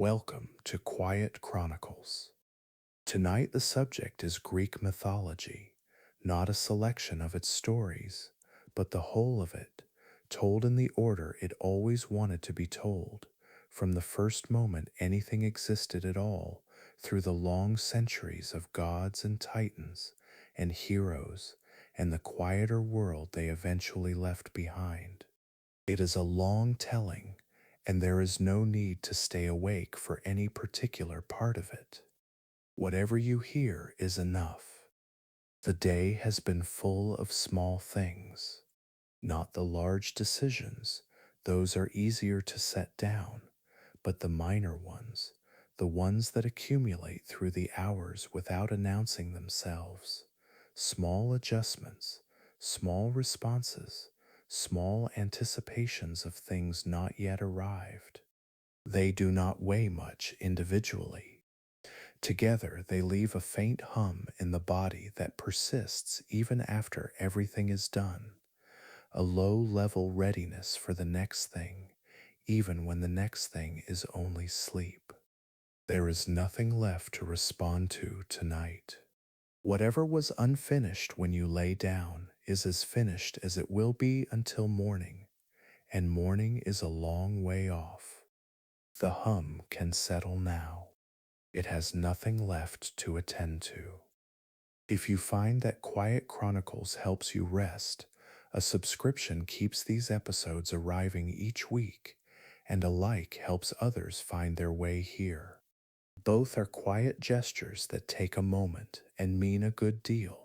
Welcome to Quiet Chronicles. Tonight the subject is Greek mythology, not a selection of its stories, but the whole of it, told in the order it always wanted to be told, from the first moment anything existed at all, through the long centuries of gods and titans and heroes and the quieter world they eventually left behind. It is a long telling, and there is no need to stay awake for any particular part of it. Whatever you hear is enough. The day has been full of small things, not the large decisions, those are easier to set down, but the minor ones, the ones that accumulate through the hours without announcing themselves. Small adjustments, small responses, small anticipations of things not yet arrived. They do not weigh much individually. Together they leave a faint hum in the body that persists even after everything is done, a low-level readiness for the next thing, even when the next thing is only sleep. There is nothing left to respond to tonight. Whatever was unfinished when you lay down is as finished as it will be until morning, and morning is a long way off. The hum can settle now. It has nothing left to attend to. If you find that Quiet Chronicles helps you rest, a subscription keeps these episodes arriving each week, and a like helps others find their way here. Both are quiet gestures that take a moment and mean a good deal.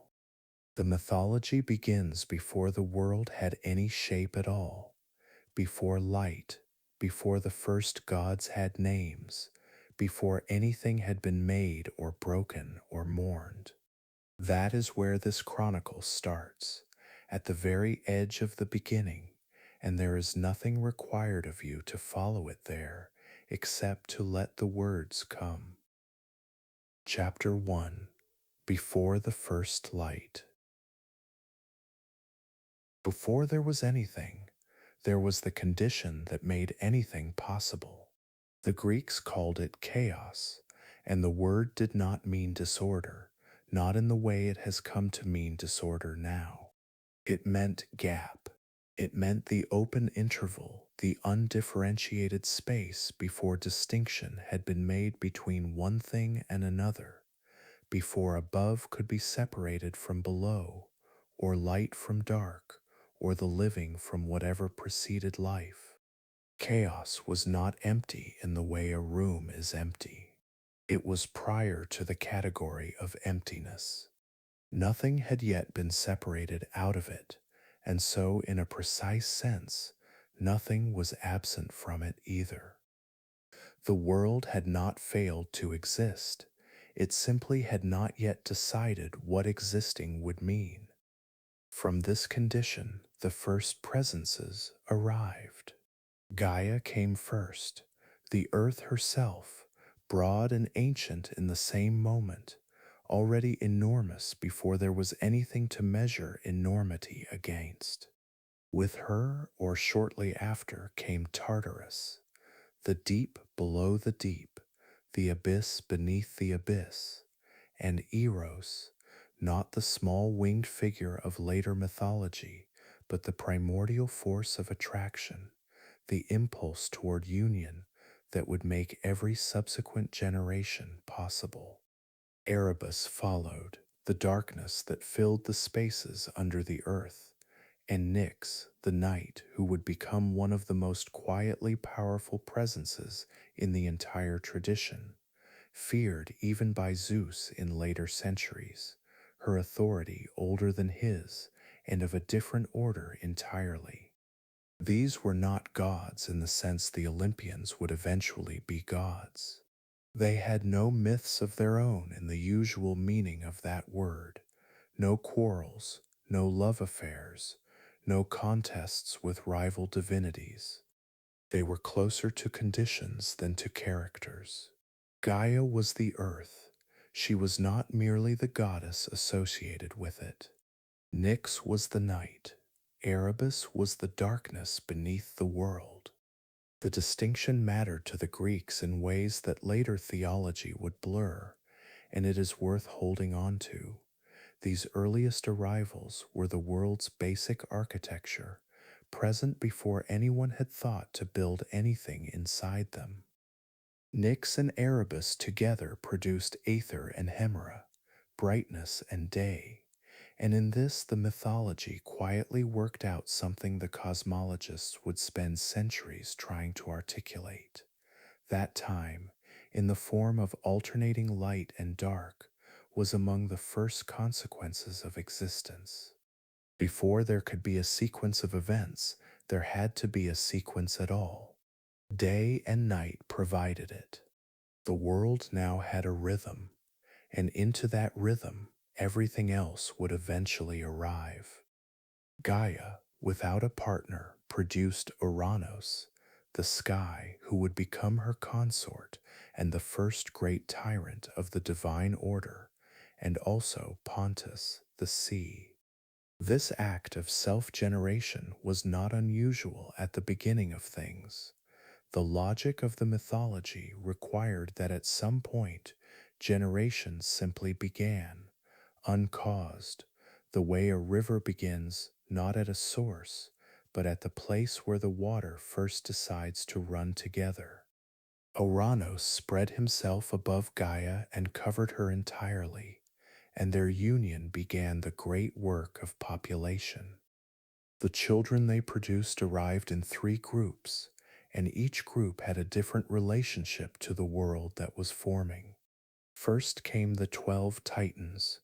The mythology begins before the world had any shape at all, before light, before the first gods had names, before anything had been made or broken or mourned. That is where this chronicle starts, at the very edge of the beginning, and there is nothing required of you to follow it there except to let the words come. Chapter 1. Before the First Light. Before there was anything, there was the condition that made anything possible. The Greeks called it chaos, and the word did not mean disorder, not in the way it has come to mean disorder now. It meant gap. It meant the open interval, the undifferentiated space before distinction had been made between one thing and another, before above could be separated from below, or light from dark, or the living from whatever preceded life. Chaos was not empty in the way a room is empty. It was prior to the category of emptiness. Nothing had yet been separated out of it, and so in a precise sense, nothing was absent from it either. The world had not failed to exist. It simply had not yet decided what existing would mean. From this condition, the first presences arrived. Gaia came first, the earth herself, broad and ancient in the same moment, already enormous before there was anything to measure enormity against. With her, or shortly after, came Tartarus, the deep below the deep, the abyss beneath the abyss, and Eros, not the small winged figure of later mythology, but the primordial force of attraction, the impulse toward union that would make every subsequent generation possible. Erebus followed, the darkness that filled the spaces under the earth, and Nyx, the night who would become one of the most quietly powerful presences in the entire tradition, feared even by Zeus in later centuries, her authority older than his and of a different order entirely. These were not gods in the sense the Olympians would eventually be gods. They had no myths of their own in the usual meaning of that word, no quarrels, no love affairs, no contests with rival divinities. They were closer to conditions than to characters. Gaia was the earth. She was not merely the goddess associated with it. Nyx was the night. Erebus was the darkness beneath the world. The distinction mattered to the Greeks in ways that later theology would blur, and it is worth holding on to. These earliest arrivals were the world's basic architecture, present before anyone had thought to build anything inside them. Nyx and Erebus together produced Aether and Hemera, brightness and day, and in this the mythology quietly worked out something the cosmologists would spend centuries trying to articulate. That time, in the form of alternating light and dark, was among the first consequences of existence. Before there could be a sequence of events, there had to be a sequence at all. Day and night provided it. The world now had a rhythm, and into that rhythm, everything else would eventually arrive. Gaia, without a partner, produced Uranos, the sky, who would become her consort and the first great tyrant of the divine order, and also Pontus, the sea. This act of self generation was not unusual at the beginning of things. The logic of the mythology required that at some point, generation simply began, uncaused, the way a river begins not at a source, but at the place where the water first decides to run together. Ouranos spread himself above Gaia and covered her entirely, and their union began the great work of population. The children they produced arrived in three groups, and each group had a different relationship to the world that was forming. First came the 12 Titans,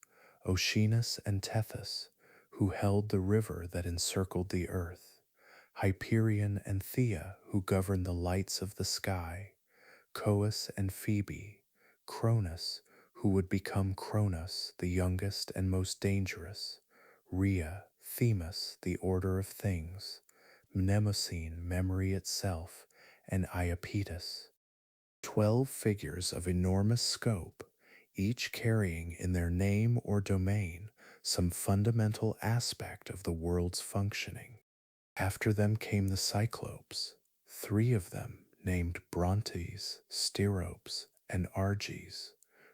Oceanus and Tethys, who held the river that encircled the earth, Hyperion and Thea, who governed the lights of the sky, Coeus and Phoebe, Cronus, who would become Kronos, the youngest and most dangerous, Rhea, Themis, the order of things, Mnemosyne, memory itself, and Iapetus. 12 figures of enormous scope, each carrying in their name or domain some fundamental aspect of the world's functioning. After them came the Cyclopes, three of them named Brontes, Steropes, and Arges,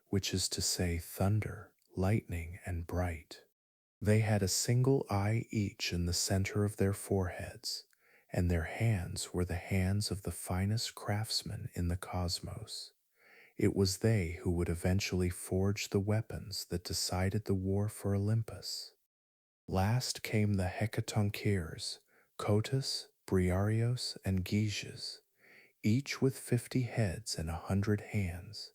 which is to say thunder, lightning, and bright. They had a single eye each in the center of their foreheads, and their hands were the hands of the finest craftsmen in the cosmos. It was they who would eventually forge the weapons that decided the war for Olympus. Last came the Hecatoncheires, Cotys, Briareos, and Gyges, each with 50 heads and 100 hands,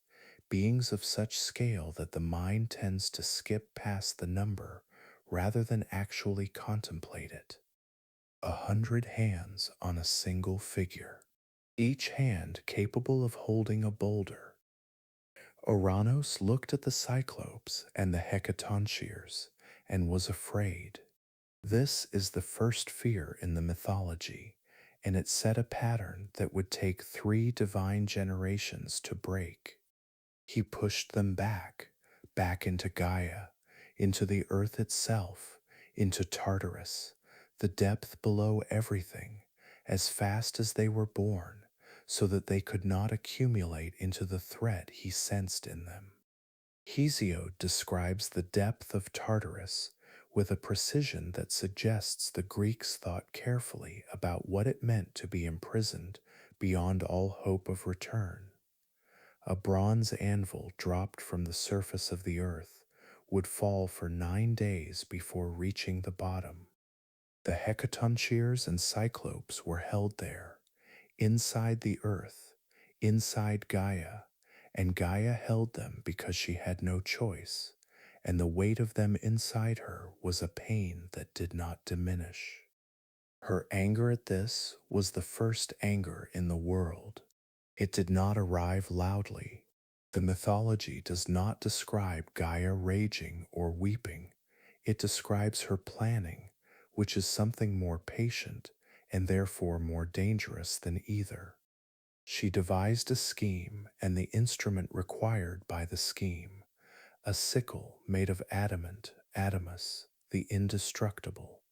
beings of such scale that the mind tends to skip past the number rather than actually contemplate it. 100 hands on a single figure, each hand capable of holding a boulder. Ouranos looked at the Cyclopes and the Hecatoncheires and was afraid. This is the first fear in the mythology, and it set a pattern that would take 3 divine generations to break. He pushed them back, back into Gaia, into the earth itself, into Tartarus, the depth below everything, as fast as they were born, so that they could not accumulate into the threat he sensed in them. Hesiod describes the depth of Tartarus with a precision that suggests the Greeks thought carefully about what it meant to be imprisoned beyond all hope of return. A bronze anvil dropped from the surface of the earth would fall for 9 days before reaching the bottom. The Hecatoncheires and Cyclopes were held there, inside the earth, inside Gaia, and Gaia held them because she had no choice, and the weight of them inside her was a pain that did not diminish. Her anger at this was the first anger in the world. It did not arrive loudly. The mythology does not describe Gaia raging or weeping. It describes her planning, which is something more patient and therefore more dangerous than either. She devised a scheme and the instrument required by the scheme, a sickle made of adamant, adamus, the indestructible,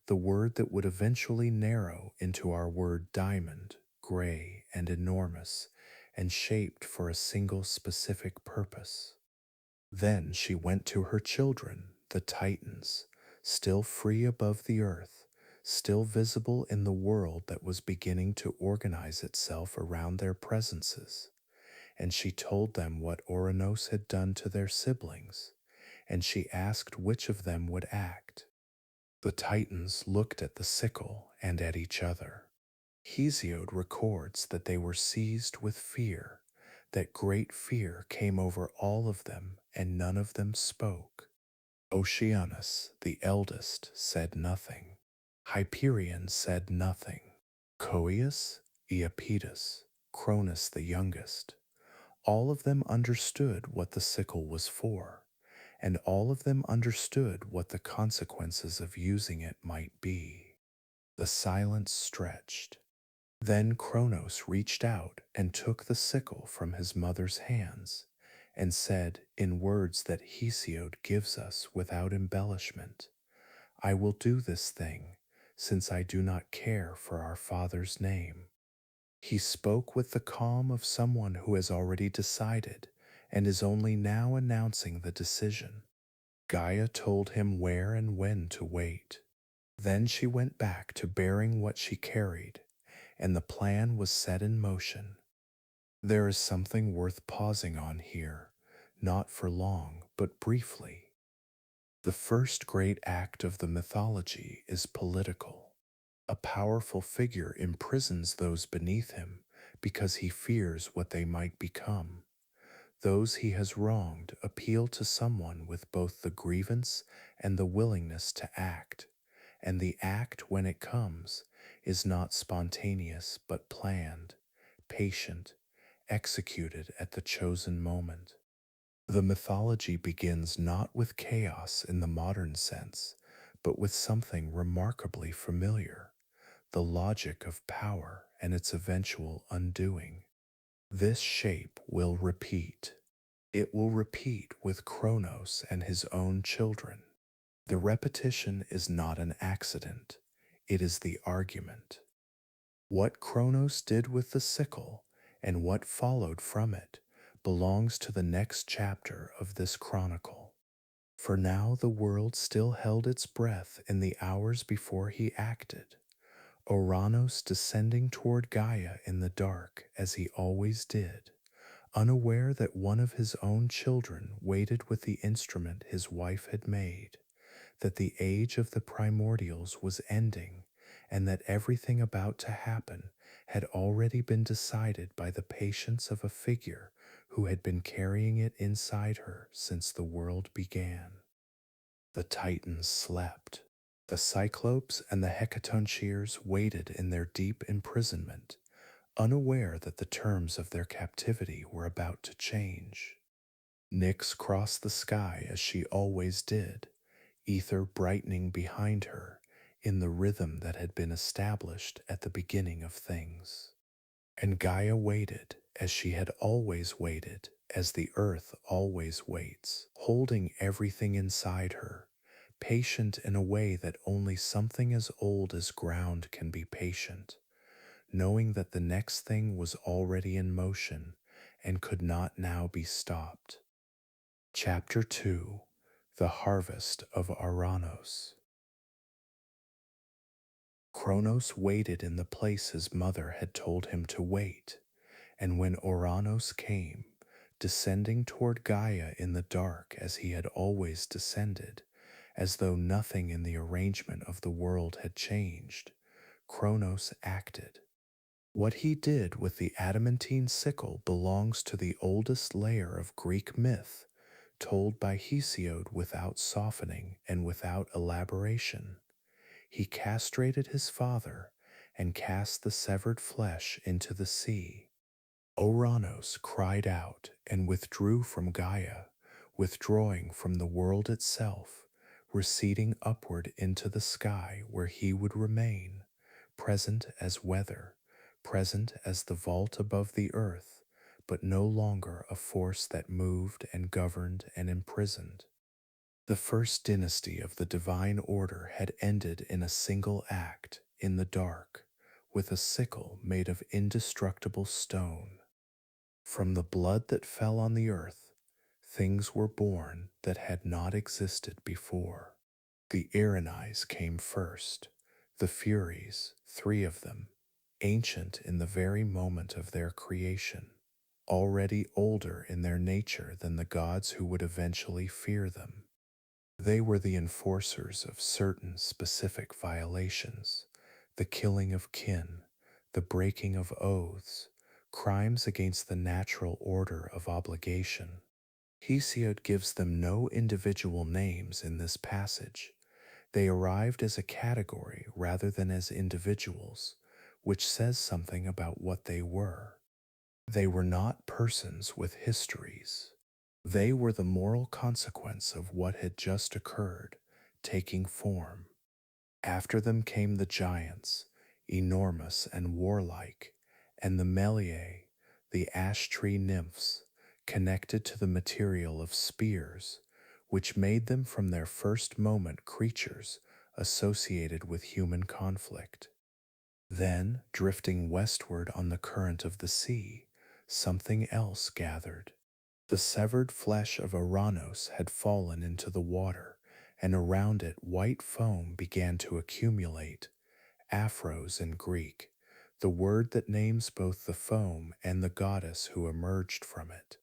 the word that would eventually narrow into our word diamond, gray and enormous and shaped for a single specific purpose. Then she went to her children, the Titans, still free above the earth, still visible in the world that was beginning to organize itself around their presences. And she told them what Ouranos had done to their siblings, and she asked which of them would act. The Titans looked at the sickle and at each other. Hesiod records that they were seized with fear, that great fear came over all of them, and none of them spoke. Oceanus, the eldest, said nothing. Hyperion said nothing. Coeus, Iapetus, Cronus the youngest, all of them understood what the sickle was for, and all of them understood what the consequences of using it might be. The silence stretched. Then Cronos reached out and took the sickle from his mother's hands and said in words that Hesiod gives us without embellishment, "I will do this thing, since I do not care for our father's name." He spoke with the calm of someone who has already decided and is only now announcing the decision. Gaia told him where and when to wait. Then she went back to bearing what she carried, and the plan was set in motion. There is something worth pausing on here, not for long, but briefly. The first great act of the mythology is political. A powerful figure imprisons those beneath him because he fears what they might become. Those he has wronged appeal to someone with both the grievance and the willingness to act, and the act, when it comes, is not spontaneous but planned, patient, executed at the chosen moment. The mythology begins not with chaos in the modern sense, but with something remarkably familiar, the logic of power and its eventual undoing. This shape will repeat. It will repeat with Cronos and his own children. The repetition is not an accident, it is the argument. What Cronos did with the sickle and what followed from it belongs to the next chapter of this chronicle. For now the world still held its breath in the hours before he acted. Ouranos descending toward Gaia in the dark as he always did, unaware that one of his own children waited with the instrument his wife had made, that the age of the primordials was ending, and that everything about to happen had already been decided by the patience of a figure who had been carrying it inside her since the world began. The Titans slept. The Cyclopes and the Hecatoncheires waited in their deep imprisonment, unaware that the terms of their captivity were about to change. Nyx crossed the sky as she always did, ether brightening behind her in the rhythm that had been established at the beginning of things. And Gaia waited as she had always waited, as the earth always waits, holding everything inside her, patient in a way that only something as old as ground can be patient, knowing that the next thing was already in motion and could not now be stopped. Chapter 2: The Harvest of Ouranos. Cronos waited in the place his mother had told him to wait, and when Ouranos came, descending toward Gaia in the dark as he had always descended, as though nothing in the arrangement of the world had changed, Cronos acted. What he did with the adamantine sickle belongs to the oldest layer of Greek myth, told by Hesiod without softening and without elaboration. He castrated his father and cast the severed flesh into the sea. Ouranos cried out and withdrew from Gaia, withdrawing from the world itself, receding upward into the sky where he would remain, present as weather, present as the vault above the earth, but no longer a force that moved and governed and imprisoned. The first dynasty of the divine order had ended in a single act, in the dark, with a sickle made of indestructible stone. From the blood that fell on the earth, things were born that had not existed before. The Erinyes came first, the Furies, three of them, ancient in the very moment of their creation, already older in their nature than the gods who would eventually fear them. They were the enforcers of certain specific violations, the killing of kin, the breaking of oaths, crimes against the natural order of obligation. Hesiod gives them no individual names in this passage. They arrived as a category rather than as individuals, which says something about what they were. They were not persons with histories. They were the moral consequence of what had just occurred, taking form. After them came the giants, enormous and warlike, and the Meliae, the ash tree nymphs, connected to the material of spears, which made them from their first moment creatures associated with human conflict. Then, drifting westward on the current of the sea, something else gathered. The severed flesh of Ouranos had fallen into the water, and around it white foam began to accumulate. Aphros in Greek, the word that names both the foam and the goddess who emerged from it.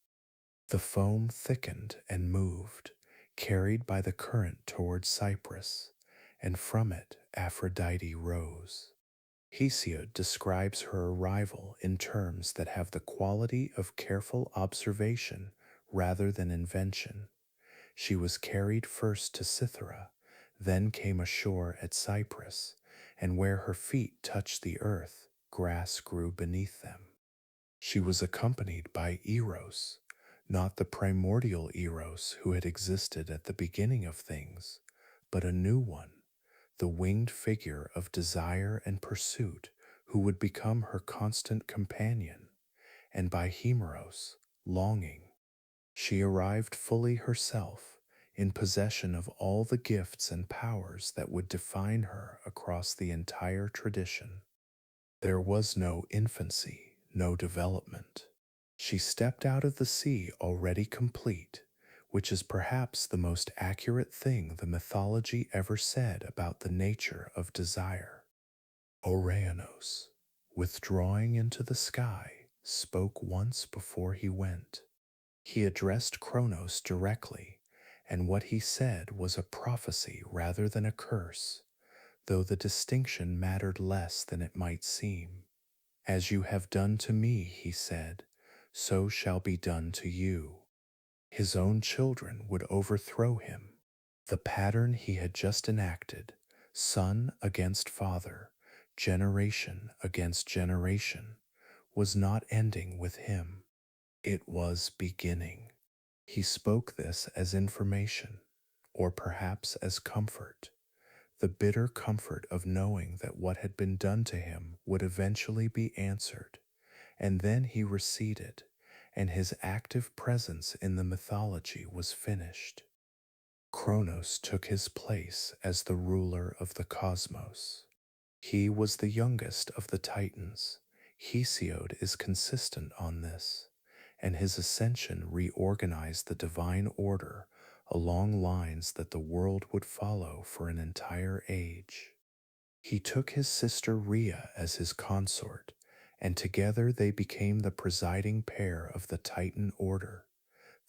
The foam thickened and moved, carried by the current toward Cyprus, and from it Aphrodite rose. Hesiod describes her arrival in terms that have the quality of careful observation rather than invention. She was carried first to Cythera, then came ashore at Cyprus, and where her feet touched the earth, grass grew beneath them. She was accompanied by Eros, not the primordial Eros who had existed at the beginning of things, but a new one, the winged figure of desire and pursuit who would become her constant companion, and by Hemeros, longing. She arrived fully herself, in possession of all the gifts and powers that would define her across the entire tradition. There was no infancy, no development. She stepped out of the sea already complete, which is perhaps the most accurate thing the mythology ever said about the nature of desire. Ouranos, withdrawing into the sky, spoke once before he went. He addressed Kronos directly, and what he said was a prophecy rather than a curse, though the distinction mattered less than it might seem. As you have done to me, he said, so shall be done to you. His own children would overthrow him. The pattern he had just enacted, son against father, generation against generation, was not ending with him. It was beginning. He spoke this as information, or perhaps as comfort, the bitter comfort of knowing that what had been done to him would eventually be answered, and then he receded, and his active presence in the mythology was finished. Kronos took his place as the ruler of the cosmos. He was the youngest of the Titans. Hesiod is consistent on this, and his ascension reorganized the divine order along lines that the world would follow for an entire age. He took his sister Rhea as his consort, and together they became the presiding pair of the Titan order,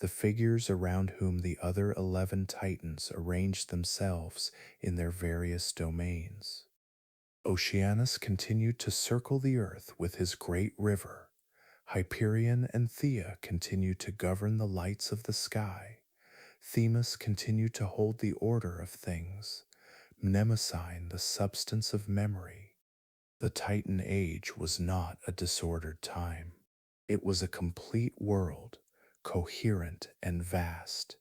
the figures around whom the other 11 Titans arranged themselves in their various domains. Oceanus continued to circle the earth with his great river. Hyperion and Thea continued to govern the lights of the sky. Themis continued to hold the order of things. Mnemosyne the substance of memory. The Titan age was not a disordered time. It was a complete world, coherent and vast,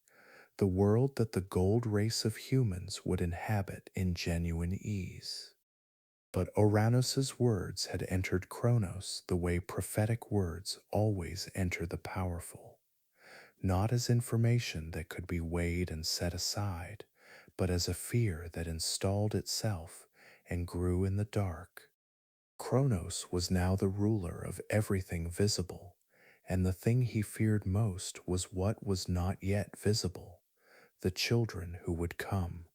the world that the gold race of humans would inhabit in genuine ease. But Ouranos's words had entered Kronos the way prophetic words always enter the powerful, not as information that could be weighed and set aside, but as a fear that installed itself and grew in the dark. Kronos was now the ruler of everything visible, and the thing he feared most was what was not yet visible, the children who would come,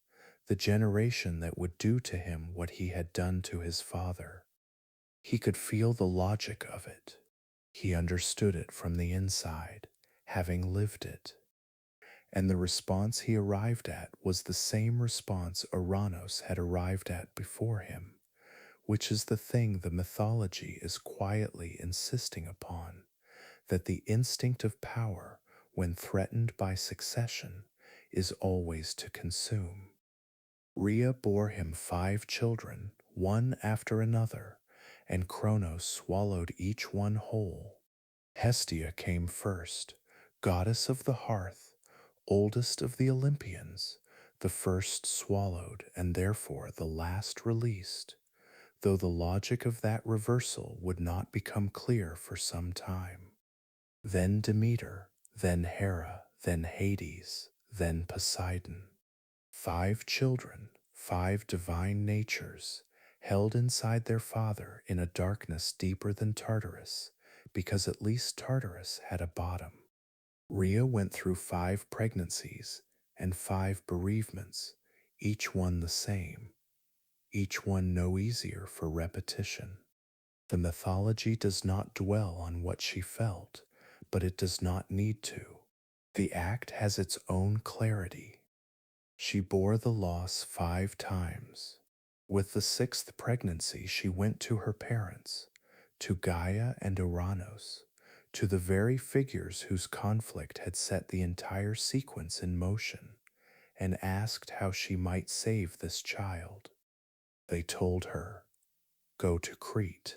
the generation that would do to him what he had done to his father. He could feel the logic of it. He understood it from the inside, having lived it. And the response he arrived at was the same response Ouranos had arrived at before him, which is the thing the mythology is quietly insisting upon, that the instinct of power, when threatened by succession, is always to consume. Rhea bore him 5 children, one after another, and Cronos swallowed each one whole. Hestia came first, goddess of the hearth, oldest of the Olympians, the first swallowed and therefore the last released, though the logic of that reversal would not become clear for some time. Then Demeter, then Hera, then Hades, then Poseidon. 5 children, 5 divine natures, held inside their father in a darkness deeper than Tartarus, because at least Tartarus had a bottom. Rhea went through 5 pregnancies and 5 bereavements, each one the same, each one no easier for repetition. The mythology does not dwell on what she felt, but it does not need to. The act has its own clarity. She bore the loss 5 times. With the 6th pregnancy, she went to her parents, to Gaia and Uranus, to the very figures whose conflict had set the entire sequence in motion, and asked how she might save this child. They told her, "Go to Crete."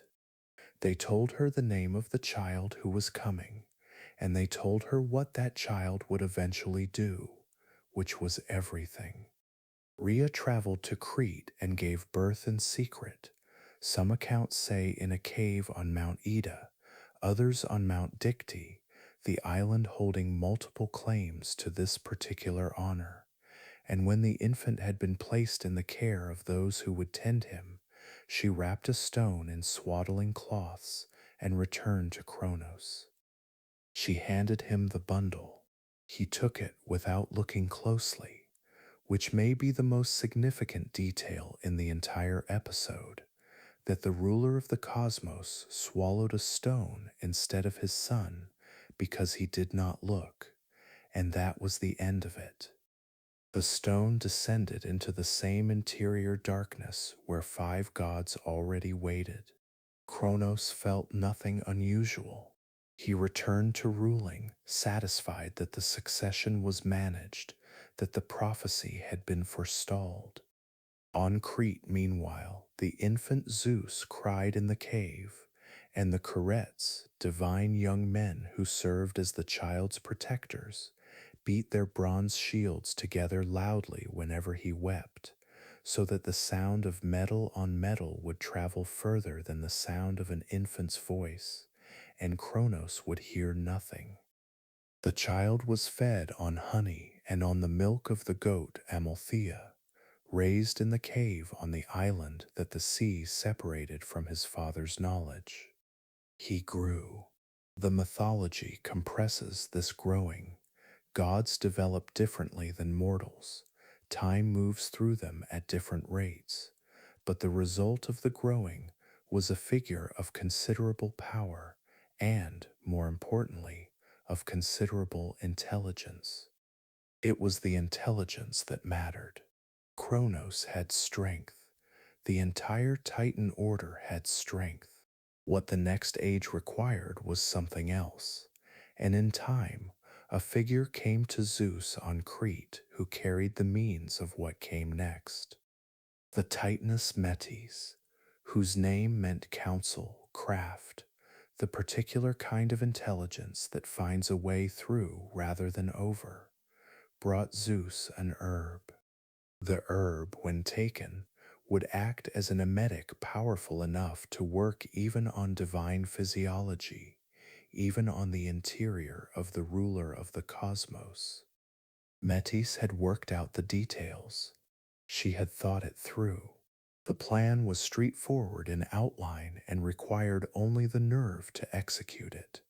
They told her the name of the child who was coming, and they told her what that child would eventually do, which was everything. Rhea traveled to Crete and gave birth in secret. Some accounts say in a cave on Mount Ida, others on Mount Dicte, the island holding multiple claims to this particular honor. And when the infant had been placed in the care of those who would tend him, she wrapped a stone in swaddling cloths and returned to Kronos. She handed him the bundle. He took it without looking closely, which may be the most significant detail in the entire episode, that the ruler of the cosmos swallowed a stone instead of his son because he did not look, and that was the end of it. The stone descended into the same interior darkness where 5 gods already waited. Kronos felt nothing unusual. He returned to ruling, satisfied that the succession was managed, that the prophecy had been forestalled. On Crete, meanwhile, the infant Zeus cried in the cave, and the Curetes, divine young men who served as the child's protectors, beat their bronze shields together loudly whenever he wept, so that the sound of metal on metal would travel further than the sound of an infant's voice, and Kronos would hear nothing. The child was fed on honey and on the milk of the goat Amalthea, raised in the cave on the island that the sea separated from his father's knowledge. He grew. The mythology compresses this growing. Gods develop differently than mortals. Time moves through them at different rates, but the result of the growing was a figure of considerable power and, more importantly, of considerable intelligence. It was the intelligence that mattered. Kronos had strength. The entire Titan order had strength. What the next age required was something else, and in time, a figure came to Zeus on Crete who carried the means of what came next. The Titaness Metis, whose name meant counsel, craft, the particular kind of intelligence that finds a way through rather than over, brought Zeus an herb. The herb, when taken, would act as an emetic powerful enough to work even on divine physiology, even on the interior of the ruler of the cosmos. Metis had worked out the details. She had thought it through. The plan was straightforward in outline and required only the nerve to execute it.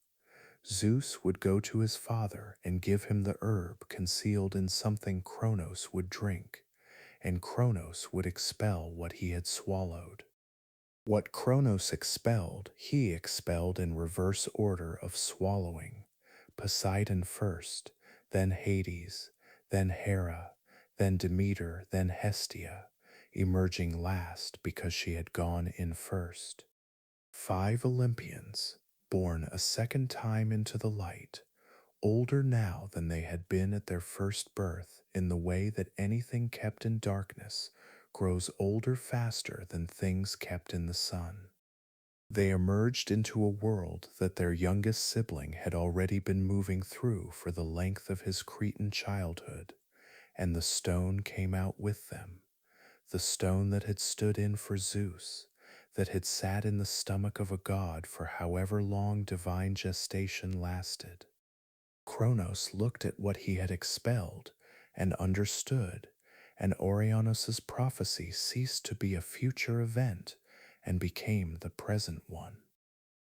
Zeus would go to his father and give him the herb concealed in something Cronos would drink, and Cronos would expel what he had swallowed. What Cronos expelled, he expelled in reverse order of swallowing. Poseidon first, then Hades, then Hera, then Demeter, then Hestia, emerging last because she had gone in first. 5 Olympians, born a second time into the light, older now than they had been at their first birth, in the way that anything kept in darkness grows older faster than things kept in the sun. They emerged into a world that their youngest sibling had already been moving through for the length of his Cretan childhood, and the stone came out with them, the stone that had stood in for Zeus, that had sat in the stomach of a god for however long divine gestation lasted. Cronos looked at what he had expelled and understood, and Orionos's prophecy ceased to be a future event and became the present one.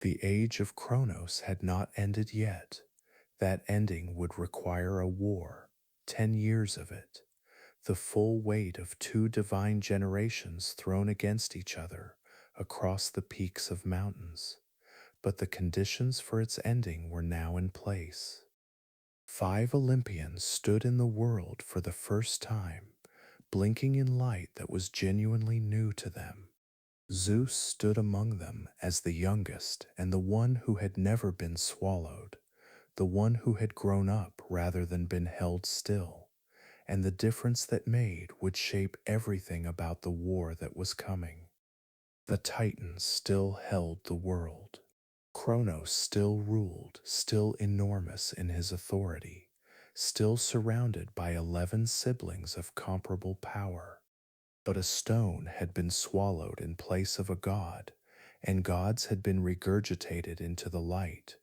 The age of Cronos had not ended yet. That ending would require a war, 10 years of it, the full weight of 2 divine generations thrown against each other across the peaks of mountains. But the conditions for its ending were now in place. 5 Olympians stood in the world for the first time, blinking in light that was genuinely new to them. Zeus stood among them as the youngest and the one who had never been swallowed, the one who had grown up rather than been held still, and the difference that made would shape everything about the war that was coming. The Titans still held the world. Cronos still ruled, still enormous in his authority, still surrounded by 11 siblings of comparable power. But a stone had been swallowed in place of a god, and gods had been regurgitated into the light,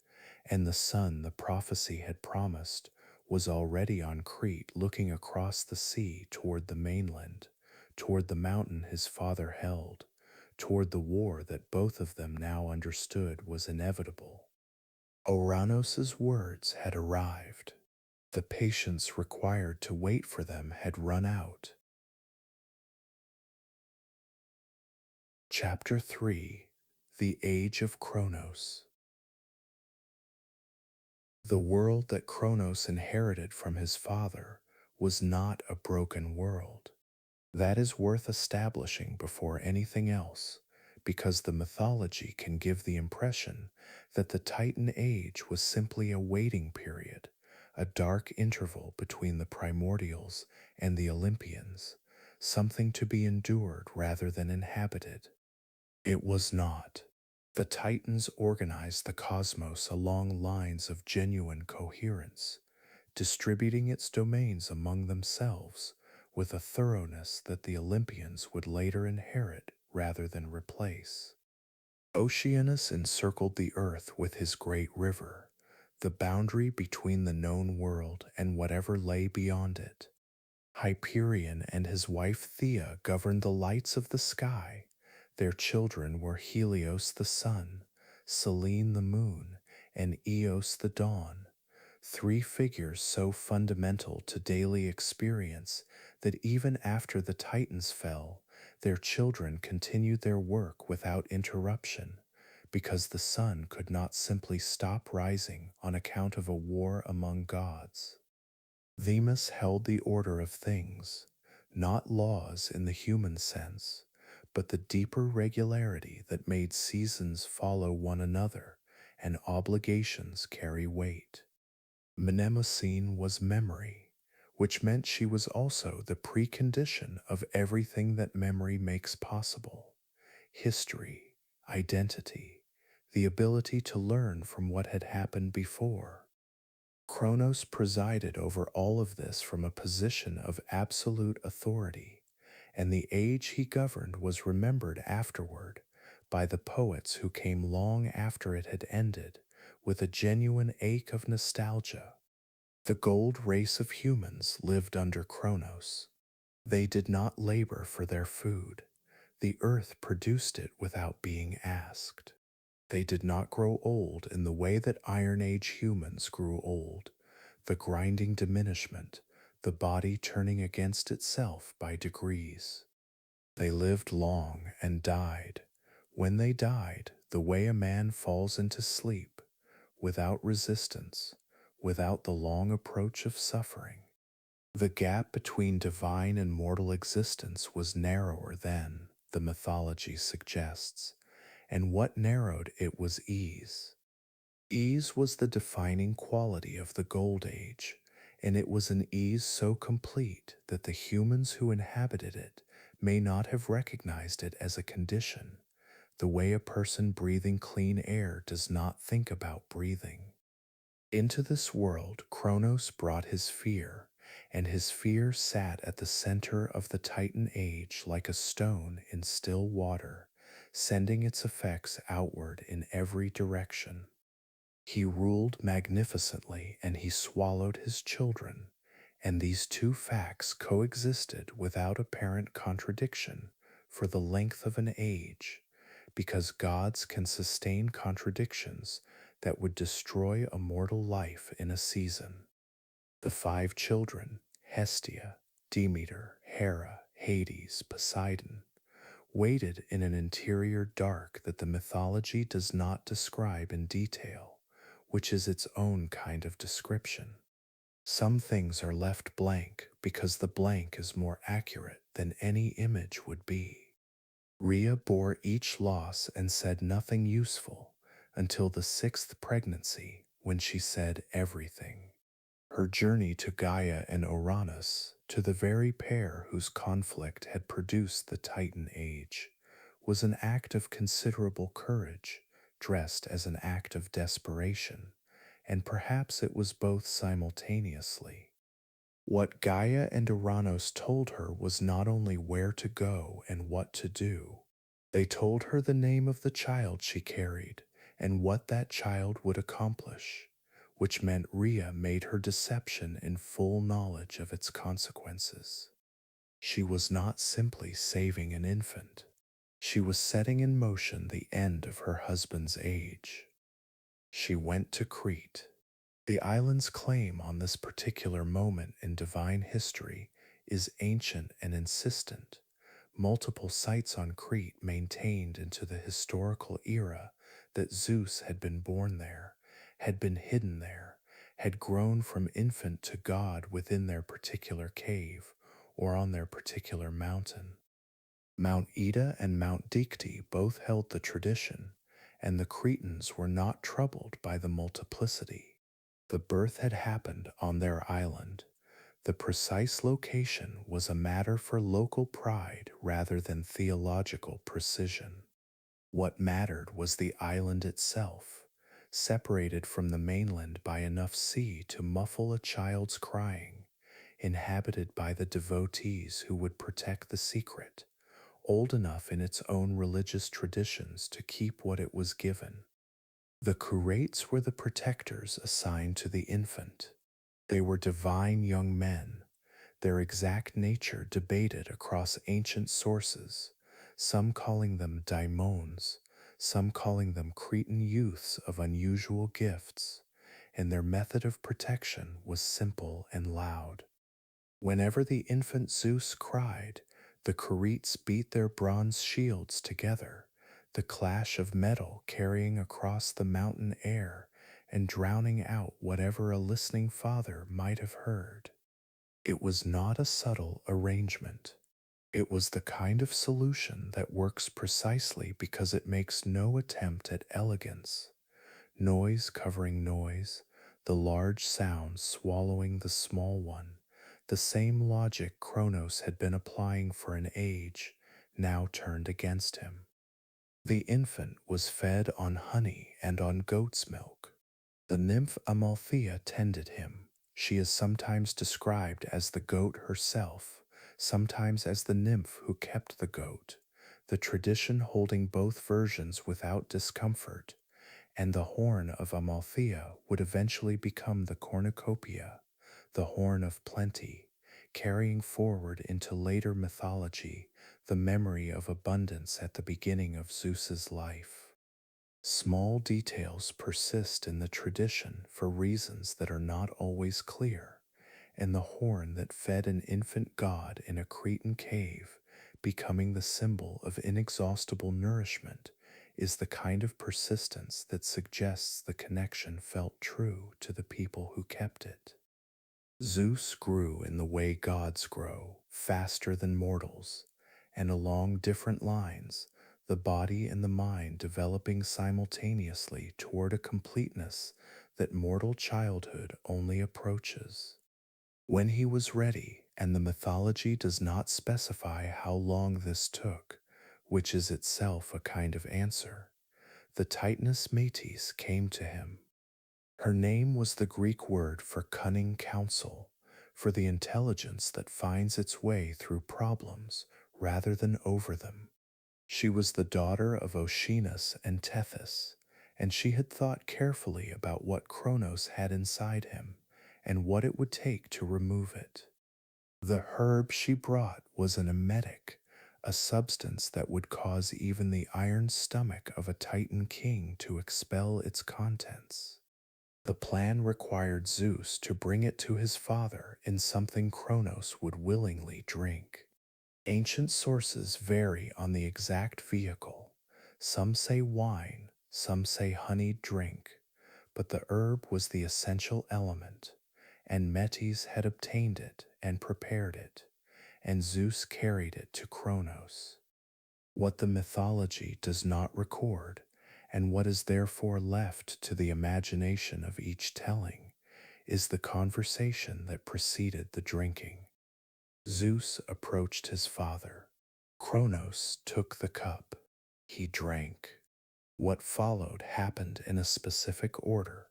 and the sun the prophecy had promised was already on Crete looking across the sea toward the mainland, toward the mountain his father held, toward the war that both of them now understood was inevitable. Ouranos's words had arrived. The patience required to wait for them had run out. Chapter 3: The Age of Cronos. The world that Cronos inherited from his father was not a broken world. That is worth establishing before anything else, because the mythology can give the impression that the Titan Age was simply a waiting period, a dark interval between the primordials and the Olympians, something to be endured rather than inhabited. It was not. The Titans organized the cosmos along lines of genuine coherence, distributing its domains among themselves with a thoroughness that the Olympians would later inherit rather than replace. Oceanus encircled the earth with his great river, the boundary between the known world and whatever lay beyond it. Hyperion and his wife Thea governed the lights of the sky. Their children were Helios the sun, Selene the moon, and Eos the dawn, 3 figures so fundamental to daily experience that even after the Titans fell, their children continued their work without interruption, because the sun could not simply stop rising on account of a war among gods. Themis held the order of things, not laws in the human sense, but the deeper regularity that made seasons follow one another and obligations carry weight. Mnemosyne was memory, which meant she was also the precondition of everything that memory makes possible: history, identity, the ability to learn from what had happened before. Cronos presided over all of this from a position of absolute authority, and the age he governed was remembered afterward by the poets who came long after it had ended with a genuine ache of nostalgia. The gold race of humans lived under Cronos. They did not labor for their food. The earth produced it without being asked. They did not grow old in the way that Iron Age humans grew old, the grinding diminishment, the body turning against itself by degrees. They lived long and died. When they died, the way a man falls into sleep, without resistance, without the long approach of suffering. The gap between divine and mortal existence was narrower then, the mythology suggests, and what narrowed it was ease. Ease was the defining quality of the Gold Age, and it was an ease so complete that the humans who inhabited it may not have recognized it as a condition, the way a person breathing clean air does not think about breathing. Into this world, Kronos brought his fear, and his fear sat at the center of the Titan age like a stone in still water, sending its effects outward in every direction. He ruled magnificently and he swallowed his children, and these two facts coexisted without apparent contradiction for the length of an age, because gods can sustain contradictions that would destroy a mortal life in a season. The five children, Hestia, Demeter, Hera, Hades, Poseidon, waited in an interior dark that the mythology does not describe in detail, which is its own kind of description. Some things are left blank because the blank is more accurate than any image would be. Rhea bore each loss and said nothing useful until the sixth pregnancy, when she said everything. Her journey to Gaia and Uranus, to the very pair whose conflict had produced the Titan age, was an act of considerable courage, dressed as an act of desperation, and perhaps it was both simultaneously. What Gaia and Uranus told her was not only where to go and what to do, they told her the name of the child she carried and what that child would accomplish, which meant Rhea made her deception in full knowledge of its consequences. She was not simply saving an infant. She was setting in motion the end of her husband's age. She went to Crete. The island's claim on this particular moment in divine history is ancient and insistent. Multiple sites on Crete maintained into the historical era that Zeus had been born there, had been hidden there, had grown from infant to god within their particular cave or on their particular mountain. Mount Ida and Mount Dicte both held the tradition, and the Cretans were not troubled by the multiplicity. The birth had happened on their island. The precise location was a matter for local pride rather than theological precision. What mattered was the island itself, separated from the mainland by enough sea to muffle a child's crying, inhabited by the devotees who would protect the secret, old enough in its own religious traditions to keep what it was given. The curates were the protectors assigned to the infant. They were divine young men, their exact nature debated across ancient sources, some calling them daimons, some calling them Cretan youths of unusual gifts, and their method of protection was simple and loud. Whenever the infant Zeus cried, the Curetes beat their bronze shields together, the clash of metal carrying across the mountain air and drowning out whatever a listening father might have heard. It was not a subtle arrangement. It was the kind of solution that works precisely because it makes no attempt at elegance. Noise covering noise, the large sound swallowing the small one, the same logic Kronos had been applying for an age, now turned against him. The infant was fed on honey and on goat's milk. The nymph Amalthea tended him. She is sometimes described as the goat herself, sometimes as the nymph who kept the goat, the tradition holding both versions without discomfort, and the horn of Amalthea would eventually become the cornucopia, the horn of plenty, carrying forward into later mythology the memory of abundance at the beginning of Zeus's life. Small details persist in the tradition for reasons that are not always clear, and the horn that fed an infant god in a Cretan cave, becoming the symbol of inexhaustible nourishment, is the kind of persistence that suggests the connection felt true to the people who kept it. Zeus grew in the way gods grow, faster than mortals, and along different lines, the body and the mind developing simultaneously toward a completeness that mortal childhood only approaches. When he was ready, and the mythology does not specify how long this took, which is itself a kind of answer, the Titaness Metis came to him. Her name was the Greek word for cunning counsel, for the intelligence that finds its way through problems rather than over them. She was the daughter of Oceanus and Tethys, and she had thought carefully about what Kronos had inside him and what it would take to remove it. The herb she brought was an emetic, a substance that would cause even the iron stomach of a Titan king to expel its contents. The plan required Zeus to bring it to his father in something Kronos would willingly drink. Ancient sources vary on the exact vehicle. Some say wine, some say honeyed drink, but the herb was the essential element, and Metis had obtained it and prepared it, and Zeus carried it to Kronos. What the mythology does not record, and what is therefore left to the imagination of each telling, is the conversation that preceded the drinking. Zeus approached his father. Kronos took the cup. He drank. What followed happened in a specific order.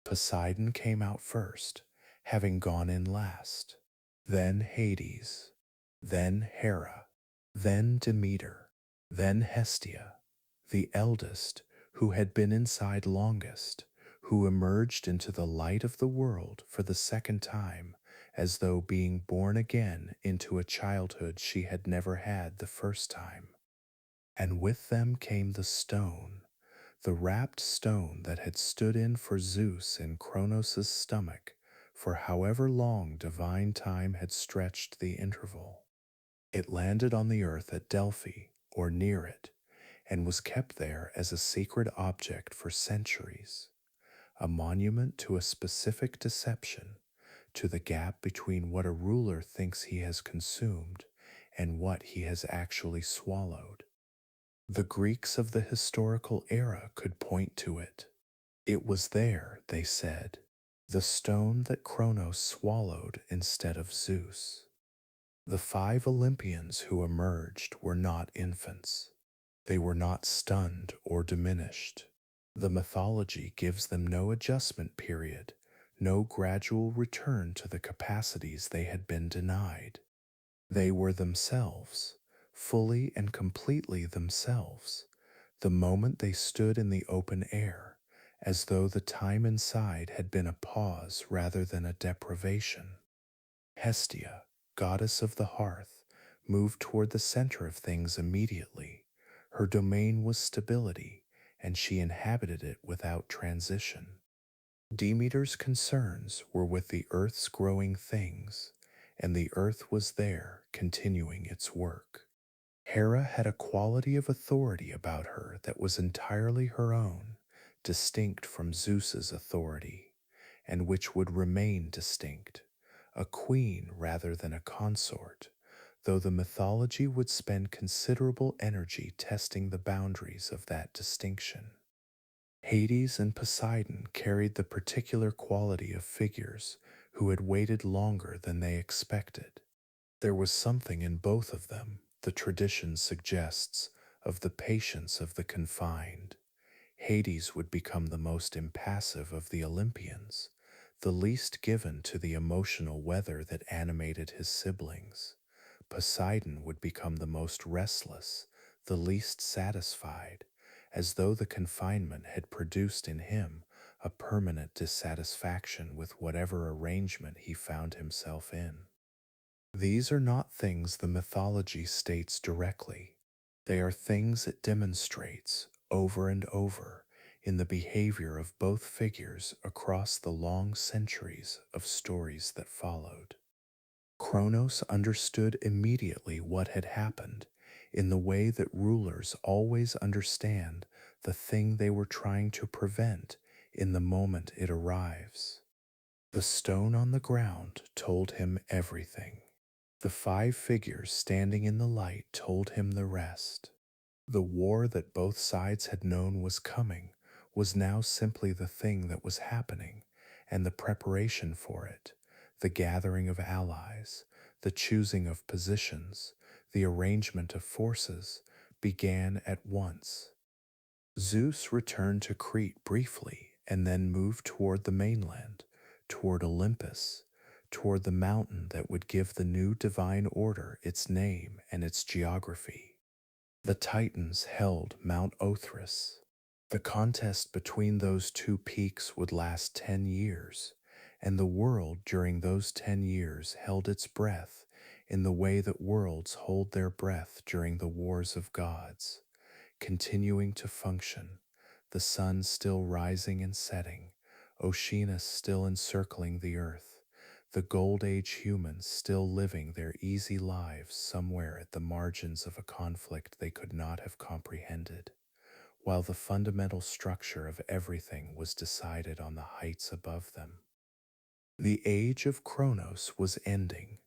Poseidon came out first, having gone in last. Then Hades. Then Hera. Then Demeter. Then Hestia, the eldest, who had been inside longest, who emerged into the light of the world for the second time, as though being born again into a childhood she had never had the first time. And with them came the stone, the wrapped stone that had stood in for Zeus in Kronos' stomach for however long divine time had stretched the interval. It landed on the earth at Delphi, or near it, and was kept there as a sacred object for centuries, a monument to a specific deception, to the gap between what a ruler thinks he has consumed and what he has actually swallowed. The Greeks of the historical era could point to it. It was there, they said, the stone that Kronos swallowed instead of Zeus. The 5 Olympians who emerged were not infants. They were not stunned or diminished. The mythology gives them no adjustment period, no gradual return to the capacities they had been denied. They were themselves, fully and completely themselves, the moment they stood in the open air, as though the time inside had been a pause rather than a deprivation. Hestia, goddess of the hearth, moved toward the center of things immediately. Her domain was stability, and she inhabited it without transition. Demeter's concerns were with the earth's growing things, and the earth was there, continuing its work. Hera had a quality of authority about her that was entirely her own, distinct from Zeus's authority, and which would remain distinct, a queen rather than a consort, though the mythology would spend considerable energy testing the boundaries of that distinction. Hades and Poseidon carried the particular quality of figures who had waited longer than they expected. There was something in both of them, the tradition suggests, of the patience of the confined. Hades would become the most impassive of the Olympians, the least given to the emotional weather that animated his siblings. Poseidon would become the most restless, the least satisfied, as though the confinement had produced in him a permanent dissatisfaction with whatever arrangement he found himself in. These are not things the mythology states directly. They are things it demonstrates over and over in the behavior of both figures across the long centuries of stories that followed. Kronos understood immediately what had happened in the way that rulers always understand the thing they were trying to prevent in the moment it arrives. The stone on the ground told him everything. The five figures standing in the light told him the rest. The war that both sides had known was coming was now simply the thing that was happening, and the preparation for it, the gathering of allies, the choosing of positions, the arrangement of forces, began at once. Zeus returned to Crete briefly and then moved toward the mainland, toward Olympus, toward the mountain that would give the new divine order its name and its geography. The Titans held Mount Othrys. The contest between those two peaks would last 10 years, and the world during those 10 years held its breath in the way that worlds hold their breath during the wars of gods, continuing to function, the sun still rising and setting, Oceanus still encircling the earth, the Gold Age humans still living their easy lives somewhere at the margins of a conflict they could not have comprehended, while the fundamental structure of everything was decided on the heights above them. The age of Kronos was ending.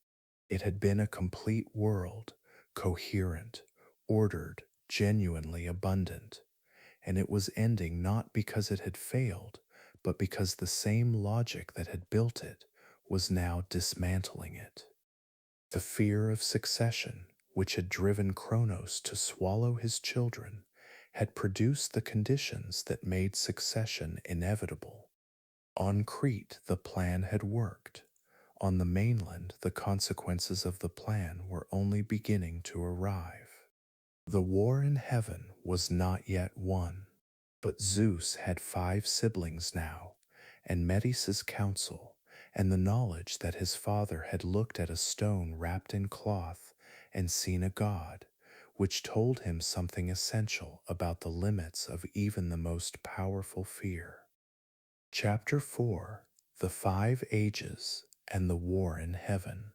It had been a complete world, coherent, ordered, genuinely abundant, and it was ending not because it had failed, but because the same logic that had built it was now dismantling it. The fear of succession, which had driven Kronos to swallow his children, had produced the conditions that made succession inevitable. On Crete, the plan had worked. On the mainland, the consequences of the plan were only beginning to arrive. The war in heaven was not yet won, but Zeus had five siblings now, and Metis's counsel, and the knowledge that his father had looked at a stone wrapped in cloth and seen a god, which told him something essential about the limits of even the most powerful fear. Chapter 4: The Five Ages and the War in Heaven.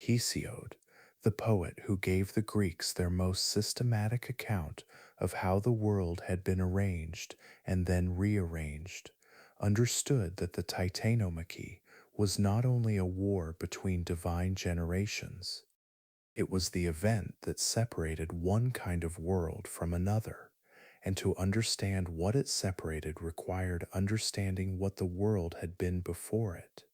Hesiod, the poet who gave the Greeks their most systematic account of how the world had been arranged and then rearranged, understood that the Titanomachy was not only a war between divine generations, it was the event that separated one kind of world from another, and to understand what it separated required understanding what the world had been before it,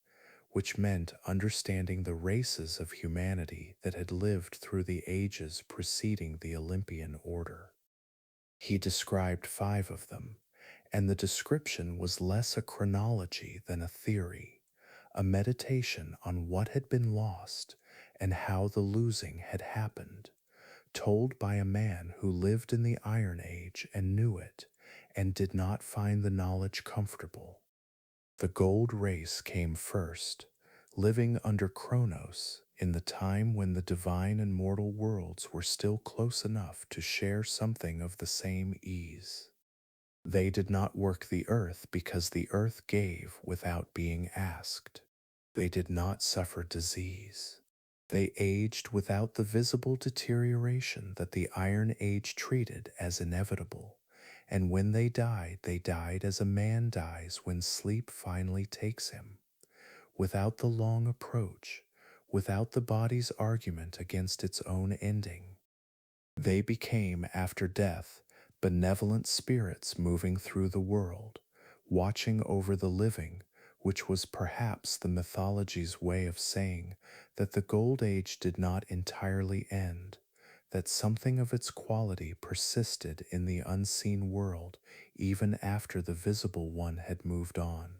which meant understanding the races of humanity that had lived through the ages preceding the Olympian order. He described five of them, and the description was less a chronology than a theory, a meditation on what had been lost and how the losing had happened, told by a man who lived in the Iron Age and knew it, and did not find the knowledge comfortable. The gold race came first, living under Kronos in the time when the divine and mortal worlds were still close enough to share something of the same ease. They did not work the earth because the earth gave without being asked. They did not suffer disease. They aged without the visible deterioration that the Iron Age treated as inevitable, and when they died as a man dies when sleep finally takes him, without the long approach, without the body's argument against its own ending. They became, after death, benevolent spirits moving through the world, watching over the living, which was perhaps the mythology's way of saying that the Gold Age did not entirely end, that something of its quality persisted in the unseen world even after the visible one had moved on.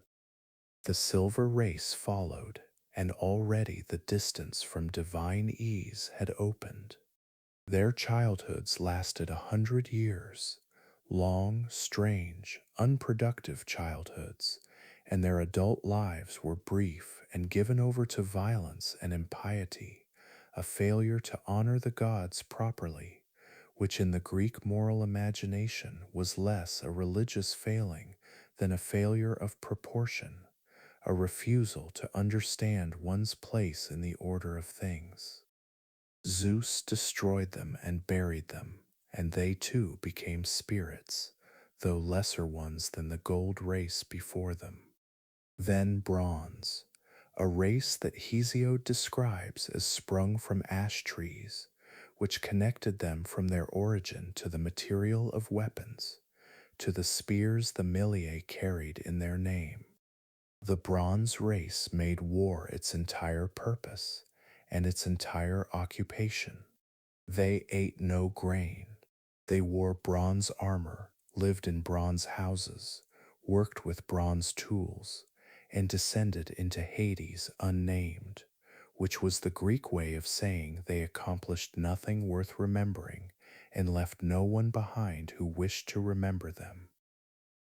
The silver race followed, and already the distance from divine ease had opened. Their childhoods lasted 100 years, long, strange, unproductive childhoods, and their adult lives were brief and given over to violence and impiety, a failure to honor the gods properly, which in the Greek moral imagination was less a religious failing than a failure of proportion, a refusal to understand one's place in the order of things. Zeus destroyed them and buried them, and they too became spirits, though lesser ones than the gold race before them. Then bronze, a race that Hesiod describes as sprung from ash trees, which connected them from their origin to the material of weapons, to the spears the Miliae carried in their name. The bronze race made war its entire purpose and its entire occupation. They ate no grain. They wore bronze armor, lived in bronze houses, worked with bronze tools, and descended into Hades unnamed, which was the Greek way of saying they accomplished nothing worth remembering and left no one behind who wished to remember them.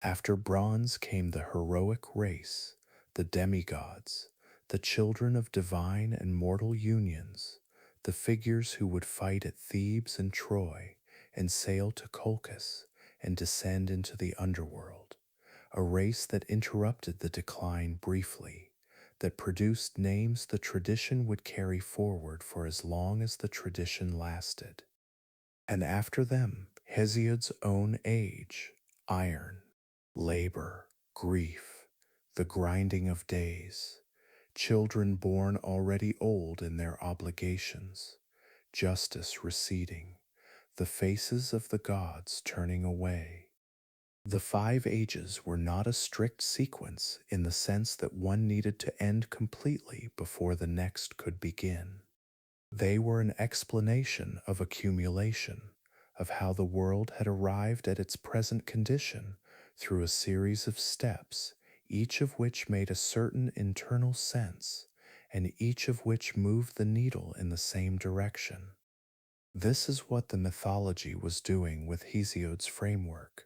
After bronze came the heroic race, the demigods, the children of divine and mortal unions, the figures who would fight at Thebes and Troy and sail to Colchis and descend into the underworld, a race that interrupted the decline briefly, that produced names the tradition would carry forward for as long as the tradition lasted. And after them, Hesiod's own age, iron, labor, grief, the grinding of days, children born already old in their obligations, justice receding, the faces of the gods turning away. The 5 ages were not a strict sequence in the sense that one needed to end completely before the next could begin. They were an explanation of accumulation, of how the world had arrived at its present condition through a series of steps, each of which made a certain internal sense, and each of which moved the needle in the same direction. This is what the mythology was doing with Hesiod's framework,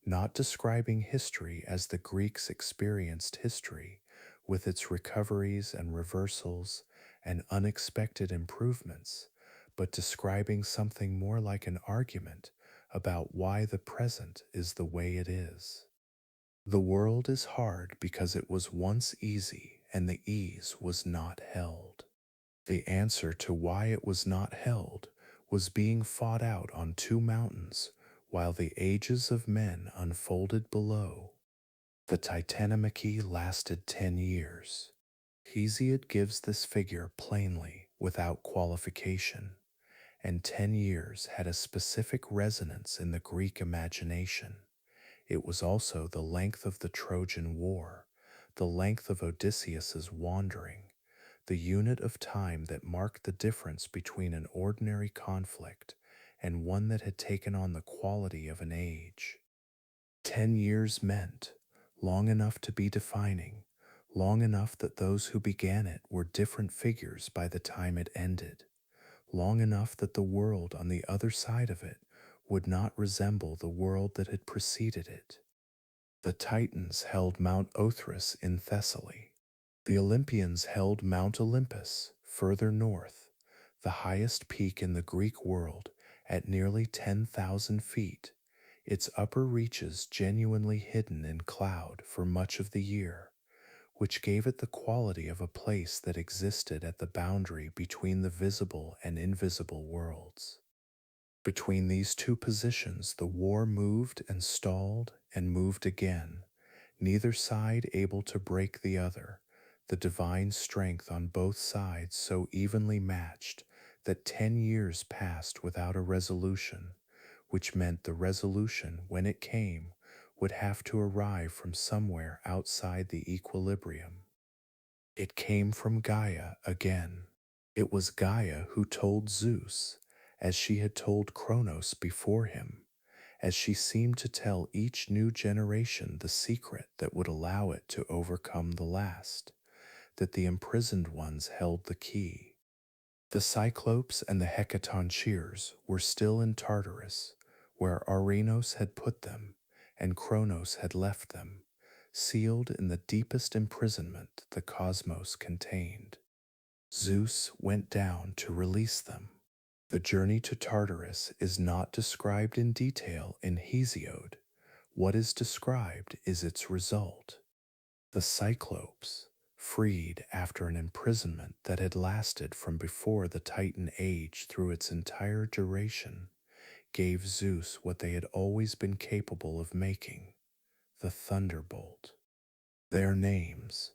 not describing history as the Greeks experienced history, with its recoveries and reversals and unexpected improvements, but describing something more like an argument about why the present is the way it is. The world is hard because it was once easy and the ease was not held. The answer to why it was not held was being fought out on 2 mountains while the ages of men unfolded below. The Titanomachy lasted 10 years. Hesiod gives this figure plainly, without qualification, and 10 years had a specific resonance in the Greek imagination. It was also the length of the Trojan War, the length of Odysseus's wandering, the unit of time that marked the difference between an ordinary conflict and one that had taken on the quality of an age. 10 years meant long enough to be defining, long enough that those who began it were different figures by the time it ended, long enough that the world on the other side of it would not resemble the world that had preceded it. The Titans held Mount Othrys in Thessaly. The Olympians held Mount Olympus, further north, the highest peak in the Greek world at nearly 10,000 feet, its upper reaches genuinely hidden in cloud for much of the year, which gave it the quality of a place that existed at the boundary between the visible and invisible worlds. Between these two positions, the war moved and stalled and moved again, neither side able to break the other, the divine strength on both sides so evenly matched that 10 years passed without a resolution, which meant the resolution, when it came, would have to arrive from somewhere outside the equilibrium. It came from Gaia again. It was Gaia who told Zeus, as she had told Kronos before him, as she seemed to tell each new generation the secret that would allow it to overcome the last, that the imprisoned ones held the key. The Cyclopes and the Hecatoncheires were still in Tartarus, where Arinos had put them, and Kronos had left them, sealed in the deepest imprisonment the cosmos contained. Zeus went down to release them. The journey to Tartarus is not described in detail in Hesiod. What is described is its result. The Cyclopes, freed after an imprisonment that had lasted from before the Titan age through its entire duration, gave Zeus what they had always been capable of making, the thunderbolt. Their names,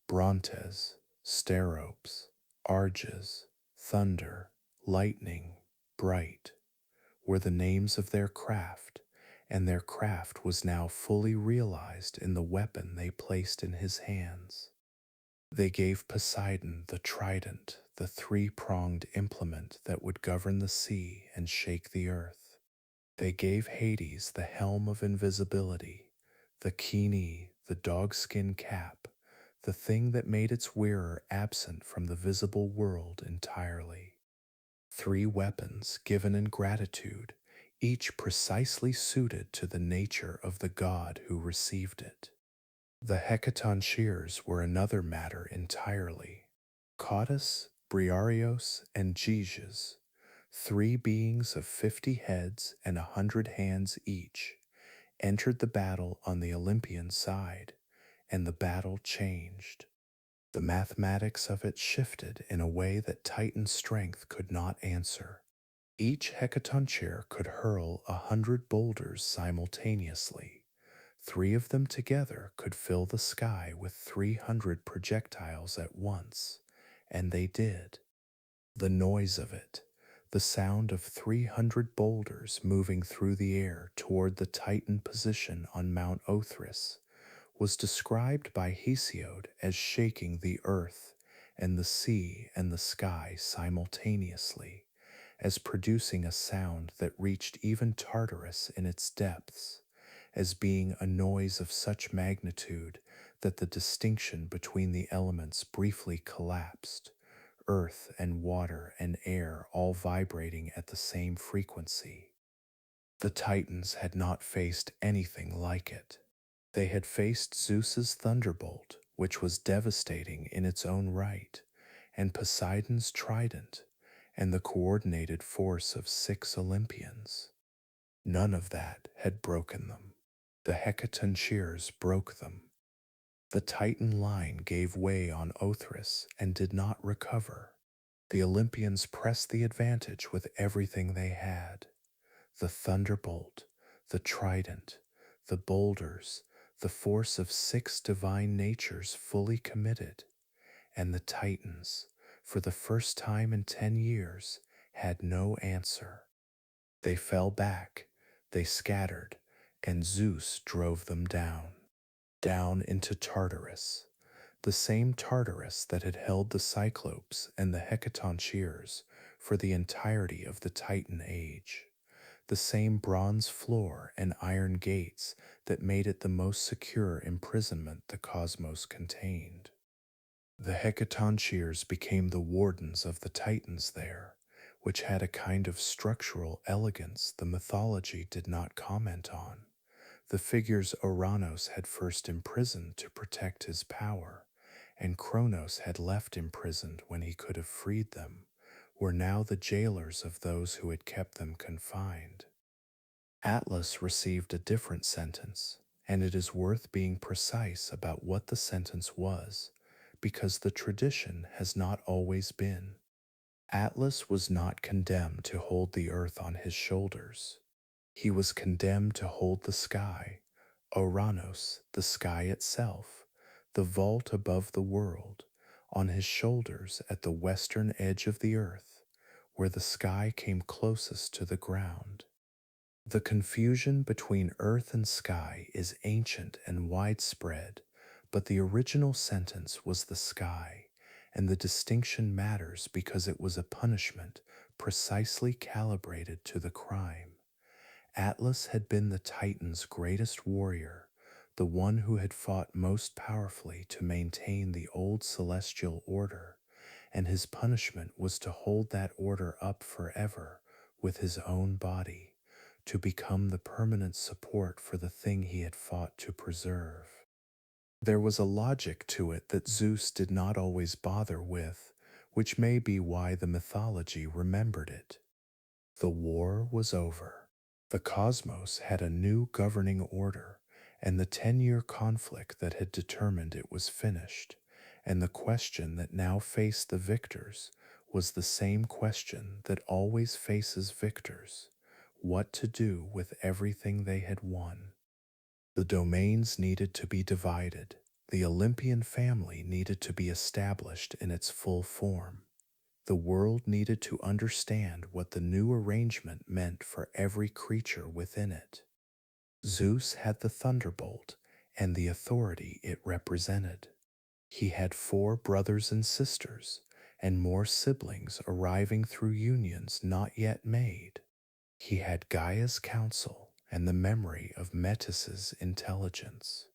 Brontes, Steropes, Arges, Thunder, Lightning, Bright, were the names of their craft, and their craft was now fully realized in the weapon they placed in his hands. They gave Poseidon the trident, the three-pronged implement that would govern the sea and shake the earth. They gave Hades the helm of invisibility, the kini, the dogskin cap, the thing that made its wearer absent from the visible world entirely. Three weapons given in gratitude, each precisely suited to the nature of the god who received it. The hecatoncheires were another matter entirely. Cottus, Briareos, and Gyges, three beings of 50 heads and 100 hands each, entered the battle on the Olympian side, and the battle changed. The mathematics of it shifted in a way that Titan's strength could not answer. Each hecatoncheir could hurl 100 boulders simultaneously. Three of them together could fill the sky with 300 projectiles at once, and they did. The noise of it, the sound of 300 boulders moving through the air toward the Titan position on Mount Othrys, was described by Hesiod as shaking the earth and the sea and the sky simultaneously, as producing a sound that reached even Tartarus in its depths, as being a noise of such magnitude that the distinction between the elements briefly collapsed, earth and water and air all vibrating at the same frequency. The Titans had not faced anything like it. They had faced Zeus's thunderbolt, which was devastating in its own right, and Poseidon's trident, and the coordinated force of 6 Olympians. None of that had broken them. The hecatoncheires broke them. The Titan line gave way on Othrys and did not recover. The Olympians pressed the advantage with everything they had. The thunderbolt, the trident, the boulders, the force of 6 divine natures fully committed, and the Titans, for the first time in 10 years, had no answer. They fell back, they scattered, and Zeus drove them down into Tartarus, the same Tartarus that had held the Cyclopes and the hecatoncheires for the entirety of the Titan age, the same bronze floor and iron gates that made it the most secure imprisonment the cosmos contained. The hecatoncheires became the wardens of the Titans there, which had a kind of structural elegance the mythology did not comment on. The figures Ouranos had first imprisoned to protect his power, and Kronos had left imprisoned when he could have freed them, were now the jailers of those who had kept them confined. Atlas received a different sentence, and it is worth being precise about what the sentence was, because the tradition has not always been. Atlas was not condemned to hold the earth on his shoulders. He was condemned to hold the sky, Ouranos, the sky itself, the vault above the world, on his shoulders at the western edge of the earth, where the sky came closest to the ground. The confusion between earth and sky is ancient and widespread, but the original sentence was the sky, and the distinction matters because it was a punishment precisely calibrated to the crime. Atlas had been the Titan's greatest warrior, the one who had fought most powerfully to maintain the old celestial order, and his punishment was to hold that order up forever with his own body, to become the permanent support for the thing he had fought to preserve. There was a logic to it that Zeus did not always bother with, which may be why the mythology remembered it. The war was over. The cosmos had a new governing order, and the 10-year conflict that had determined it was finished. And the question that now faced the victors was the same question that always faces victors: what to do with everything they had won. The domains needed to be divided. The Olympian family needed to be established in its full form. The world needed to understand what the new arrangement meant for every creature within it. Zeus had the thunderbolt and the authority it represented. He had 4 brothers and sisters, and more siblings arriving through unions not yet made. He had Gaia's counsel and the memory of Metis's intelligence.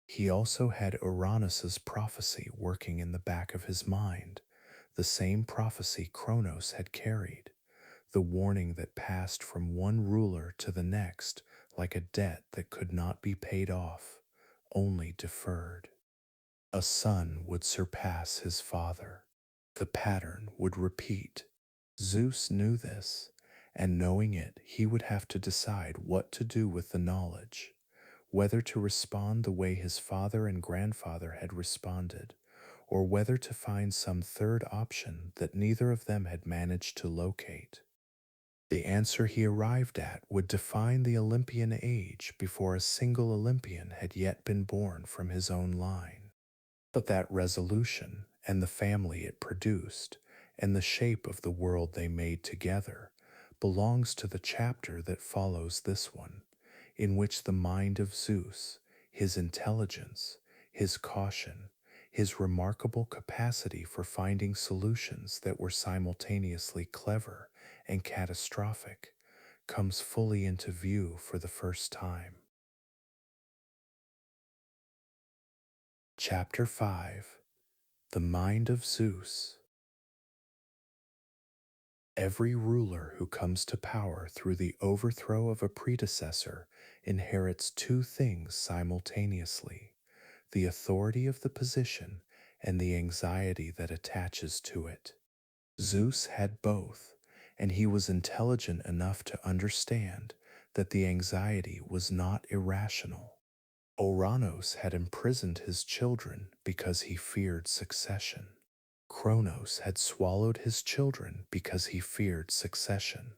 He also had Uranus's prophecy working in the back of his mind, the same prophecy Kronos had carried, the warning that passed from one ruler to the next like a debt that could not be paid off, only deferred. A son would surpass his father. The pattern would repeat. Zeus knew this, and knowing it, he would have to decide what to do with the knowledge, whether to respond the way his father and grandfather had responded, or whether to find some third option that neither of them had managed to locate. The answer he arrived at would define the Olympian age before a single Olympian had yet been born from his own line. But that resolution and the family it produced and the shape of the world they made together belongs to the chapter that follows this one, in which the mind of Zeus, his intelligence, his caution, his remarkable capacity for finding solutions that were simultaneously clever and catastrophic, comes fully into view for the first time. Chapter 5: The Mind of Zeus. Every ruler who comes to power through the overthrow of a predecessor inherits 2 things simultaneously: the authority of the position and the anxiety that attaches to it. Zeus had both, and he was intelligent enough to understand that the anxiety was not irrational. Ouranos had imprisoned his children because he feared succession. Kronos had swallowed his children because he feared succession.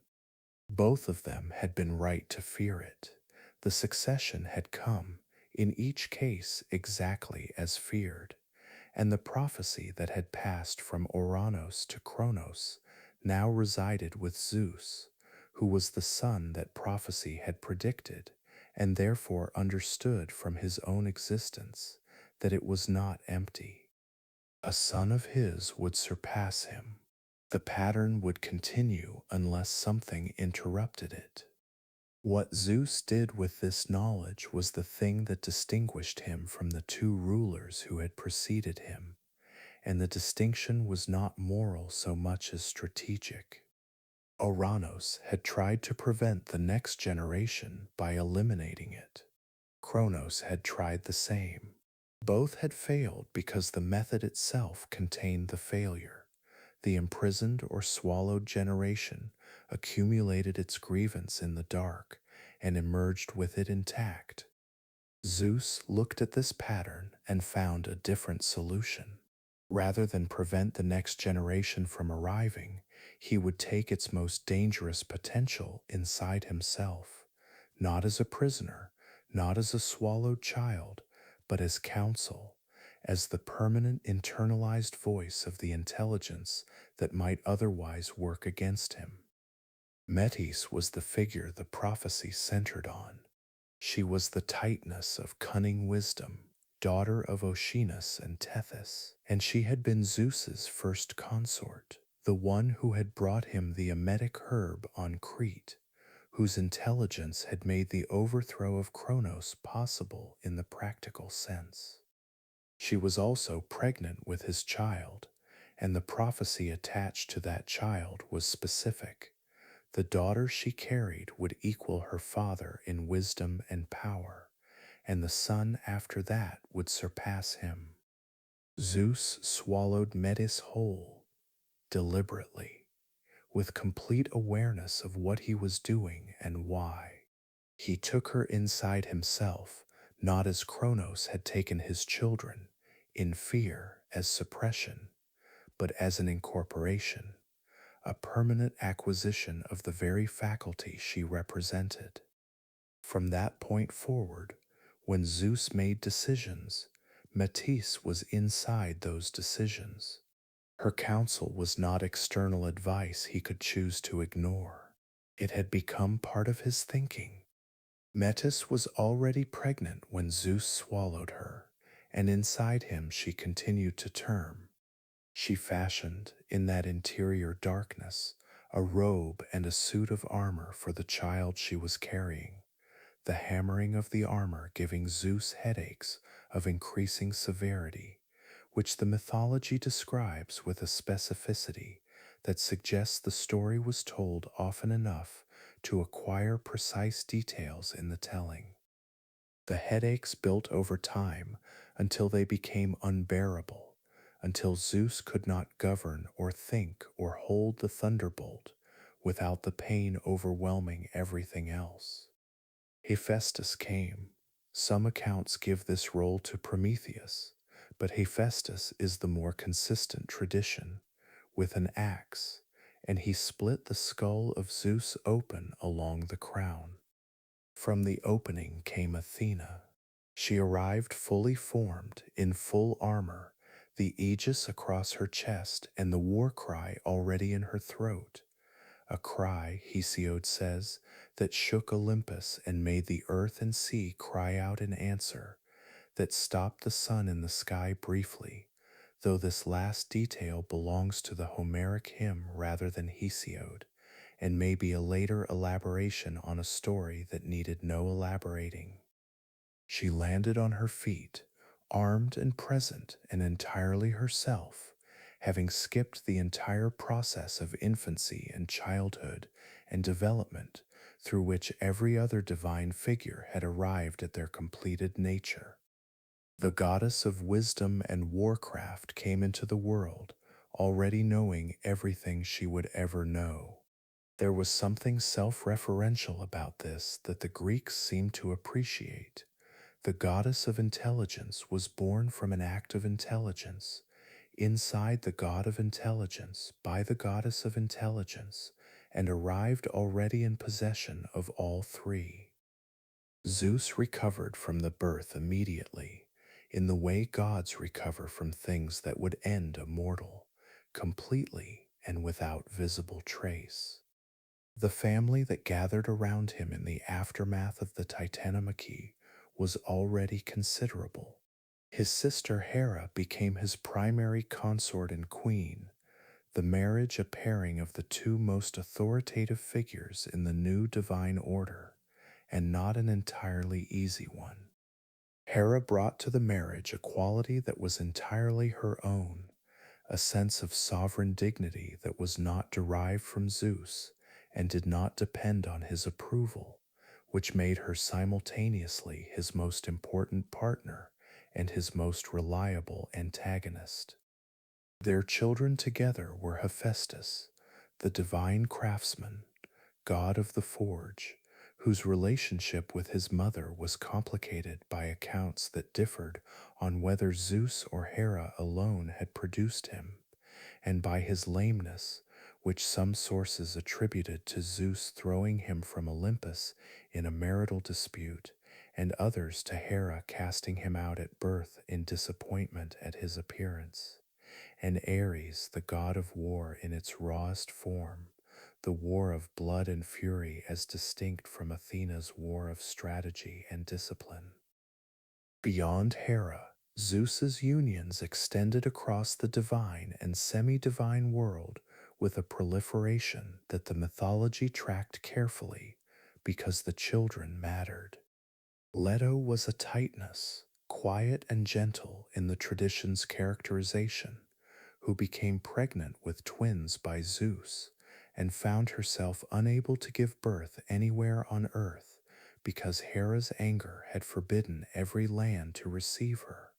Both of them had been right to fear it. The succession had come, in each case exactly as feared, and the prophecy that had passed from Ouranos to Kronos now resided with Zeus, who was the son that prophecy had predicted, and therefore understood from his own existence that it was not empty. A son of his would surpass him. The pattern would continue unless something interrupted it. What Zeus did with this knowledge was the thing that distinguished him from the 2 rulers who had preceded him, and the distinction was not moral so much as strategic. Ouranos had tried to prevent the next generation by eliminating it. Kronos had tried the same. Both had failed because the method itself contained the failure. The imprisoned or swallowed generation accumulated its grievance in the dark and emerged with it intact. Zeus looked at this pattern and found a different solution. Rather than prevent the next generation from arriving, he would take its most dangerous potential inside himself, not as a prisoner, not as a swallowed child, but as counsel, as the permanent internalized voice of the intelligence that might otherwise work against him. Metis was the figure the prophecy centered on. She was the tightness of cunning wisdom, daughter of Oceanus and Tethys, and she had been Zeus's first consort, the one who had brought him the emetic herb on Crete, whose intelligence had made the overthrow of Kronos possible in the practical sense. She was also pregnant with his child, and the prophecy attached to that child was specific. The daughter she carried would equal her father in wisdom and power, and the son after that would surpass him. Zeus swallowed Metis whole, deliberately, with complete awareness of what he was doing and why. He took her inside himself, not as Kronos had taken his children, in fear as suppression, but as an incorporation, a permanent acquisition of the very faculty she represented. From that point forward, when Zeus made decisions, Metis was inside those decisions. Her counsel was not external advice he could choose to ignore. It had become part of his thinking. Metis was already pregnant when Zeus swallowed her, and inside him she continued to term. She fashioned, in that interior darkness, a robe and a suit of armor for the child she was carrying, the hammering of the armor giving Zeus headaches of increasing severity, which the mythology describes with a specificity that suggests the story was told often enough to acquire precise details in the telling. The headaches built over time until they became unbearable, until Zeus could not govern or think or hold the thunderbolt without the pain overwhelming everything else. Hephaestus came. Some accounts give this role to Prometheus, but Hephaestus is the more consistent tradition, with an axe, and he split the skull of Zeus open along the crown. From the opening came Athena. She arrived fully formed, in full armor, the aegis across her chest and the war cry already in her throat, a cry, Hesiod says, that shook Olympus and made the earth and sea cry out in answer, that stopped the sun in the sky briefly, though this last detail belongs to the Homeric hymn rather than Hesiod, and may be a later elaboration on a story that needed no elaborating. She landed on her feet, armed and present and entirely herself, having skipped the entire process of infancy and childhood and development through which every other divine figure had arrived at their completed nature. The goddess of wisdom and warcraft came into the world, already knowing everything she would ever know. There was something self-referential about this that the Greeks seemed to appreciate. The goddess of intelligence was born from an act of intelligence, inside the god of intelligence, by the goddess of intelligence, and arrived already in possession of all three. Zeus recovered from the birth immediately, in the way gods recover from things that would end a mortal, completely and without visible trace. The family that gathered around him in the aftermath of the Titanomachy was already considerable. His sister Hera became his primary consort and queen, the marriage a pairing of the two most authoritative figures in the new divine order, and not an entirely easy one. Hera brought to the marriage a quality that was entirely her own, a sense of sovereign dignity that was not derived from Zeus and did not depend on his approval, which made her simultaneously his most important partner and his most reliable antagonist. Their children together were Hephaestus, the divine craftsman, god of the forge, whose relationship with his mother was complicated by accounts that differed on whether Zeus or Hera alone had produced him, and by his lameness, which some sources attributed to Zeus throwing him from Olympus in a marital dispute, and others to Hera casting him out at birth in disappointment at his appearance, and Ares, the god of war in its rawest form, the war of blood and fury as distinct from Athena's war of strategy and discipline. Beyond Hera, Zeus's unions extended across the divine and semi-divine world with a proliferation that the mythology tracked carefully because the children mattered. Leto was a Titaness, quiet and gentle in the tradition's characterization, who became pregnant with twins by Zeus and found herself unable to give birth anywhere on earth because Hera's anger had forbidden every land to receive her.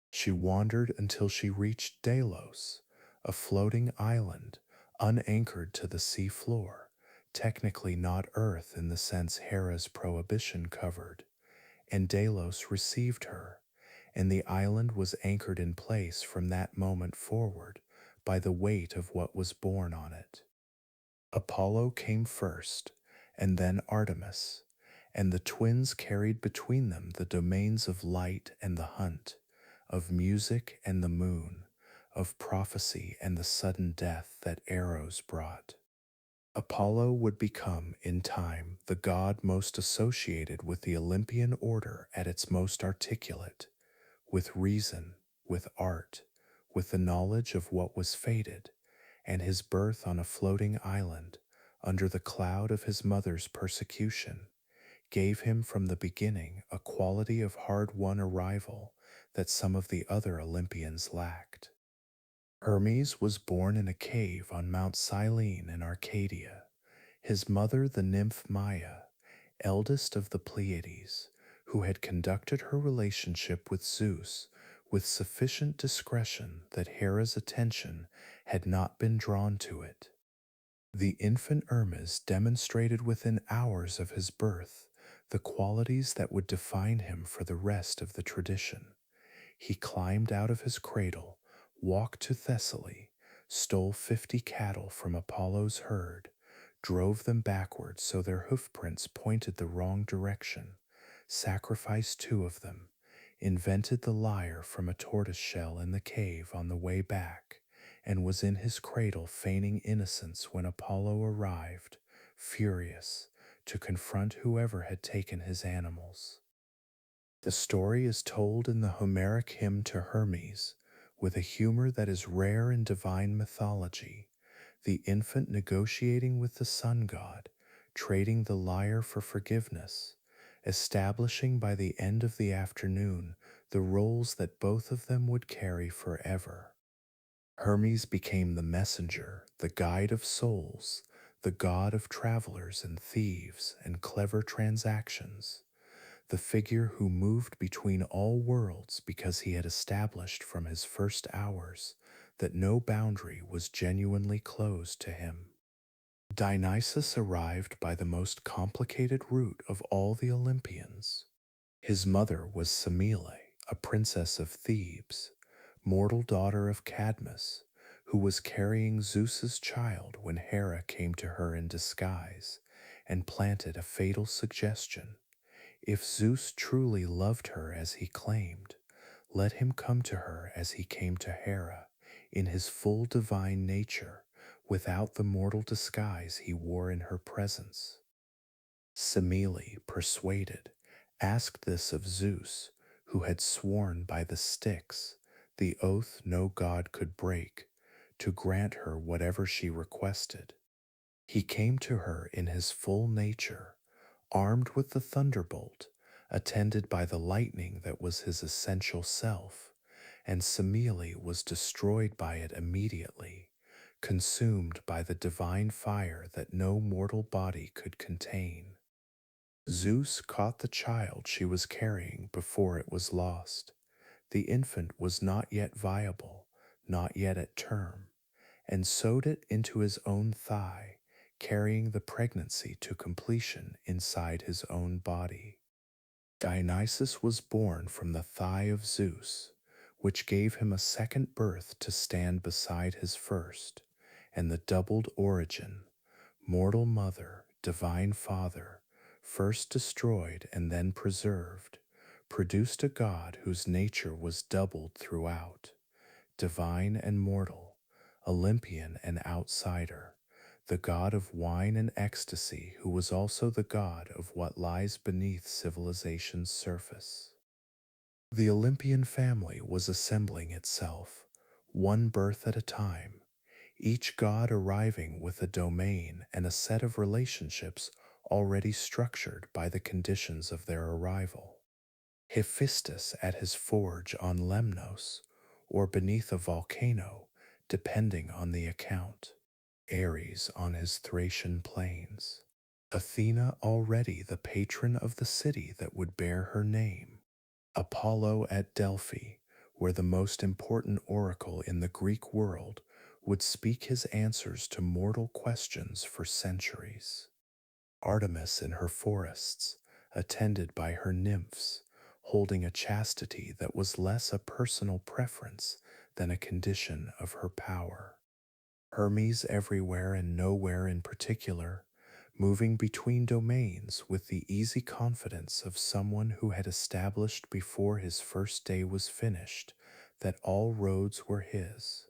She wandered until she reached Delos, a floating island unanchored to the sea floor, technically not Earth in the sense Hera's prohibition covered, and Delos received her, and the island was anchored in place from that moment forward by the weight of what was borne on it. Apollo came first, and then Artemis, and the twins carried between them the domains of light and the hunt, of music and the moon, of prophecy and the sudden death that arrows brought. Apollo would become, in time, the god most associated with the Olympian order at its most articulate, with reason, with art, with the knowledge of what was fated, and his birth on a floating island, under the cloud of his mother's persecution, gave him from the beginning a quality of hard-won arrival that some of the other Olympians lacked. Hermes was born in a cave on Mount Cyllene in Arcadia. His mother, the nymph Maia, eldest of the Pleiades, who had conducted her relationship with Zeus with sufficient discretion that Hera's attention had not been drawn to it. The infant Hermes demonstrated within hours of his birth the qualities that would define him for the rest of the tradition. He climbed out of his cradle, walked to Thessaly, stole 50 cattle from Apollo's herd, drove them backwards so their hoofprints pointed the wrong direction, sacrificed 2 of them, invented the lyre from a tortoise shell in the cave on the way back, and was in his cradle feigning innocence when Apollo arrived, furious, to confront whoever had taken his animals. The story is told in the Homeric hymn to Hermes, with a humor that is rare in divine mythology, the infant negotiating with the sun god, trading the lyre for forgiveness, establishing by the end of the afternoon the roles that both of them would carry forever. Hermes became the messenger, the guide of souls, the god of travelers and thieves and clever transactions, the figure who moved between all worlds because he had established from his first hours that no boundary was genuinely closed to him. Dionysus arrived by the most complicated route of all the Olympians. His mother was Semele, a princess of Thebes, mortal daughter of Cadmus, who was carrying Zeus's child when Hera came to her in disguise and planted a fatal suggestion. If Zeus truly loved her as he claimed, let him come to her as he came to Hera, in his full divine nature, without the mortal disguise he wore in her presence. Semele, persuaded, asked this of Zeus, who had sworn by the Styx, the oath no god could break, to grant her whatever she requested. He came to her in his full nature, armed with the thunderbolt, attended by the lightning that was his essential self, and Semele was destroyed by it immediately, consumed by the divine fire that no mortal body could contain. Zeus caught the child she was carrying before it was lost. The infant was not yet viable, not yet at term, and sewed it into his own thigh, carrying the pregnancy to completion inside his own body. Dionysus was born from the thigh of Zeus, which gave him a second birth to stand beside his first, and the doubled origin, mortal mother, divine father, first destroyed and then preserved, produced a god whose nature was doubled throughout, divine and mortal, Olympian and outsider, the god of wine and ecstasy who was also the god of what lies beneath civilization's surface. The Olympian family was assembling itself, one birth at a time, each god arriving with a domain and a set of relationships already structured by the conditions of their arrival. Hephaestus at his forge on Lemnos, or beneath a volcano, depending on the account. Ares on his Thracian plains. Athena already the patron of the city that would bear her name. Apollo at Delphi, where the most important oracle in the Greek world would speak his answers to mortal questions for centuries. Artemis in her forests, attended by her nymphs, holding a chastity that was less a personal preference than a condition of her power. Hermes everywhere and nowhere in particular, moving between domains with the easy confidence of someone who had established before his first day was finished that all roads were his.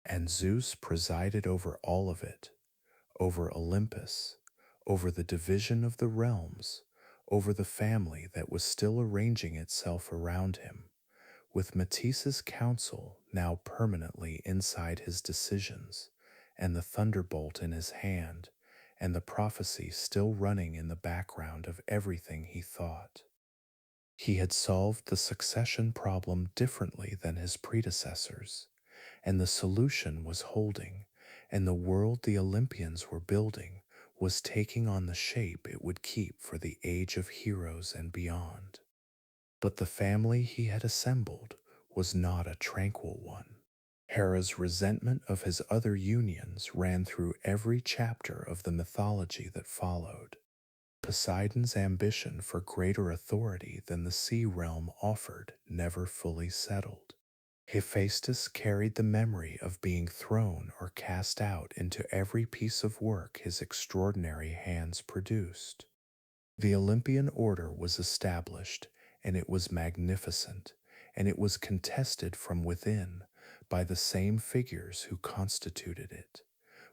And Zeus presided over all of it, over Olympus, over the division of the realms, over the family that was still arranging itself around him, with Matisse's counsel now permanently inside his decisions, and the thunderbolt in his hand, and the prophecy still running in the background of everything he thought. He had solved the succession problem differently than his predecessors, and the solution was holding, and the world the Olympians were building was taking on the shape it would keep for the age of heroes and beyond. But the family he had assembled was not a tranquil one. Hera's resentment of his other unions ran through every chapter of the mythology that followed. Poseidon's ambition for greater authority than the sea realm offered never fully settled. Hephaestus carried the memory of being thrown or cast out into every piece of work his extraordinary hands produced. The Olympian order was established, and it was magnificent, and it was contested from within by the same figures who constituted it,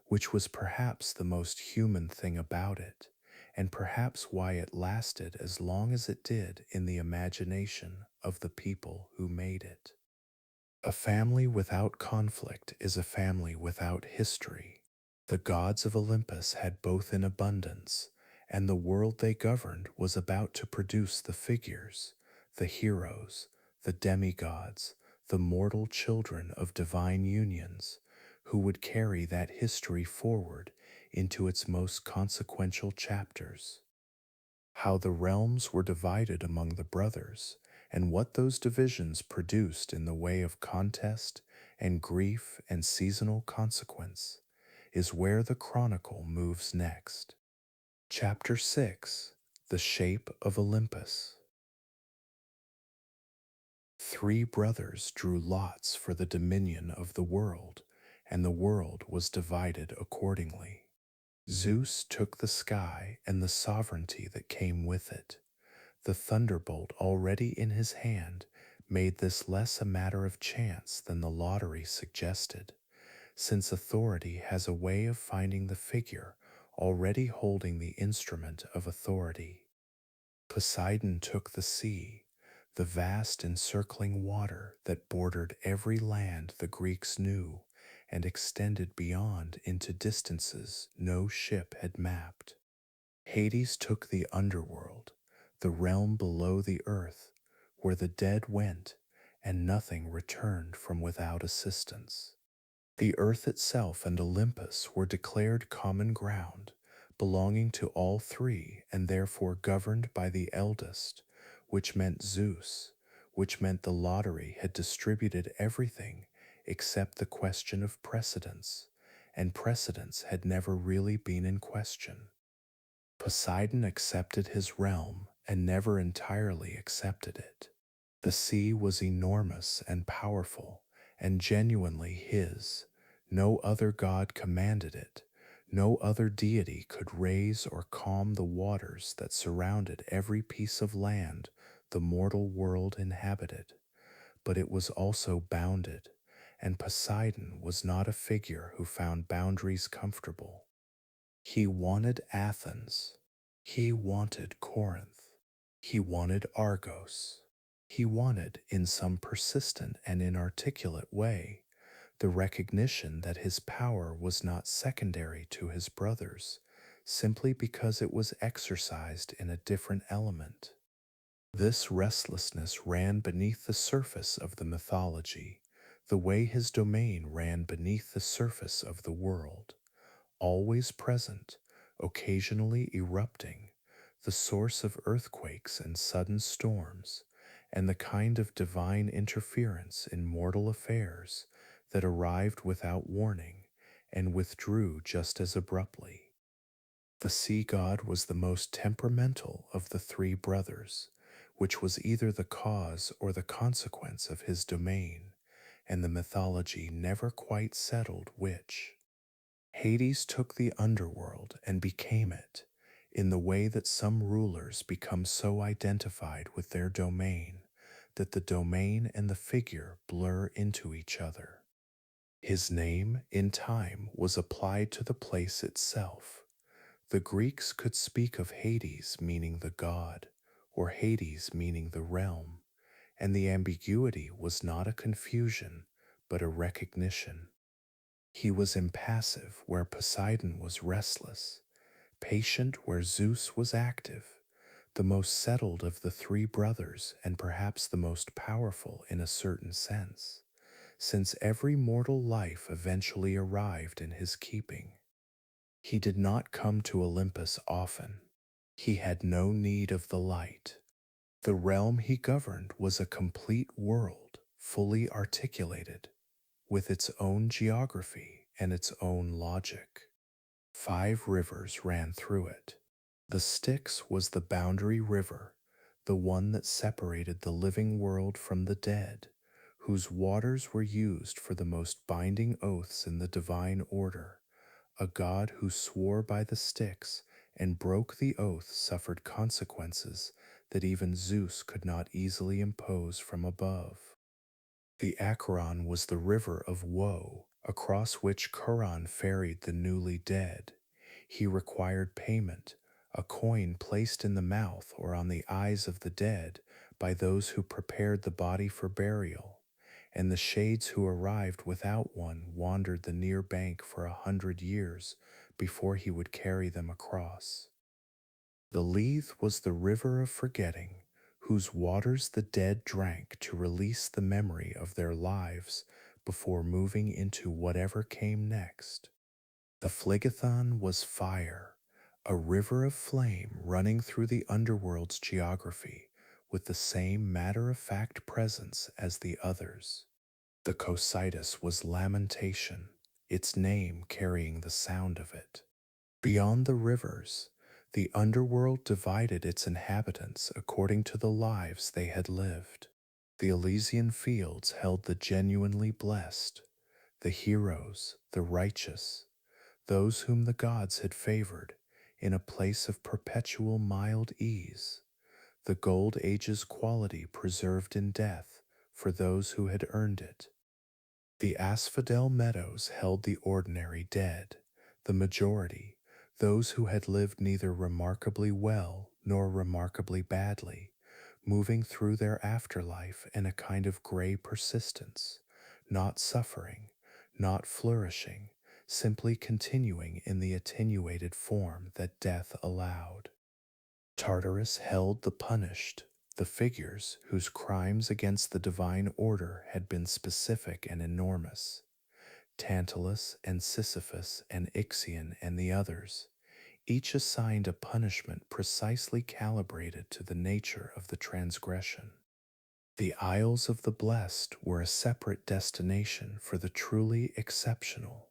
which was perhaps the most human thing about it, and perhaps why it lasted as long as it did in the imagination of the people who made it. A family without conflict is a family without history. The gods of Olympus had both in abundance, and the world they governed was about to produce the figures, the heroes, the demigods, the mortal children of divine unions, who would carry that history forward into its most consequential chapters. How the realms were divided among the brothers, and what those divisions produced in the way of contest and grief and seasonal consequence, is where the chronicle moves next. Chapter 6: The Shape of Olympus. Three brothers drew lots for the dominion of the world, and the world was divided accordingly. Zeus took the sky and the sovereignty that came with it. The thunderbolt already in his hand made this less a matter of chance than the lottery suggested, since authority has a way of finding the figure already holding the instrument of authority. Poseidon took the sea, the vast encircling water that bordered every land the Greeks knew and extended beyond into distances no ship had mapped. Hades took the underworld, the realm below the earth, where the dead went and nothing returned from without assistance. The earth itself and Olympus were declared common ground, belonging to all three and therefore governed by the eldest, which meant Zeus, which meant the lottery had distributed everything except the question of precedence, and precedence had never really been in question. Poseidon accepted his realm and never entirely accepted it. The sea was enormous and powerful and genuinely his. No other god commanded it. No other deity could raise or calm the waters that surrounded every piece of land the mortal world inhabited. But it was also bounded, and Poseidon was not a figure who found boundaries comfortable. He wanted Athens. He wanted Corinth. He wanted Argos. He wanted, in some persistent and inarticulate way, the recognition that his power was not secondary to his brothers, simply because it was exercised in a different element. This restlessness ran beneath the surface of the mythology, the way his domain ran beneath the surface of the world, always present, occasionally erupting, the source of earthquakes and sudden storms, and the kind of divine interference in mortal affairs that arrived without warning and withdrew just as abruptly. The sea god was the most temperamental of the three brothers, which was either the cause or the consequence of his domain, and the mythology never quite settled which. Hades took the underworld and became it, in the way that some rulers become so identified with their domain that the domain and the figure blur into each other. His name, in time, was applied to the place itself. The Greeks could speak of Hades meaning the god, or Hades meaning the realm, and the ambiguity was not a confusion, but a recognition. He was impassive where Poseidon was restless, patient where Zeus was active, the most settled of the three brothers and perhaps the most powerful in a certain sense, since every mortal life eventually arrived in his keeping. He did not come to Olympus often. He had no need of the light. The realm he governed was a complete world, fully articulated, with its own geography and its own logic. 5 rivers ran through it. The Styx was the boundary river, the one that separated the living world from the dead, whose waters were used for the most binding oaths in the divine order. A god who swore by the Styx and broke the oath suffered consequences that even Zeus could not easily impose from above. The Acheron was the river of woe, across which Charon ferried the newly dead. He required payment, a coin placed in the mouth or on the eyes of the dead by those who prepared the body for burial, and the shades who arrived without one wandered the near bank for 100 years before he would carry them across. The Lethe was the river of forgetting, whose waters the dead drank to release the memory of their lives before moving into whatever came next. The Phlegethon was fire, a river of flame running through the underworld's geography with the same matter-of-fact presence as the others. The Cocytus was lamentation, its name carrying the sound of it. Beyond the rivers, the underworld divided its inhabitants according to the lives they had lived. The Elysian fields held the genuinely blessed, the heroes, the righteous, those whom the gods had favored, in a place of perpetual mild ease, the gold age's quality preserved in death for those who had earned it. The asphodel meadows held the ordinary dead, the majority, those who had lived neither remarkably well nor remarkably badly, moving through their afterlife in a kind of gray persistence, not suffering, not flourishing, simply continuing in the attenuated form that death allowed. Tartarus held the punished, the figures whose crimes against the divine order had been specific and enormous. Tantalus and Sisyphus and Ixion and the others, each assigned a punishment precisely calibrated to the nature of the transgression. The Isles of the Blessed were a separate destination for the truly exceptional,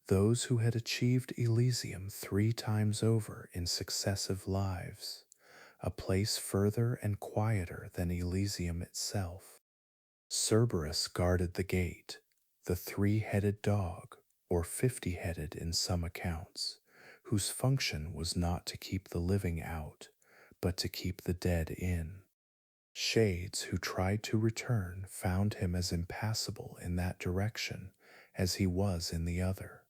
those who had achieved Elysium 3 times over in successive lives, a place further and quieter than Elysium itself. Cerberus guarded the gate, the 3-headed dog, or 50-headed in some accounts, whose function was not to keep the living out, but to keep the dead in. Shades who tried to return found him as impassable in that direction as he was in the other.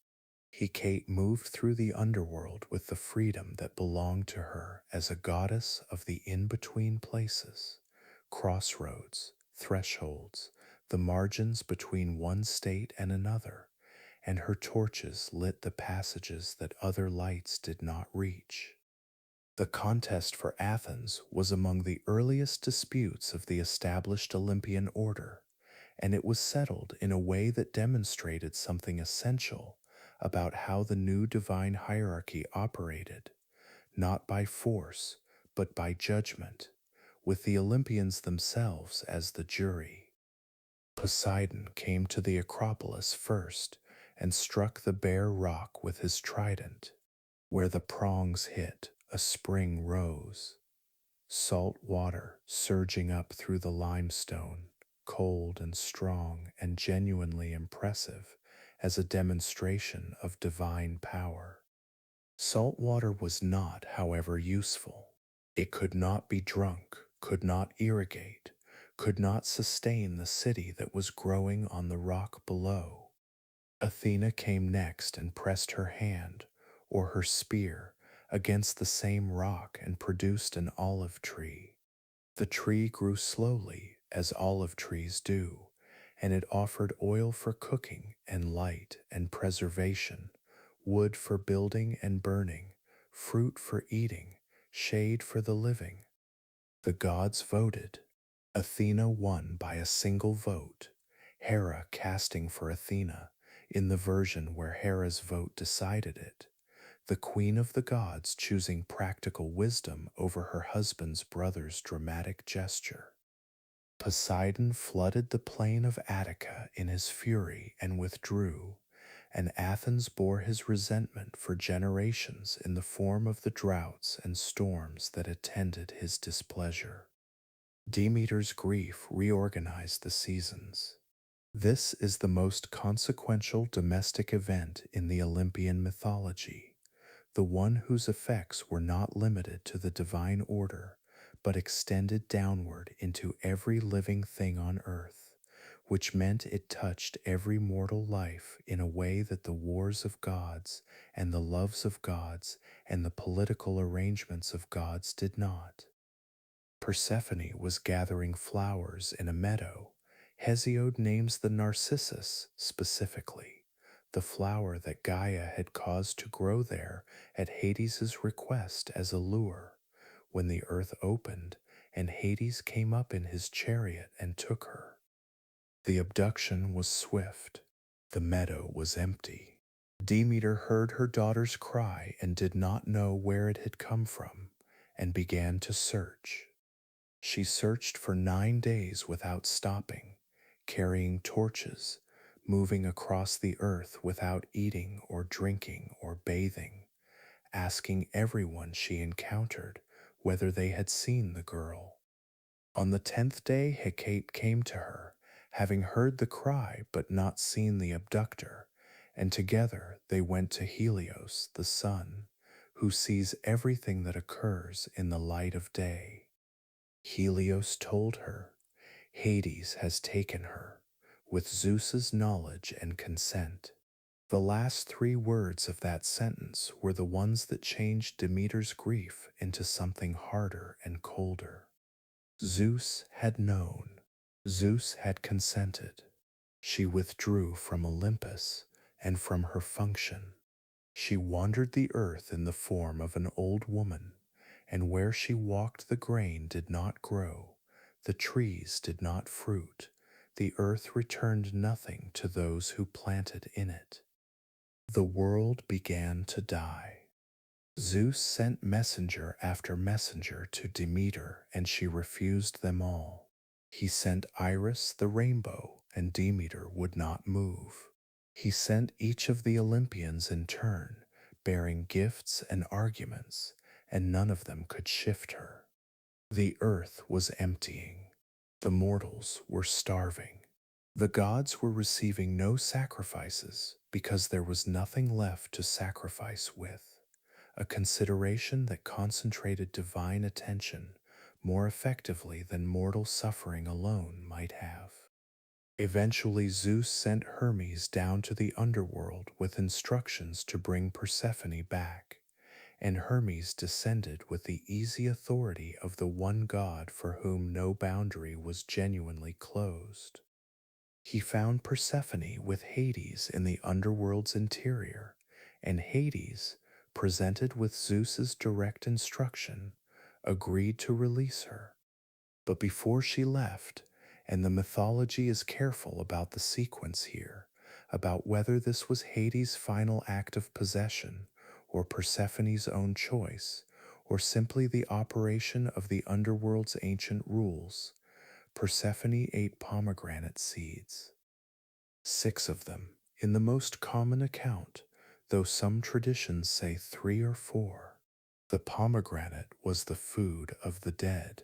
Hecate moved through the underworld with the freedom that belonged to her as a goddess of the in-between places, crossroads, thresholds, the margins between one state and another, and her torches lit the passages that other lights did not reach. The contest for Athens was among the earliest disputes of the established Olympian order, and it was settled in a way that demonstrated something essential about how the new divine hierarchy operated, not by force, but by judgment, with the Olympians themselves as the jury. Poseidon came to the Acropolis first and struck the bare rock with his trident. Where the prongs hit, a spring rose, salt water surging up through the limestone, cold and strong and genuinely impressive as a demonstration of divine power. Salt water was not, however, useful. It could not be drunk, could not irrigate, could not sustain the city that was growing on the rock below. Athena came next and pressed her hand, or her spear, against the same rock and produced an olive tree. The tree grew slowly, as olive trees do, and it offered oil for cooking and light and preservation, wood for building and burning, fruit for eating, shade for the living. The gods voted. Athena won by a single vote, Hera casting for Athena in the version where Hera's vote decided it, the queen of the gods choosing practical wisdom over her husband's brother's dramatic gesture. Poseidon flooded the plain of Attica in his fury and withdrew, and Athens bore his resentment for generations in the form of the droughts and storms that attended his displeasure. Demeter's grief reorganized the seasons. This is the most consequential domestic event in the Olympian mythology, the one whose effects were not limited to the divine order, but extended downward into every living thing on earth, which meant it touched every mortal life in a way that the wars of gods and the loves of gods and the political arrangements of gods did not. Persephone was gathering flowers in a meadow. Hesiod names the narcissus specifically, the flower that Gaia had caused to grow there at Hades's request as a lure, when the earth opened and Hades came up in his chariot and took her. The abduction was swift. The meadow was empty. Demeter heard her daughter's cry and did not know where it had come from, and began to search. She searched for 9 days without stopping, carrying torches, moving across the earth without eating or drinking or bathing, asking everyone she encountered whether they had seen the girl. On the 10th day, Hecate came to her, having heard the cry but not seen the abductor, and together they went to Helios, the sun, who sees everything that occurs in the light of day. Helios told her, Hades has taken her, with Zeus's knowledge and consent. The last 3 words of that sentence were the ones that changed Demeter's grief into something harder and colder. Zeus had known. Zeus had consented. She withdrew from Olympus and from her function. She wandered the earth in the form of an old woman, and where she walked the grain did not grow, the trees did not fruit, the earth returned nothing to those who planted in it. The world began to die. Zeus sent messenger after messenger to Demeter, and she refused them all. He sent Iris the rainbow, and Demeter would not move. He sent each of the Olympians in turn, bearing gifts and arguments, and none of them could shift her. The earth was emptying. The mortals were starving. The gods were receiving no sacrifices because there was nothing left to sacrifice with, a consideration that concentrated divine attention more effectively than mortal suffering alone might have. Eventually, Zeus sent Hermes down to the underworld with instructions to bring Persephone back, and Hermes descended with the easy authority of the one god for whom no boundary was genuinely closed. He found Persephone with Hades in the underworld's interior, and Hades, presented with Zeus's direct instruction, agreed to release her. But before she left, and the mythology is careful about the sequence here, about whether this was Hades' final act of possession, or Persephone's own choice, or simply the operation of the underworld's ancient rules. Persephone ate pomegranate seeds. 6 of them, in the most common account, though some traditions say 3 or 4. The pomegranate was the food of the dead.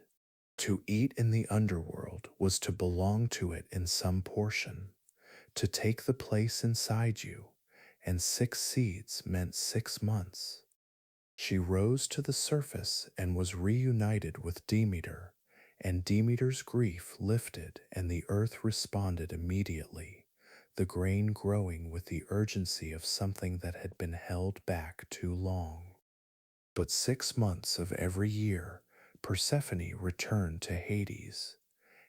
To eat in the underworld was to belong to it in some portion, to take the place inside you, and 6 seeds meant 6 months. She rose to the surface and was reunited with Demeter, and Demeter's grief lifted, and the earth responded immediately, the grain growing with the urgency of something that had been held back too long. But 6 months of every year, Persephone returned to Hades,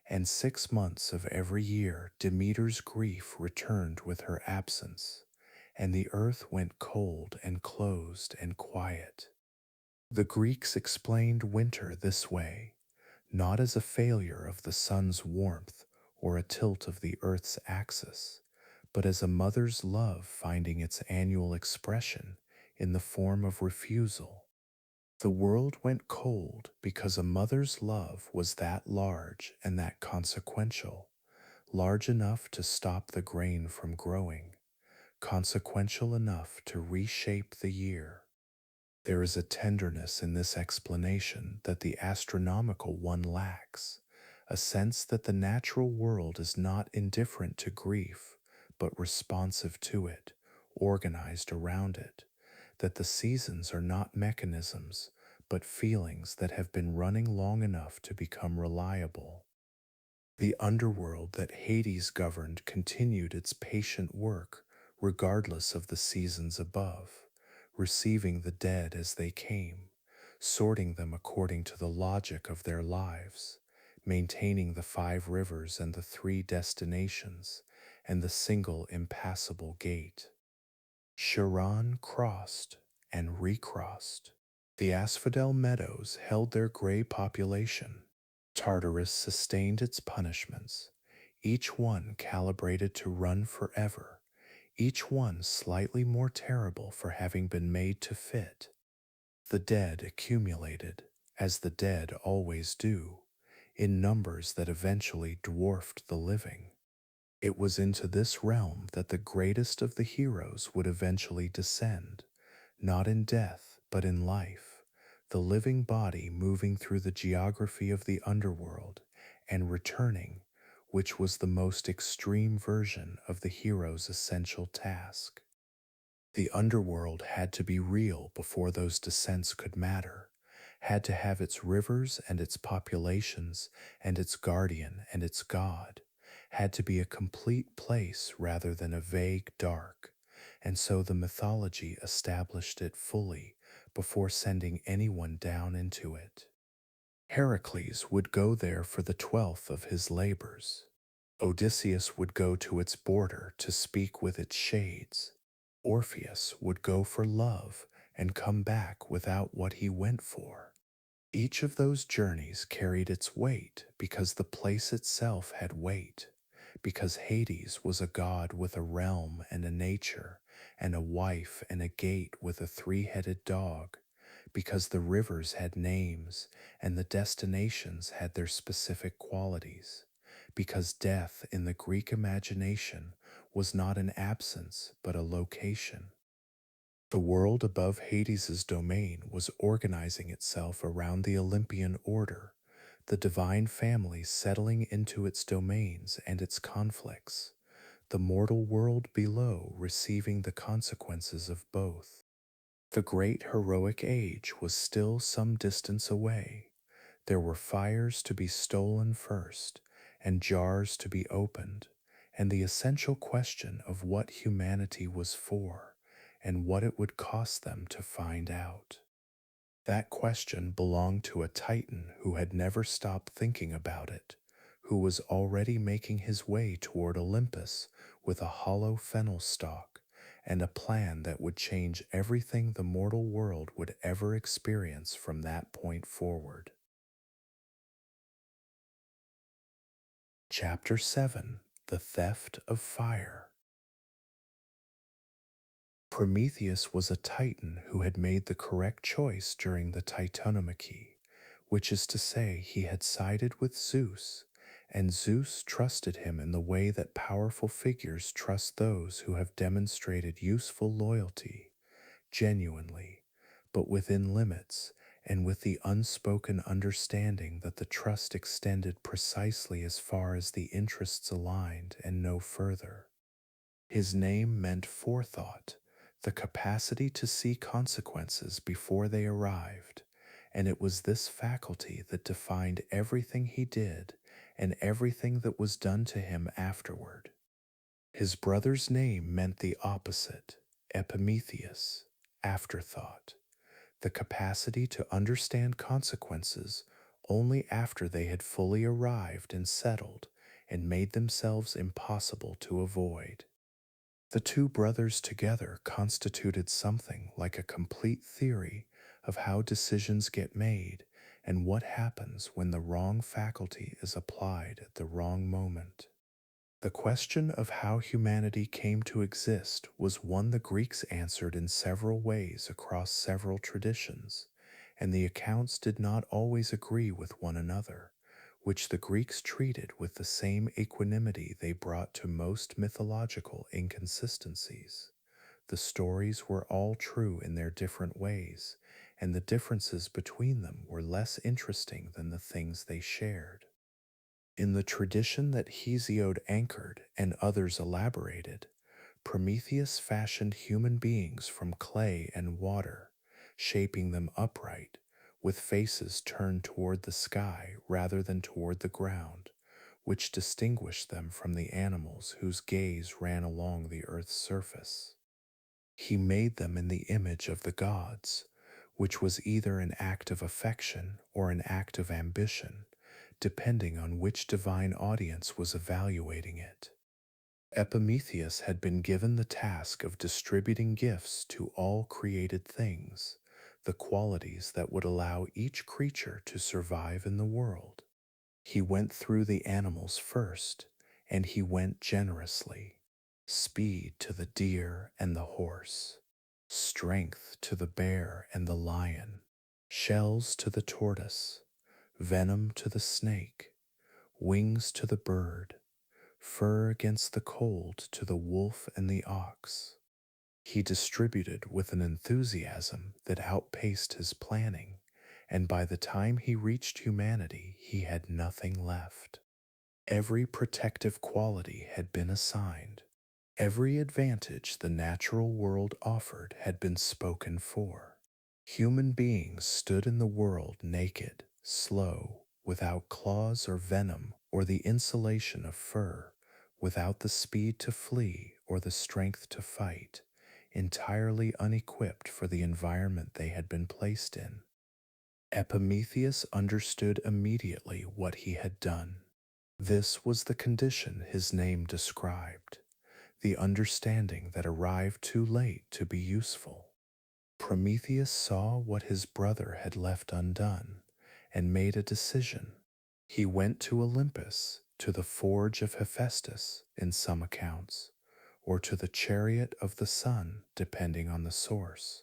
and 6 months of every year Demeter's grief returned with her absence, and the earth went cold and closed and quiet. The Greeks explained winter this way, not as a failure of the sun's warmth or a tilt of the earth's axis, but as a mother's love finding its annual expression in the form of refusal. The world went cold because a mother's love was that large and that consequential, large enough to stop the grain from growing, consequential enough to reshape the year. There is a tenderness in this explanation that the astronomical one lacks, a sense that the natural world is not indifferent to grief, but responsive to it, organized around it, that the seasons are not mechanisms, but feelings that have been running long enough to become reliable. The underworld that Hades governed continued its patient work regardless of the seasons above, receiving the dead as they came, sorting them according to the logic of their lives, maintaining the 5 rivers and the 3 destinations, and the single impassable gate. Chiron crossed and recrossed. The asphodel meadows held their gray population. Tartarus sustained its punishments, each one calibrated to run forever, each one slightly more terrible for having been made to fit. The dead accumulated, as the dead always do, in numbers that eventually dwarfed the living. It was into this realm that the greatest of the heroes would eventually descend, not in death, but in life, the living body moving through the geography of the underworld and returning, which was the most extreme version of the hero's essential task. The underworld had to be real before those descents could matter, had to have its rivers and its populations and its guardian and its god, had to be a complete place rather than a vague dark, and so the mythology established it fully before sending anyone down into it. Heracles would go there for the 12th of his labors. Odysseus would go to its border to speak with its shades. Orpheus would go for love and come back without what he went for. Each of those journeys carried its weight because the place itself had weight, because Hades was a god with a realm and a nature, and a wife and a gate with a 3-headed dog, because the rivers had names and the destinations had their specific qualities, because death in the Greek imagination was not an absence but a location. The world above Hades's domain was organizing itself around the Olympian order, the divine family settling into its domains and its conflicts, the mortal world below receiving the consequences of both. The great heroic age was still some distance away. There were fires to be stolen first, and jars to be opened, and the essential question of what humanity was for, and what it would cost them to find out. That question belonged to a Titan who had never stopped thinking about it, who was already making his way toward Olympus with a hollow fennel stalk and a plan that would change everything the mortal world would ever experience from that point forward. Chapter 7: The Theft of Fire. Prometheus was a titan who had made the correct choice during the Titanomachy, which is to say, he had sided with Zeus, and Zeus trusted him in the way that powerful figures trust those who have demonstrated useful loyalty, genuinely, but within limits, and with the unspoken understanding that the trust extended precisely as far as the interests aligned and no further. His name meant forethought, the capacity to see consequences before they arrived, and it was this faculty that defined everything he did and everything that was done to him afterward. His brother's name meant the opposite, Epimetheus, afterthought, the capacity to understand consequences only after they had fully arrived and settled and made themselves impossible to avoid. The two brothers together constituted something like a complete theory of how decisions get made and what happens when the wrong faculty is applied at the wrong moment. The question of how humanity came to exist was one the Greeks answered in several ways across several traditions, and the accounts did not always agree with one another, which the Greeks treated with the same equanimity they brought to most mythological inconsistencies. The stories were all true in their different ways, and the differences between them were less interesting than the things they shared. In the tradition that Hesiod anchored and others elaborated, Prometheus fashioned human beings from clay and water, shaping them upright, with faces turned toward the sky rather than toward the ground, which distinguished them from the animals whose gaze ran along the earth's surface. He made them in the image of the gods, which was either an act of affection or an act of ambition, depending on which divine audience was evaluating it. Epimetheus had been given the task of distributing gifts to all created things, the qualities that would allow each creature to survive in the world. He went through the animals first, and he went generously. Speed to the deer and the horse, strength to the bear and the lion, shells to the tortoise, venom to the snake, wings to the bird, fur against the cold to the wolf and the ox. He distributed with an enthusiasm that outpaced his planning, and by the time he reached humanity, he had nothing left. Every protective quality had been assigned. Every advantage the natural world offered had been spoken for. Human beings stood in the world naked, slow, without claws or venom or the insulation of fur, without the speed to flee or the strength to fight, entirely unequipped for the environment they had been placed in. Epimetheus understood immediately what he had done. This was the condition his name described, the understanding that arrived too late to be useful. Prometheus saw what his brother had left undone and made a decision. He went to Olympus, to the forge of Hephaestus in some accounts, or to the chariot of the sun, depending on the source,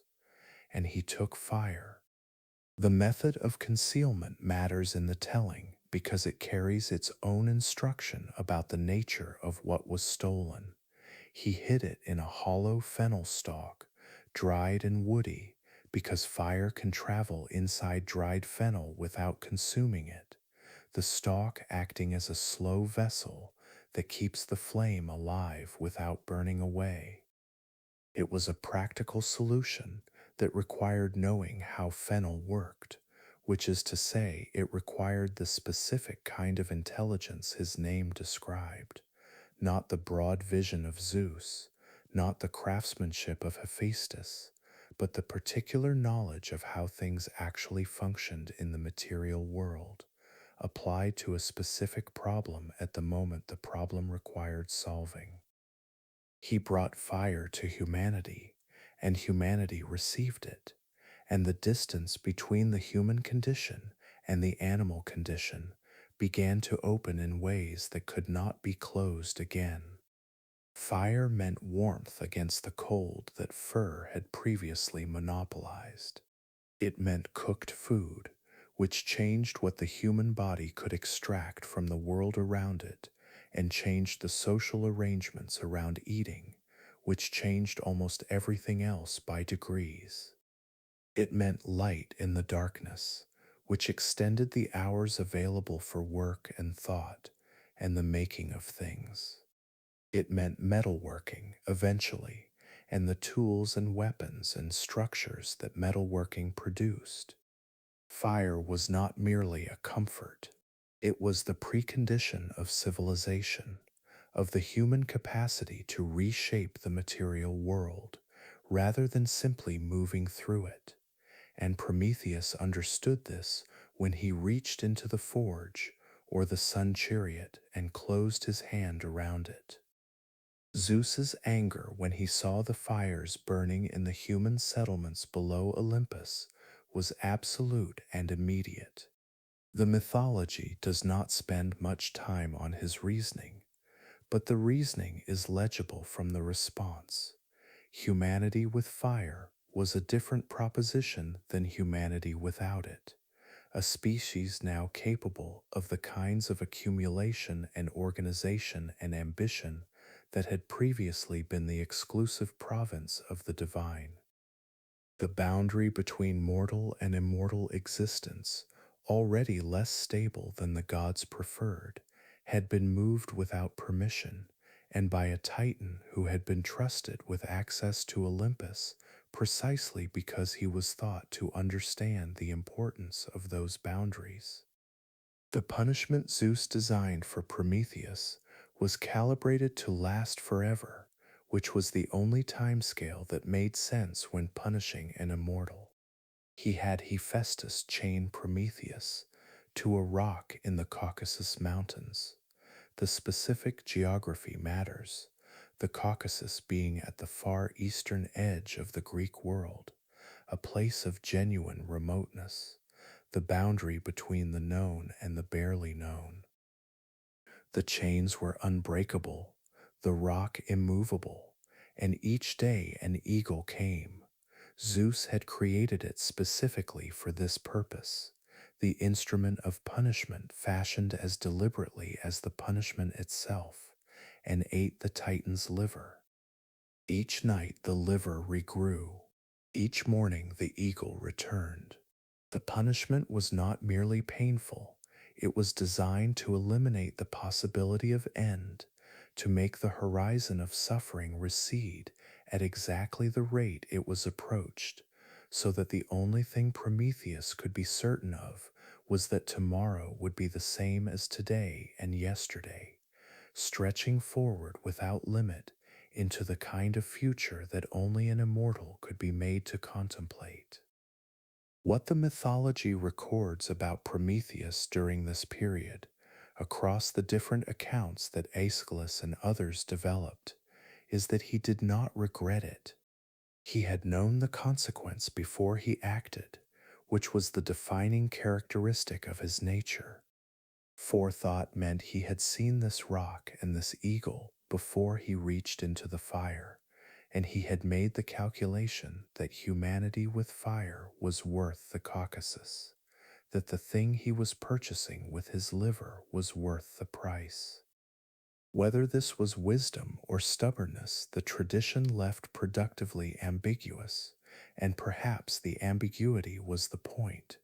and he took fire. The method of concealment matters in the telling because it carries its own instruction about the nature of what was stolen. He hid it in a hollow fennel stalk, dried and woody, because fire can travel inside dried fennel without consuming it, the stalk acting as a slow vessel that keeps the flame alive without burning away. It was a practical solution that required knowing how fennel worked, which is to say, it required the specific kind of intelligence his name described, not the broad vision of Zeus, not the craftsmanship of Hephaestus, but the particular knowledge of how things actually functioned in the material world, applied to a specific problem at the moment the problem required solving. He brought fire to humanity, and humanity received it, and the distance between the human condition and the animal condition began to open in ways that could not be closed again. Fire meant warmth against the cold that fur had previously monopolized. It meant cooked food, which changed what the human body could extract from the world around it and changed the social arrangements around eating, which changed almost everything else by degrees. It meant light in the darkness, which extended the hours available for work and thought and the making of things. It meant metalworking, eventually, and the tools and weapons and structures that metalworking produced. Fire was not merely a comfort, it was the precondition of civilization, of the human capacity to reshape the material world, rather than simply moving through it. And Prometheus understood this when he reached into the forge or the sun chariot and closed his hand around it. Zeus's anger when he saw the fires burning in the human settlements below Olympus was absolute and immediate. The mythology does not spend much time on his reasoning, but the reasoning is legible from the response. Humanity with fire was a different proposition than humanity without it, a species now capable of the kinds of accumulation and organization and ambition that had previously been the exclusive province of the divine. The boundary between mortal and immortal existence, already less stable than the gods preferred, had been moved without permission and by a Titan who had been trusted with access to Olympus precisely because he was thought to understand the importance of those boundaries. The punishment Zeus designed for Prometheus was calibrated to last forever, which was the only timescale that made sense when punishing an immortal. He had Hephaestus chain Prometheus to a rock in the Caucasus Mountains. The specific geography matters, the Caucasus being at the far eastern edge of the Greek world, a place of genuine remoteness, the boundary between the known and the barely known. The chains were unbreakable, the rock immovable, and each day an eagle came. Zeus had created it specifically for this purpose, the instrument of punishment fashioned as deliberately as the punishment itself, and ate the Titan's liver. Each night the liver regrew. Each morning the eagle returned. The punishment was not merely painful, it was designed to eliminate the possibility of end, to make the horizon of suffering recede at exactly the rate it was approached, so that the only thing Prometheus could be certain of was that tomorrow would be the same as today and yesterday, stretching forward without limit into the kind of future that only an immortal could be made to contemplate. What the mythology records about Prometheus during this period, across the different accounts that Aeschylus and others developed, is that he did not regret it. He had known the consequence before he acted, which was the defining characteristic of his nature. Forethought meant he had seen this rock and this eagle before he reached into the fire, and he had made the calculation that humanity with fire was worth the Caucasus, that the thing he was purchasing with his liver was worth the price. Whether this was wisdom or stubbornness, the tradition left productively ambiguous, and perhaps the ambiguity was the point.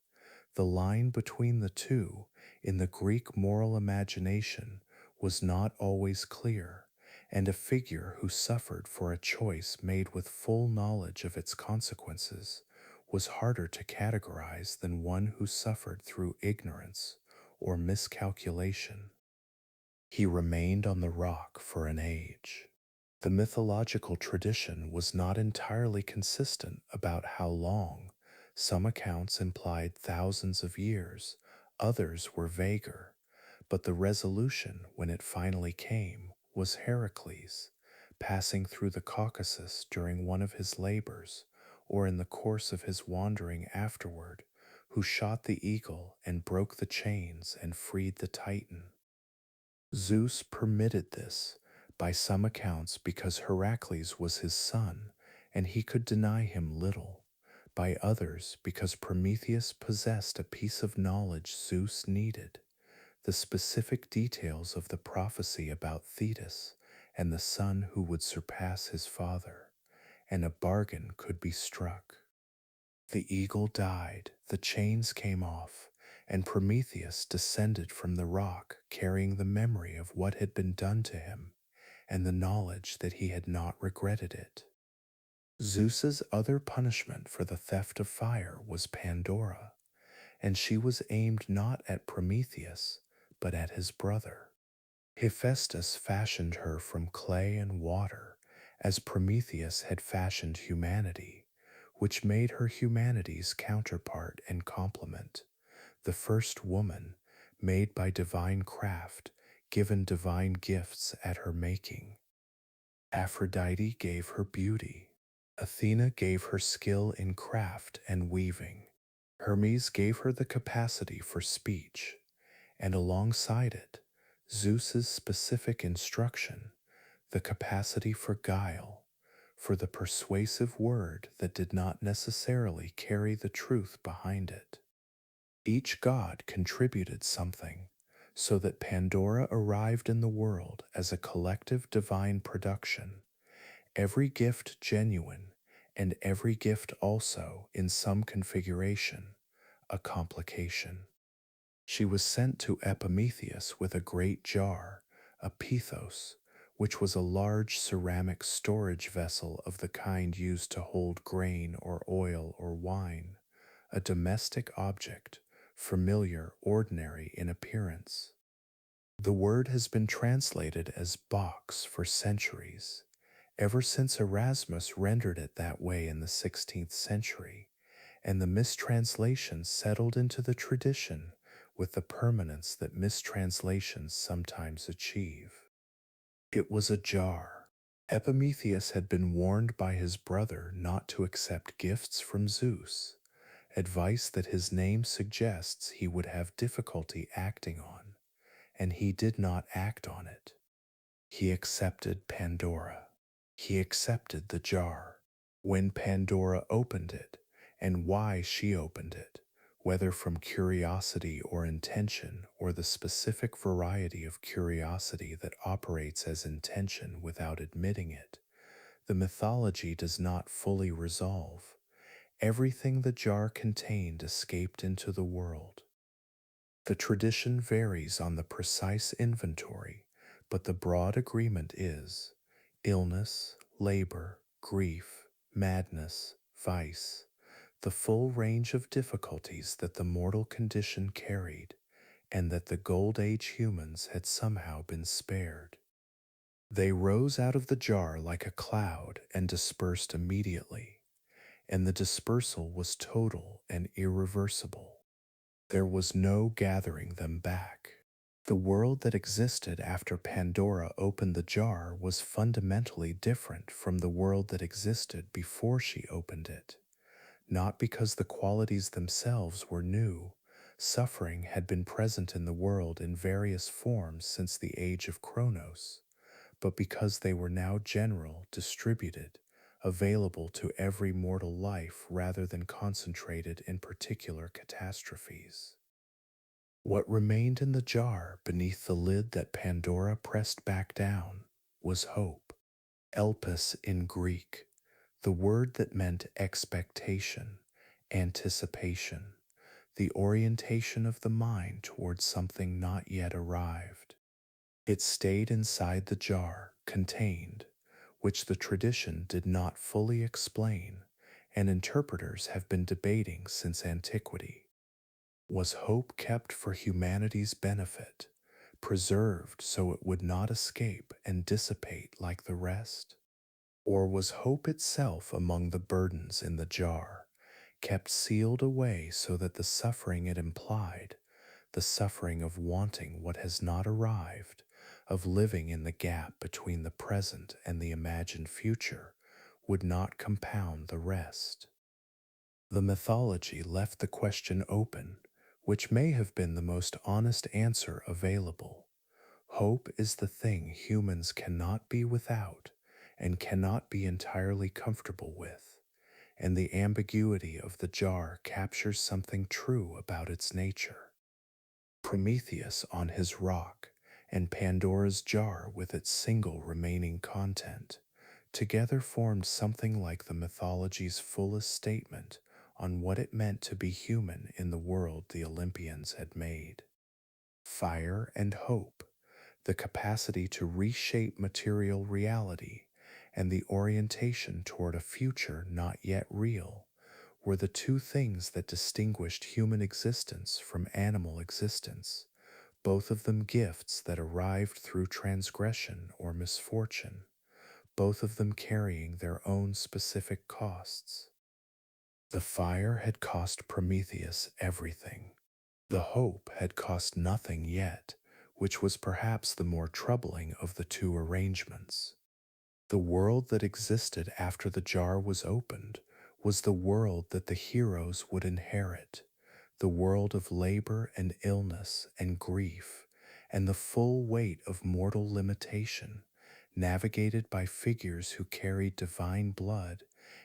The line between the two, in the Greek moral imagination, was not always clear, and a figure who suffered for a choice made with full knowledge of its consequences was harder to categorize than one who suffered through ignorance or miscalculation. He remained on the rock for an age. The mythological tradition was not entirely consistent about how long. Some accounts implied thousands of years, others were vaguer, but the resolution, when it finally came, was Heracles, passing through the Caucasus during one of his labors, or in the course of his wandering afterward, who shot the eagle and broke the chains and freed the Titan. Zeus permitted this by some accounts because Heracles was his son and he could deny him little, by others because Prometheus possessed a piece of knowledge Zeus needed, the specific details of the prophecy about Thetis and the son who would surpass his father, and a bargain could be struck. The eagle died, the chains came off, and Prometheus descended from the rock carrying the memory of what had been done to him and the knowledge that he had not regretted it. Zeus's other punishment for the theft of fire was Pandora, and she was aimed not at Prometheus, but at his brother. Hephaestus fashioned her from clay and water, as Prometheus had fashioned humanity, which made her humanity's counterpart and complement, the first woman, made by divine craft, given divine gifts at her making. Aphrodite gave her beauty. Athena gave her skill in craft and weaving. Hermes gave her the capacity for speech, and alongside it, Zeus's specific instruction, the capacity for guile, for the persuasive word that did not necessarily carry the truth behind it. Each god contributed something, so that Pandora arrived in the world as a collective divine production, every gift genuine, and every gift also, in some configuration, a complication. She was sent to Epimetheus with a great jar, a pithos, which was a large ceramic storage vessel of the kind used to hold grain or oil or wine, a domestic object, familiar, ordinary in appearance. The word has been translated as box for centuries, ever since Erasmus rendered it that way in the 16th century, and the mistranslation settled into the tradition with the permanence that mistranslations sometimes achieve. It was a jar. Epimetheus had been warned by his brother not to accept gifts from Zeus, advice that his name suggests he would have difficulty acting on, and he did not act on it. He accepted Pandora. He accepted the jar. When Pandora opened it, and why she opened it, whether from curiosity or intention, or the specific variety of curiosity that operates as intention without admitting it, the mythology does not fully resolve. Everything the jar contained escaped into the world. The tradition varies on the precise inventory, but the broad agreement is illness, labor, grief, madness, vice, the full range of difficulties that the mortal condition carried, and that the Gold Age humans had somehow been spared. They rose out of the jar like a cloud and dispersed immediately, and the dispersal was total and irreversible. There was no gathering them back. The world that existed after Pandora opened the jar was fundamentally different from the world that existed before she opened it. Not because the qualities themselves were new. Suffering had been present in the world in various forms since the age of Kronos, but because they were now general, distributed, available to every mortal life rather than concentrated in particular catastrophes. What remained in the jar beneath the lid that Pandora pressed back down was hope. Elpis in Greek, the word that meant expectation, anticipation, the orientation of the mind towards something not yet arrived. It stayed inside the jar, contained, which the tradition did not fully explain, and interpreters have been debating since antiquity. Was hope kept for humanity's benefit, preserved so it would not escape and dissipate like the rest? Or was hope itself among the burdens in the jar, kept sealed away so that the suffering it implied, the suffering of wanting what has not arrived, of living in the gap between the present and the imagined future, would not compound the rest? The mythology left the question open, which may have been the most honest answer available. Hope is the thing humans cannot be without and cannot be entirely comfortable with, and the ambiguity of the jar captures something true about its nature. Prometheus on his rock, and Pandora's jar with its single remaining content, together formed something like the mythology's fullest statement on what it meant to be human in the world the Olympians had made. Fire and hope, the capacity to reshape material reality, and the orientation toward a future not yet real, were the two things that distinguished human existence from animal existence, both of them gifts that arrived through transgression or misfortune, both of them carrying their own specific costs. The fire had cost Prometheus everything. The hope had cost nothing yet, which was perhaps the more troubling of the two arrangements. The world that existed after the jar was opened was the world that the heroes would inherit, the world of labor and illness and grief, and the full weight of mortal limitation, navigated by figures who carried divine blood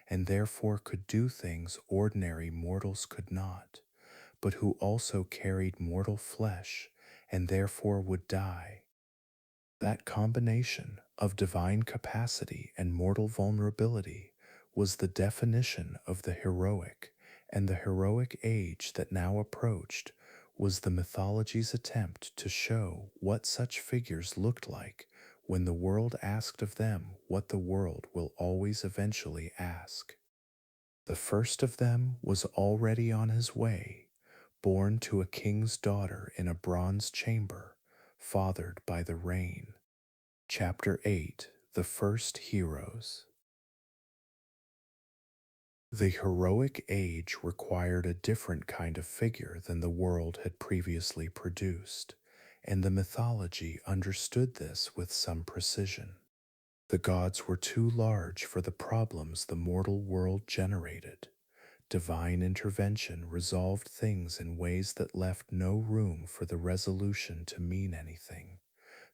and therefore could do things ordinary mortals could not, but who also carried mortal flesh and therefore would die. That combination of divine capacity and mortal vulnerability was the definition of the heroic, and the heroic age that now approached was the mythology's attempt to show what such figures looked like when the world asked of them what the world will always eventually ask. The first of them was already on his way, born to a king's daughter in a bronze chamber, fathered by the rain. Chapter 8: The First Heroes. The heroic age required a different kind of figure than the world had previously produced, and the mythology understood this with some precision. The gods were too large for the problems the mortal world generated. Divine intervention resolved things in ways that left no room for the resolution to mean anything,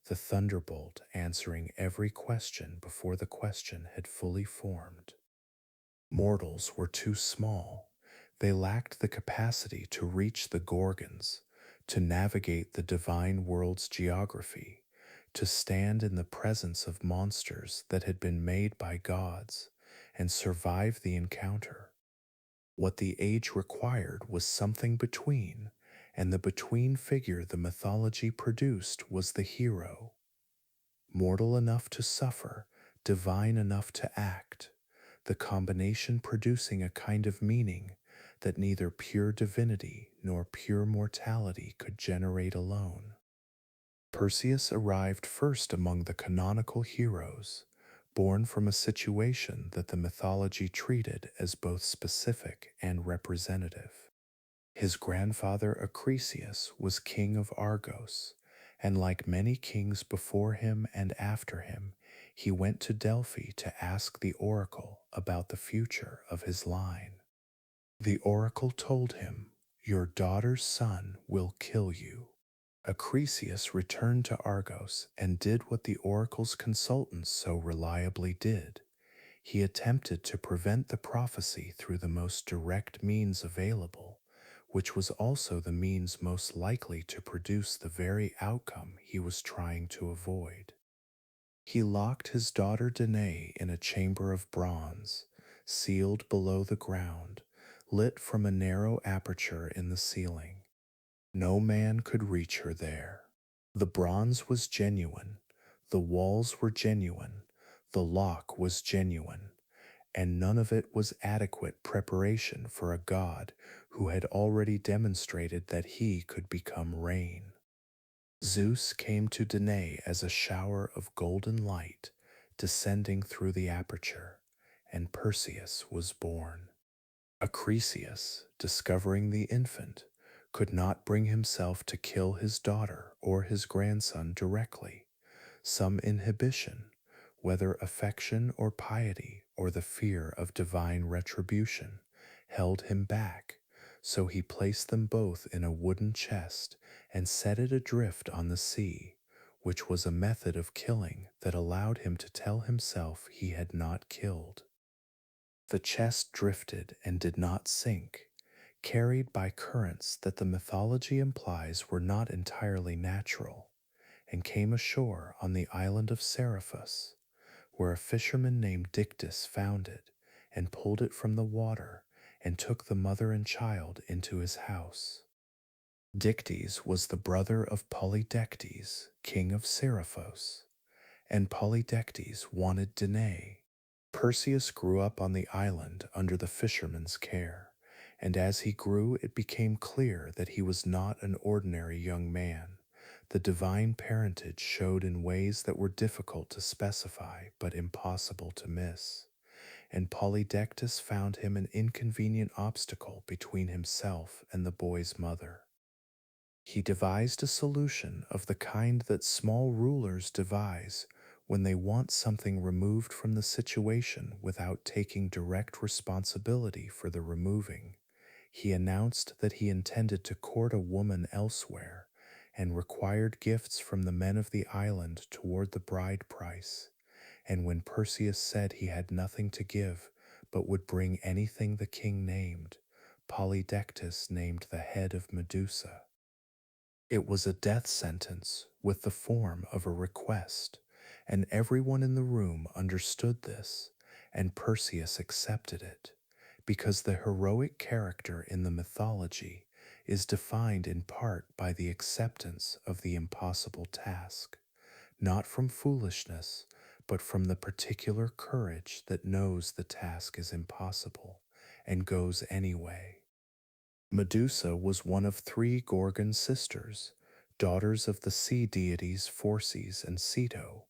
the thunderbolt answering every question before the question had fully formed. Mortals were too small. They lacked the capacity to reach the Gorgons, to navigate the divine world's geography, to stand in the presence of monsters that had been made by gods, and survive the encounter. What the age required was something between, and the between figure the mythology produced was the hero. Mortal enough to suffer, divine enough to act, the combination producing a kind of meaning that neither pure divinity nor pure mortality could generate alone. Perseus arrived first among the canonical heroes, born from a situation that the mythology treated as both specific and representative. His grandfather Achilles was king of Argos, and like many kings before him and after him, he went to Delphi to ask the oracle about the future of his line. The oracle told him, "Your daughter's son will kill you." Acrisius returned to Argos and did what the oracle's consultants so reliably did. He attempted to prevent the prophecy through the most direct means available, which was also the means most likely to produce the very outcome he was trying to avoid. He locked his daughter Danae in a chamber of bronze, sealed below the ground, lit from a narrow aperture in the ceiling. No man could reach her there. The bronze was genuine, the walls were genuine, the lock was genuine, and none of it was adequate preparation for a god who had already demonstrated that he could become rain. Zeus came to Danae as a shower of golden light descending through the aperture, and Perseus was born. Acrisius, discovering the infant, could not bring himself to kill his daughter or his grandson directly. Some inhibition, whether affection or piety or the fear of divine retribution, held him back, so he placed them both in a wooden chest and set it adrift on the sea, which was a method of killing that allowed him to tell himself he had not killed. The chest drifted and did not sink, carried by currents that the mythology implies were not entirely natural, and came ashore on the island of Seriphus, where a fisherman named Dictys found it and pulled it from the water and took the mother and child into his house. Dictys was the brother of Polydectes, king of Seriphos, and Polydectes wanted Danae. Perseus grew up on the island under the fisherman's care, and as he grew it became clear that he was not an ordinary young man. The divine parentage showed in ways that were difficult to specify but impossible to miss, and Polydectes found him an inconvenient obstacle between himself and the boy's mother. He devised a solution of the kind that small rulers devise when they want something removed from the situation without taking direct responsibility for the removing. He announced that he intended to court a woman elsewhere and required gifts from the men of the island toward the bride price. And when Perseus said he had nothing to give but would bring anything the king named, Polydectes named the head of Medusa. It was a death sentence with the form of a request, and everyone in the room understood this, and Perseus accepted it, because the heroic character in the mythology is defined in part by the acceptance of the impossible task, not from foolishness, but from the particular courage that knows the task is impossible and goes anyway. Medusa was one of three Gorgon sisters, daughters of the sea deities Phorcys and Ceto,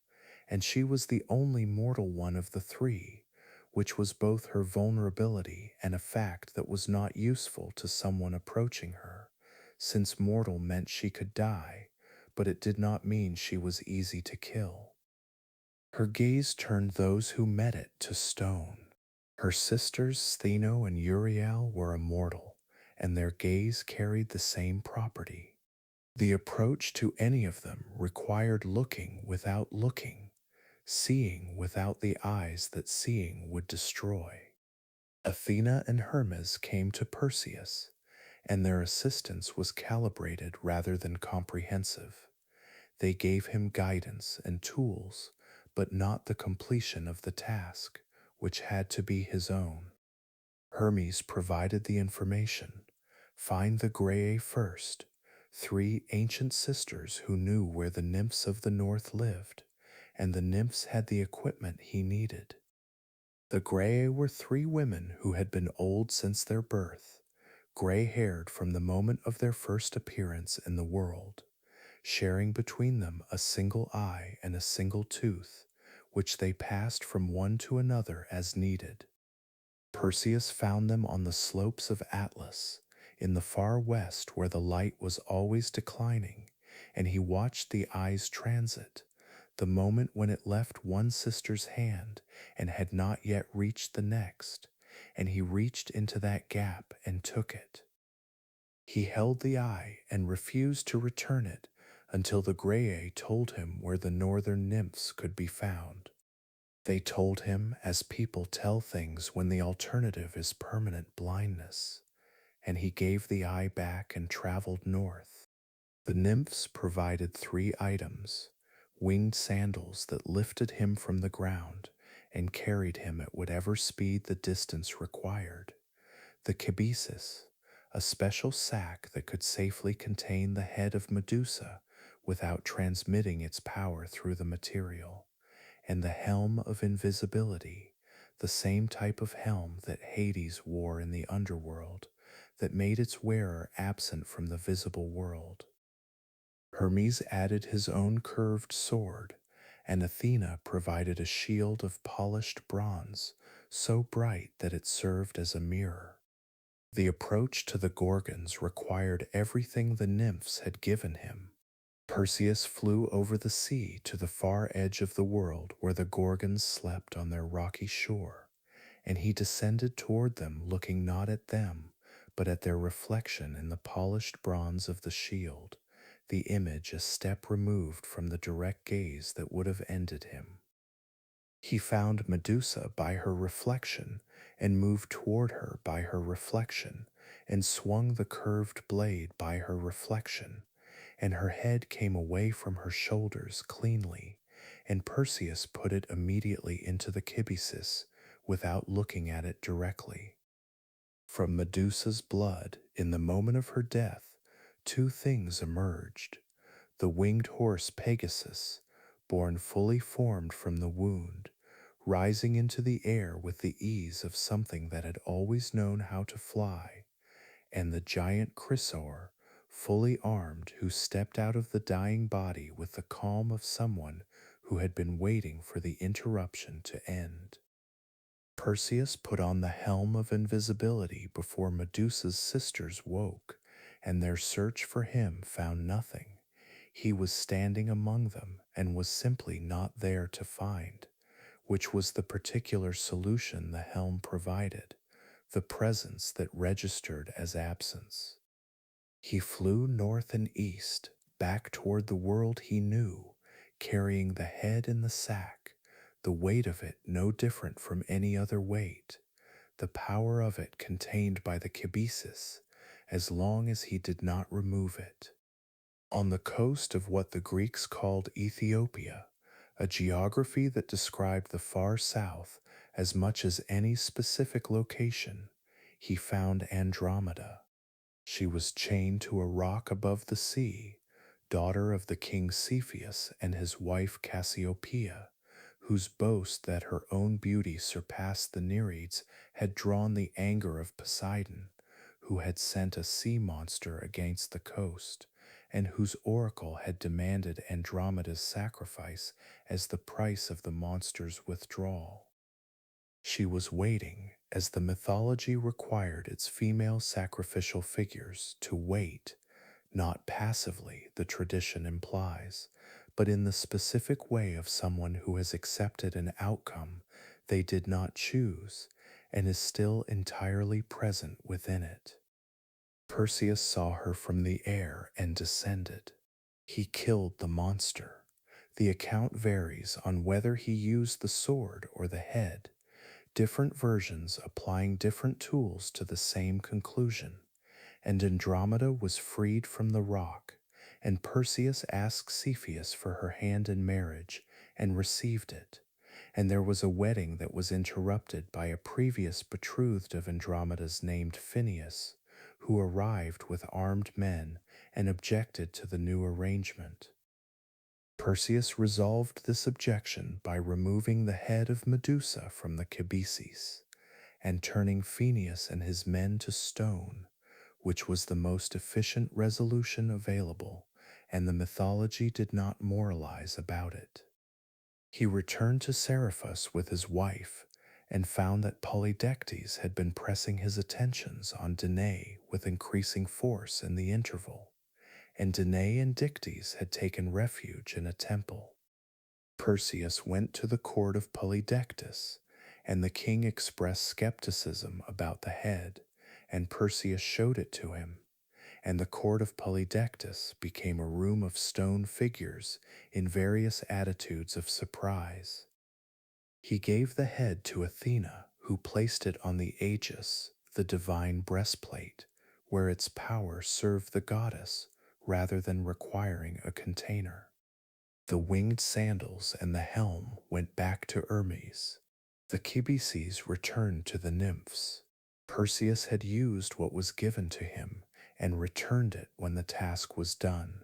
and she was the only mortal one of the three, which was both her vulnerability and a fact that was not useful to someone approaching her, since mortal meant she could die, but it did not mean she was easy to kill. Her gaze turned those who met it to stone. Her sisters Stheno and Uriel were immortal, and their gaze carried the same property. The approach to any of them required looking without looking, seeing without the eyes that seeing would destroy. Athena and Hermes came to Perseus, and their assistance was calibrated rather than comprehensive. They gave him guidance and tools, but not the completion of the task, which had to be his own. Hermes provided the information. Find the Graeae first, three ancient sisters who knew where the nymphs of the north lived, and the nymphs had the equipment he needed. The Graeae were three women who had been old since their birth, gray-haired from the moment of their first appearance in the world, sharing between them a single eye and a single tooth, which they passed from one to another as needed. Perseus found them on the slopes of Atlas, in the far west where the light was always declining, and he watched the eye's transit, the moment when it left one sister's hand and had not yet reached the next, and he reached into that gap and took it. He held the eye and refused to return it until the Graeae told him where the northern nymphs could be found. They told him as people tell things when the alternative is permanent blindness, and he gave the eye back and traveled north. The nymphs provided three items: winged sandals that lifted him from the ground and carried him at whatever speed the distance required; the cabesus, a special sack that could safely contain the head of Medusa without transmitting its power through the material; and the helm of invisibility, the same type of helm that Hades wore in the underworld, that made its wearer absent from the visible world. Hermes added his own curved sword, and Athena provided a shield of polished bronze, so bright that it served as a mirror. The approach to the Gorgons required everything the nymphs had given him. Perseus flew over the sea to the far edge of the world where the Gorgons slept on their rocky shore, and he descended toward them, looking not at them, but at their reflection in the polished bronze of the shield, the image a step removed from the direct gaze that would have ended him. He found Medusa by her reflection and moved toward her by her reflection and swung the curved blade by her reflection, and her head came away from her shoulders cleanly, and Perseus put it immediately into the kibisis without looking at it directly. From Medusa's blood, in the moment of her death, two things emerged: the winged horse Pegasus, born fully formed from the wound, rising into the air with the ease of something that had always known how to fly, and the giant Chrysaor, fully armed, who stepped out of the dying body with the calm of someone who had been waiting for the interruption to end. Perseus put on the helm of invisibility before Medusa's sisters woke, and their search for him found nothing. He was standing among them and was simply not there to find, which was the particular solution the helm provided, the presence that registered as absence. He flew north and east, back toward the world he knew, carrying the head in the sack, the weight of it no different from any other weight, the power of it contained by the kibisis, as long as he did not remove it. On the coast of what the Greeks called Ethiopia, a geography that described the far south as much as any specific location, he found Andromeda. She was chained to a rock above the sea, daughter of the king Cepheus and his wife Cassiopeia, whose boast that her own beauty surpassed the Nereids had drawn the anger of Poseidon, who had sent a sea monster against the coast, and whose oracle had demanded Andromeda's sacrifice as the price of the monster's withdrawal. She was waiting, as the mythology required its female sacrificial figures to wait, not passively, the tradition implies, but in the specific way of someone who has accepted an outcome they did not choose and is still entirely present within it. Perseus saw her from the air and descended. He killed the monster. The account varies on whether he used the sword or the head, different versions applying different tools to the same conclusion, and Andromeda was freed from the rock, and Perseus asked Cepheus for her hand in marriage and received it, and there was a wedding that was interrupted by a previous betrothed of Andromeda's named Phineus, who arrived with armed men and objected to the new arrangement. Perseus resolved this objection by removing the head of Medusa from the kibisis and turning Phineus and his men to stone, which was the most efficient resolution available, and the mythology did not moralize about it. He returned to Seriphus with his wife and found that Polydectes had been pressing his attentions on Danae with increasing force in the interval, and Danae and Dictys had taken refuge in a temple. Perseus went to the court of Polydectes, and the king expressed skepticism about the head, and Perseus showed it to him, and the court of Polydectes became a room of stone figures in various attitudes of surprise. He gave the head to Athena, who placed it on the aegis, the divine breastplate, where its power served the goddess rather than requiring a container. The winged sandals and the helm went back to Hermes. The kibises returned to the nymphs. Perseus had used what was given to him and returned it when the task was done,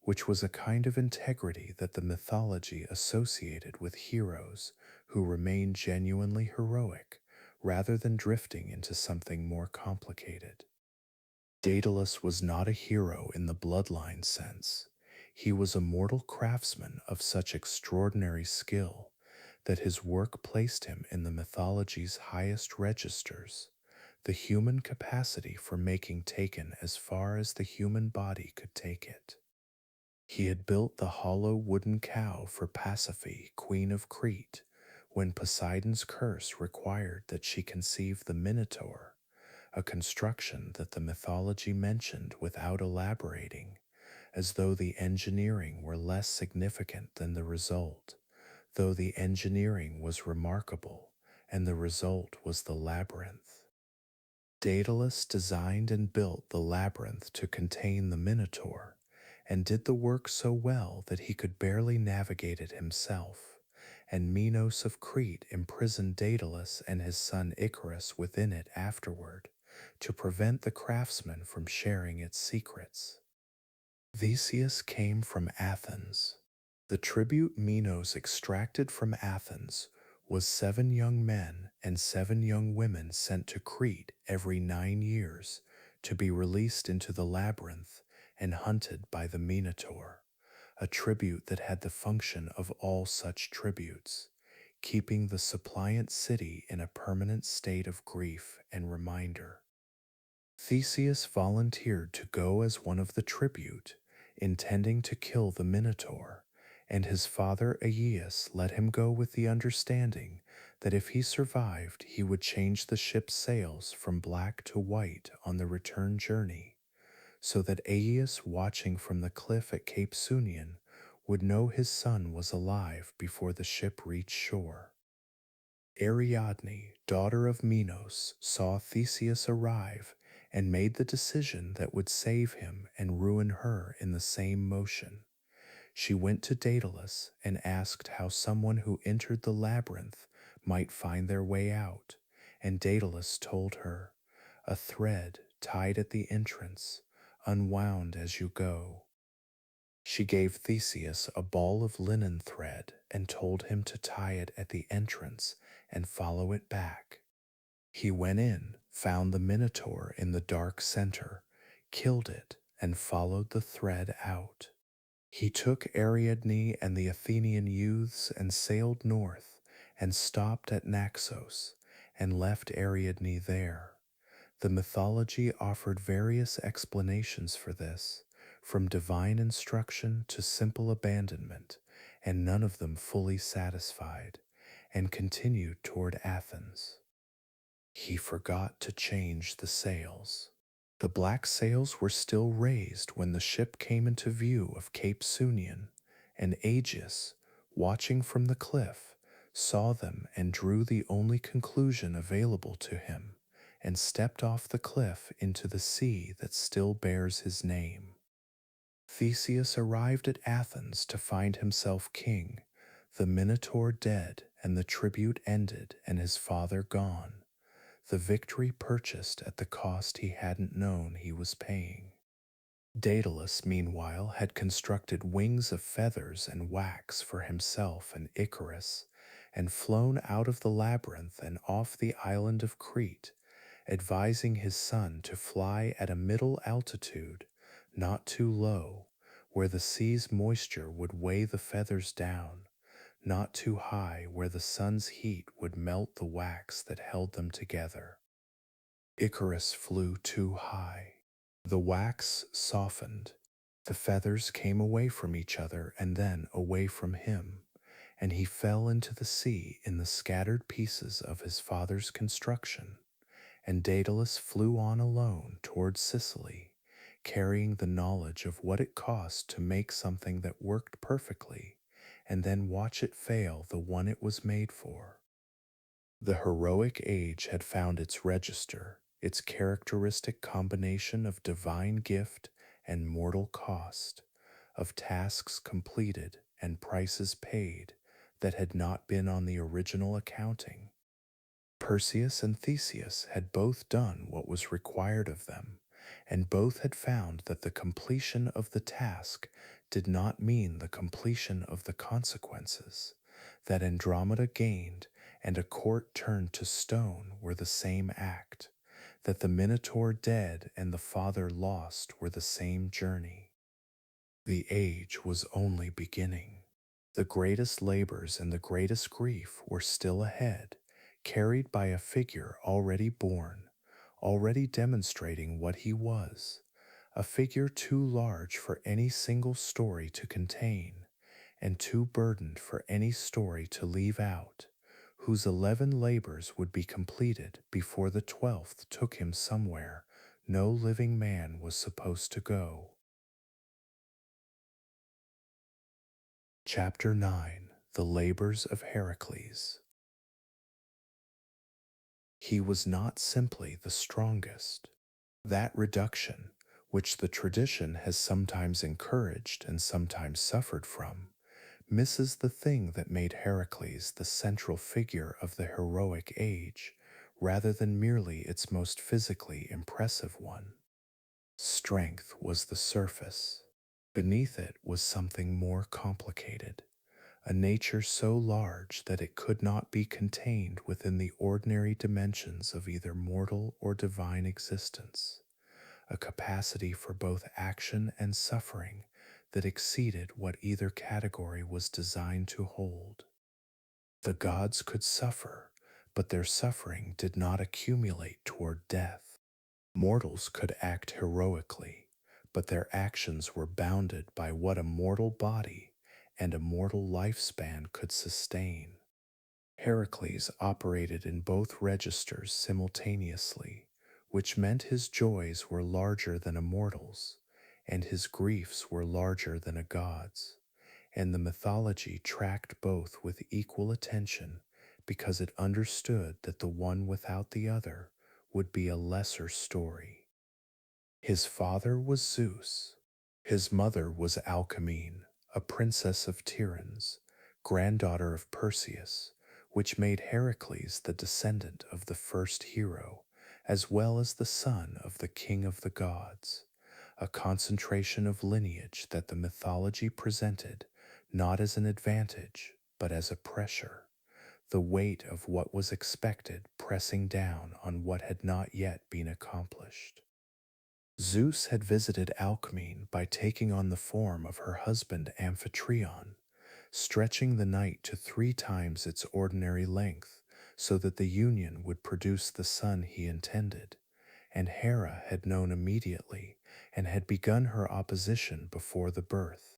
which was a kind of integrity that the mythology associated with heroes who remained genuinely heroic rather than drifting into something more complicated. Daedalus was not a hero in the bloodline sense. He was a mortal craftsman of such extraordinary skill that his work placed him in the mythology's highest registers, the human capacity for making taken as far as the human body could take it. He had built the hollow wooden cow for Pasiphae, queen of Crete, when Poseidon's curse required that she conceive the Minotaur, a construction that the mythology mentioned without elaborating, as though the engineering were less significant than the result, though the engineering was remarkable and the result was the labyrinth. Daedalus designed and built the labyrinth to contain the Minotaur, and did the work so well that he could barely navigate it himself, and Minos of Crete imprisoned Daedalus and his son Icarus within it afterward, to prevent the craftsmen from sharing its secrets. Theseus came from Athens. The tribute Minos extracted from Athens was 7 young men and 7 young women sent to Crete every 9 years to be released into the labyrinth and hunted by the Minotaur, a tribute that had the function of all such tributes, keeping the suppliant city in a permanent state of grief and reminder. Theseus volunteered to go as one of the tribute, intending to kill the Minotaur, and his father Aeneas let him go with the understanding that if he survived, he would change the ship's sails from black to white on the return journey, so that Aeneas, watching from the cliff at Cape Sunion, would know his son was alive before the ship reached shore. Ariadne, daughter of Minos, saw Theseus arrive and made the decision that would save him and ruin her in the same motion. She went to Daedalus and asked how someone who entered the labyrinth might find their way out, and Daedalus told her, "A thread tied at the entrance, unwound as you go." She gave Theseus a ball of linen thread and told him to tie it at the entrance and follow it back. He went in, found the Minotaur in the dark center, killed it, and followed the thread out. He took Ariadne and the Athenian youths and sailed north and stopped at Naxos and left Ariadne there. The mythology offered various explanations for this, from divine instruction to simple abandonment, and none of them fully satisfied, and continued toward Athens. He forgot to change the sails. The black sails were still raised when the ship came into view of Cape Sunion, and Aegeus, watching from the cliff, saw them and drew the only conclusion available to him, and stepped off the cliff into the sea that still bears his name. Theseus arrived at Athens to find himself king, the Minotaur dead and the tribute ended and his father gone, the victory purchased at the cost he hadn't known he was paying. Daedalus, meanwhile, had constructed wings of feathers and wax for himself and Icarus, and flown out of the labyrinth and off the island of Crete, advising his son to fly at a middle altitude, not too low, where the sea's moisture would weigh the feathers down, not too high where the sun's heat would melt the wax that held them together. Icarus flew too high. The wax softened. The feathers came away from each other and then away from him, and he fell into the sea in the scattered pieces of his father's construction, and Daedalus flew on alone toward Sicily, carrying the knowledge of what it cost to make something that worked perfectly, and then watch it fail the one it was made for. The heroic age had found its register, its characteristic combination of divine gift and mortal cost, of tasks completed and prices paid that had not been on the original accounting. Perseus and Theseus had both done what was required of them, and both had found that the completion of the task did not mean the completion of the consequences, that Andromeda gained and a court turned to stone were the same act, that the Minotaur dead and the father lost were the same journey. The age was only beginning. The greatest labors and the greatest grief were still ahead, carried by a figure already born, already demonstrating what he was, a figure too large for any single story to contain, and too burdened for any story to leave out, whose 11 labors would be completed before the 12th took him somewhere no living man was supposed to go. Chapter 9: The Labors of Heracles. He was not simply the strongest. That reduction, which the tradition has sometimes encouraged and sometimes suffered from, misses the thing that made Heracles the central figure of the heroic age, rather than merely its most physically impressive one. Strength was the surface. Beneath it was something more complicated, a nature so large that it could not be contained within the ordinary dimensions of either mortal or divine existence, a capacity for both action and suffering that exceeded what either category was designed to hold. The gods could suffer, but their suffering did not accumulate toward death. Mortals could act heroically, but their actions were bounded by what a mortal body and a mortal lifespan could sustain. Heracles operated in both registers simultaneously, which meant his joys were larger than a mortal's, and his griefs were larger than a god's, and the mythology tracked both with equal attention because it understood that the one without the other would be a lesser story. His father was Zeus. His mother was Alcmene, a princess of Tiryns, granddaughter of Perseus, which made Heracles the descendant of the first hero, as well as the son of the king of the gods, a concentration of lineage that the mythology presented not as an advantage, but as a pressure, the weight of what was expected pressing down on what had not yet been accomplished. Zeus had visited Alcmene by taking on the form of her husband Amphitryon, stretching the night to 3 times its ordinary length so that the union would produce the son he intended, and Hera had known immediately and had begun her opposition before the birth.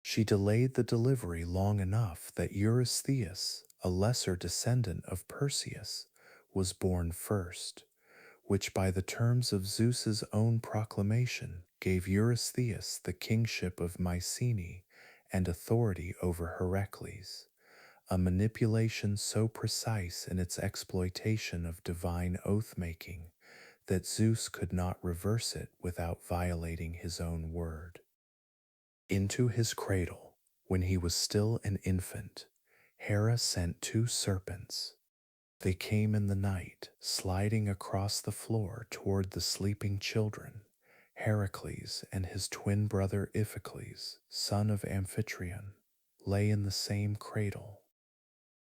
She delayed the delivery long enough that Eurystheus, a lesser descendant of Perseus, was born first, which by the terms of Zeus's own proclamation gave Eurystheus the kingship of Mycenae and authority over Heracles, a manipulation so precise in its exploitation of divine oath-making that Zeus could not reverse it without violating his own word. Into his cradle, when he was still an infant, Hera sent 2 serpents. They came in the night, sliding across the floor toward the sleeping children. Heracles and his twin brother Iphicles, son of Amphitryon, lay in the same cradle.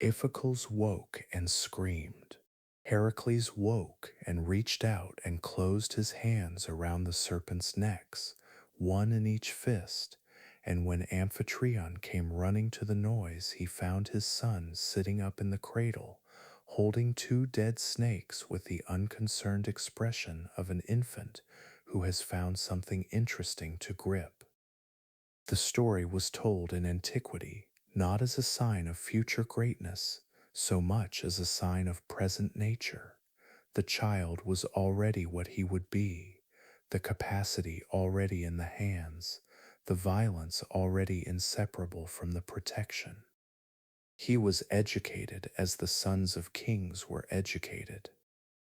Iphicles woke and screamed. Heracles woke and reached out and closed his hands around the serpents' necks, one in each fist, and when Amphitryon came running to the noise, he found his son sitting up in the cradle, holding 2 dead snakes with the unconcerned expression of an infant who has found something interesting to grip. The story was told in antiquity not as a sign of future greatness, so much as a sign of present nature. The child was already what he would be, the capacity already in the hands, the violence already inseparable from the protection. He was educated as the sons of kings were educated.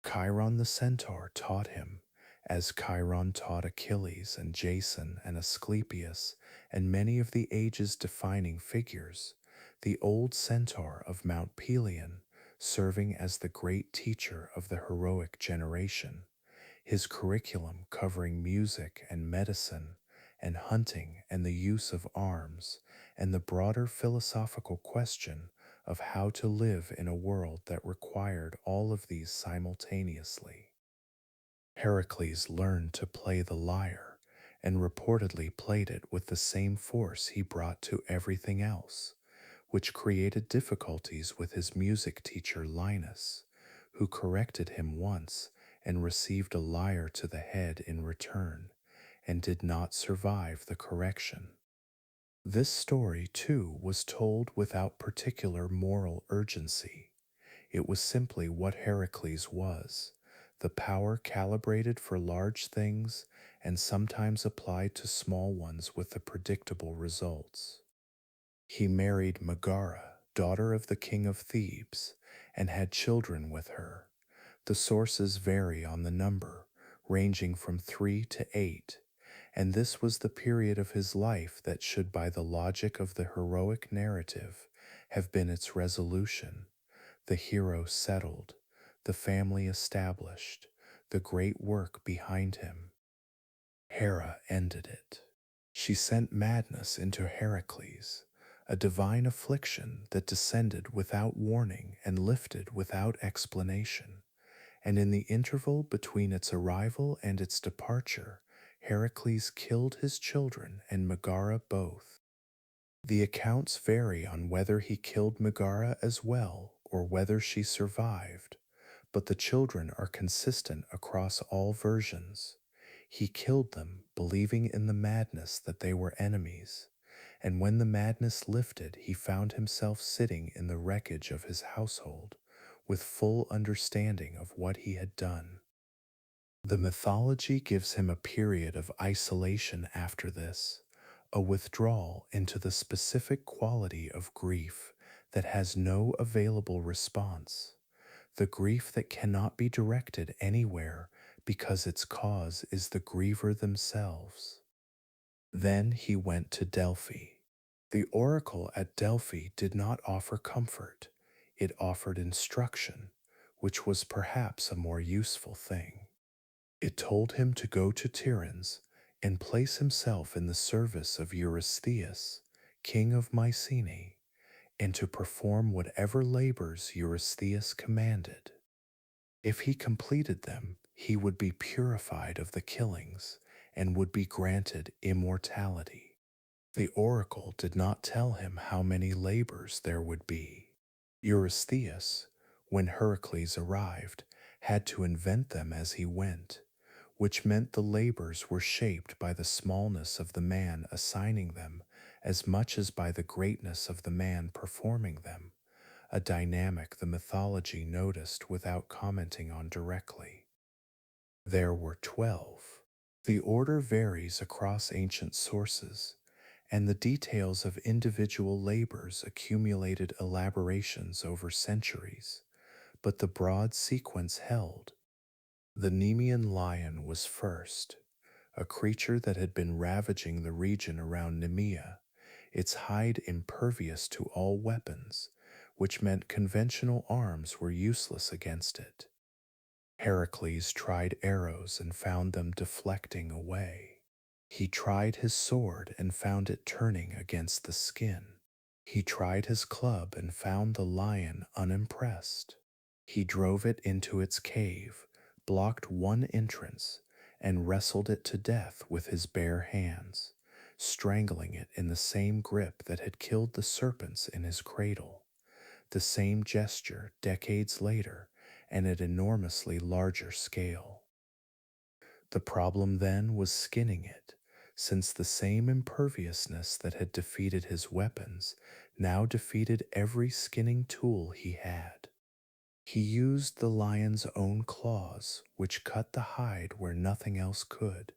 Chiron the centaur taught him, as Chiron taught Achilles and Jason and Asclepius and many of the age's defining figures, the old centaur of Mount Pelion, serving as the great teacher of the heroic generation, his curriculum covering music and medicine and hunting and the use of arms and the broader philosophical question of how to live in a world that required all of these simultaneously. Heracles learned to play the lyre and reportedly played it with the same force he brought to everything else, which created difficulties with his music teacher Linus, who corrected him once and received a lyre to the head in return, and did not survive the correction. This story, too, was told without particular moral urgency. It was simply what Heracles was, the power calibrated for large things and sometimes applied to small ones with the predictable results. He married Megara, daughter of the king of Thebes, and had children with her. The sources vary on the number, ranging from 3 to 8, and this was the period of his life that should, by the logic of the heroic narrative, have been its resolution. The hero settled, the family established, the great work behind him. Hera ended it. She sent madness into Heracles, a divine affliction that descended without warning and lifted without explanation. And in the interval between its arrival and its departure, Heracles killed his children and Megara both. The accounts vary on whether he killed Megara as well or whether she survived, but the children are consistent across all versions. He killed them, believing in the madness that they were enemies, and when the madness lifted, he found himself sitting in the wreckage of his household, with full understanding of what he had done. The mythology gives him a period of isolation after this, a withdrawal into the specific quality of grief that has no available response, the grief that cannot be directed anywhere because its cause is the griever themselves. Then he went to Delphi. The oracle at Delphi did not offer comfort, it offered instruction, which was perhaps a more useful thing. It told him to go to Tiryns and place himself in the service of Eurystheus, king of Mycenae, and to perform whatever labors Eurystheus commanded. If he completed them, he would be purified of the killings and would be granted immortality. The oracle did not tell him how many labors there would be. Eurystheus, when Heracles arrived, had to invent them as he went, which meant the labors were shaped by the smallness of the man assigning them as much as by the greatness of the man performing them, a dynamic the mythology noticed without commenting on directly. There were 12. The order varies across ancient sources, and the details of individual labors accumulated elaborations over centuries, but the broad sequence held. The Nemean lion was first, a creature that had been ravaging the region around Nemea, its hide impervious to all weapons, which meant conventional arms were useless against it. Heracles tried arrows and found them deflecting away. He tried his sword and found it turning against the skin. He tried his club and found the lion unimpressed. He drove it into its cave, blocked one entrance, and wrestled it to death with his bare hands, strangling it in the same grip that had killed the serpents in his cradle. The same gesture decades later and at enormously larger scale. The problem then was skinning it, since the same imperviousness that had defeated his weapons now defeated every skinning tool he had. He used the lion's own claws, which cut the hide where nothing else could,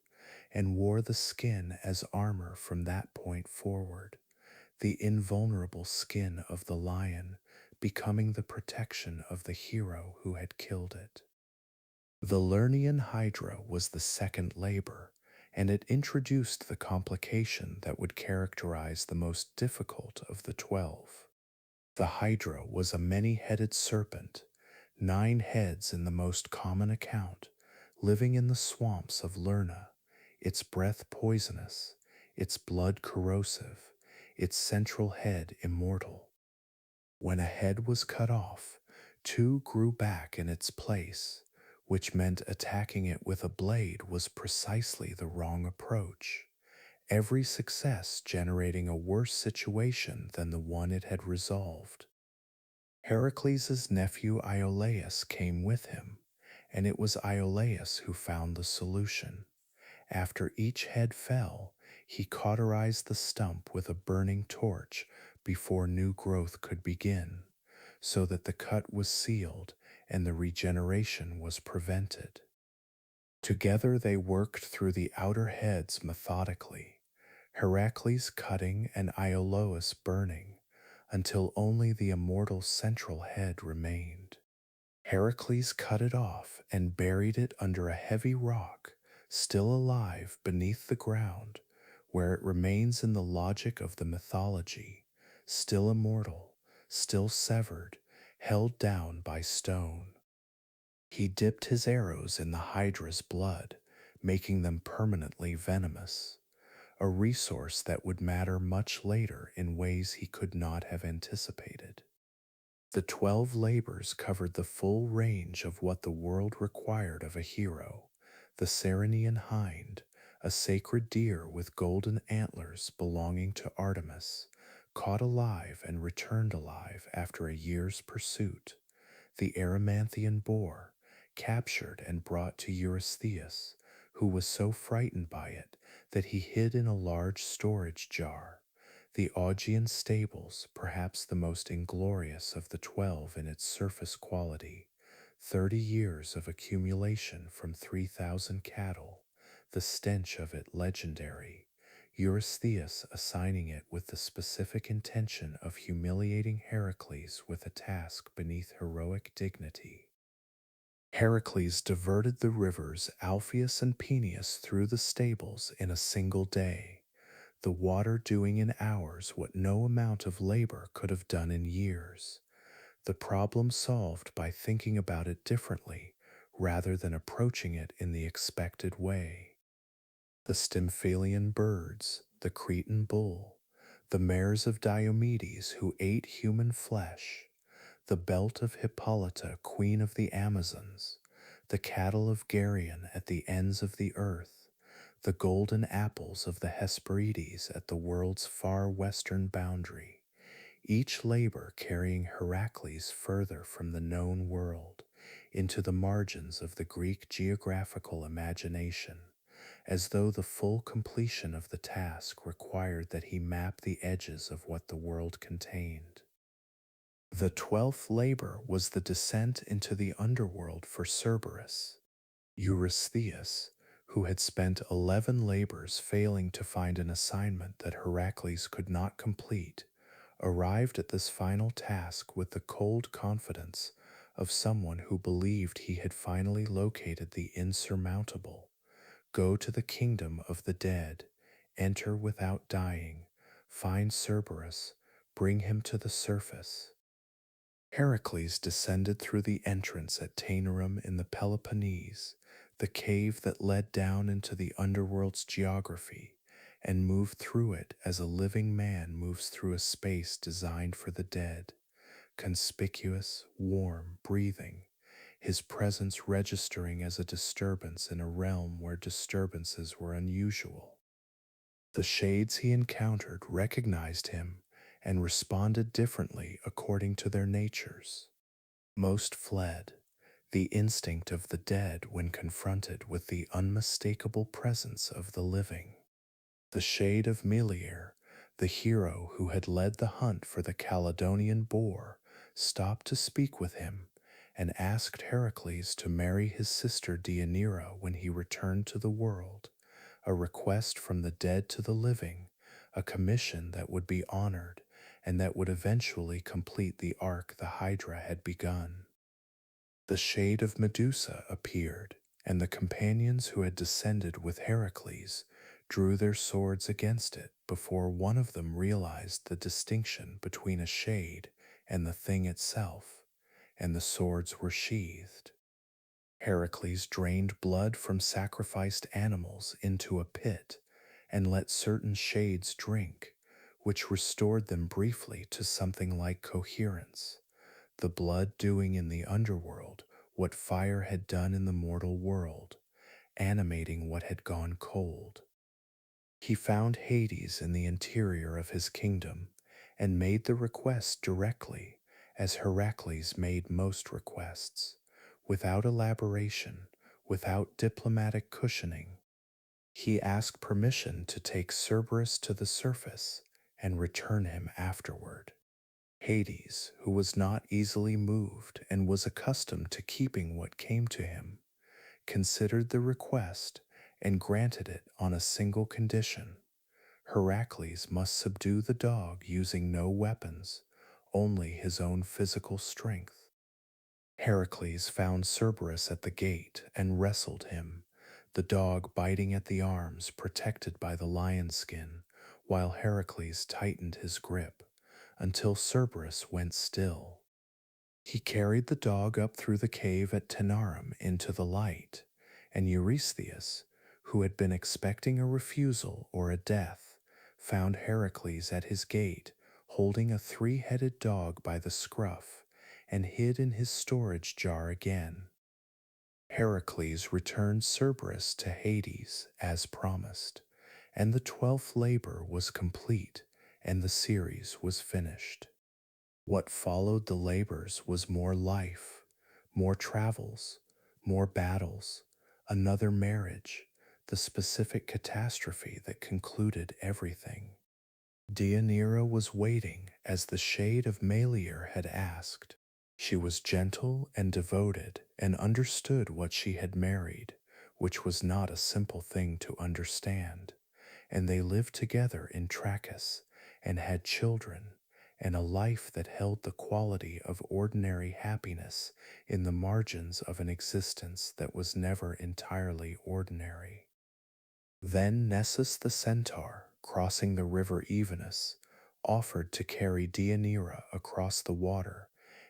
and wore the skin as armor from that point forward, the invulnerable skin of the lion becoming the protection of the hero who had killed it. The Lernaean Hydra was the second labor, and it introduced the complication that would characterize the most difficult of the 12. The Hydra was a many-headed serpent, 9 heads in the most common account, living in the swamps of Lerna, its breath poisonous, its blood corrosive, its central head immortal. When a head was cut off, 2 grew back in its place, which meant attacking it with a blade was precisely the wrong approach, every success generating a worse situation than the one it had resolved. Heracles' nephew Iolaus came with him, and it was Iolaus who found the solution. After each head fell, he cauterized the stump with a burning torch before new growth could begin, so that the cut was sealed and the regeneration was prevented. Together they worked through the outer heads methodically, Heracles cutting and Iolaus burning, until only the immortal central head remained. Heracles cut it off and buried it under a heavy rock, still alive beneath the ground, where it remains in the logic of the mythology, still immortal, still severed, held down by stone. He dipped his arrows in the Hydra's blood, making them permanently venomous, a resource that would matter much later in ways he could not have anticipated. The 12 labors covered the full range of what the world required of a hero: the Ceryneian hind, a sacred deer with golden antlers belonging to Artemis, caught alive and returned alive after a year's pursuit; the Erymanthian boar, captured and brought to Eurystheus, who was so frightened by it that he hid in a large storage jar; the Augean stables, perhaps the most inglorious of the 12 in its surface quality, 30 years of accumulation from 3,000 cattle, the stench of it legendary, Eurystheus assigning it with the specific intention of humiliating Heracles with a task beneath heroic dignity. Heracles diverted the rivers Alpheus and Peneus through the stables in a single day, the water doing in hours what no amount of labor could have done in years, the problem solved by thinking about it differently rather than approaching it in the expected way. The Stymphalian birds, the Cretan bull, the mares of Diomedes who ate human flesh, the belt of Hippolyta, queen of the Amazons, the cattle of Geryon at the ends of the earth, the golden apples of the Hesperides at the world's far western boundary, each labor carrying Heracles further from the known world into the margins of the Greek geographical imagination, as though the full completion of the task required that he map the edges of what the world contained. The 12th labor was the descent into the underworld for Cerberus. Eurystheus, who had spent 11 labors failing to find an assignment that Heracles could not complete, arrived at this final task with the cold confidence of someone who believed he had finally located the insurmountable. Go to the kingdom of the dead, enter without dying, find Cerberus, bring him to the surface. Heracles descended through the entrance at Taenarum in the Peloponnese, the cave that led down into the underworld's geography, and moved through it as a living man moves through a space designed for the dead, conspicuous, warm, breathing, his presence registering as a disturbance in a realm where disturbances were unusual. The shades he encountered recognized him and responded differently according to their natures. Most fled, the instinct of the dead when confronted with the unmistakable presence of the living. The shade of Melier, the hero who had led the hunt for the Caledonian boar, stopped to speak with him and asked Heracles to marry his sister Deianira when he returned to the world, a request from the dead to the living, a commission that would be honored and that would eventually complete the arc the Hydra had begun. The shade of Medusa appeared, and the companions who had descended with Heracles drew their swords against it before one of them realized the distinction between a shade and the thing itself, and the swords were sheathed. Heracles drained blood from sacrificed animals into a pit and let certain shades drink, which restored them briefly to something like coherence, the blood doing in the underworld what fire had done in the mortal world, animating what had gone cold. He found Hades in the interior of his kingdom and made the request directly, as Heracles made most requests, without elaboration, without diplomatic cushioning. He asked permission to take Cerberus to the surface and return him afterward. Hades, who was not easily moved and was accustomed to keeping what came to him, considered the request and granted it on a single condition. Heracles must subdue the dog using no weapons, only his own physical strength. Heracles found Cerberus at the gate and wrestled him, the dog biting at the arms protected by the lion skin, while Heracles tightened his grip until Cerberus went still. He carried the dog up through the cave at Tenarum into the light, and Eurystheus, who had been expecting a refusal or a death, found Heracles at his gate holding a three-headed dog by the scruff and hid in his storage jar again. Heracles returned Cerberus to Hades as promised, and the 12th labor was complete and the series was finished. What followed the labors was more life, more travels, more battles, another marriage, the specific catastrophe that concluded everything. Deianira was waiting as the shade of Malier had asked. She was gentle and devoted and understood what she had married, which was not a simple thing to understand, and they lived together in Trachis and had children and a life that held the quality of ordinary happiness in the margins of an existence that was never entirely ordinary. Then Nessus the centaur, crossing the river Evenus, offered to carry Deianira across the water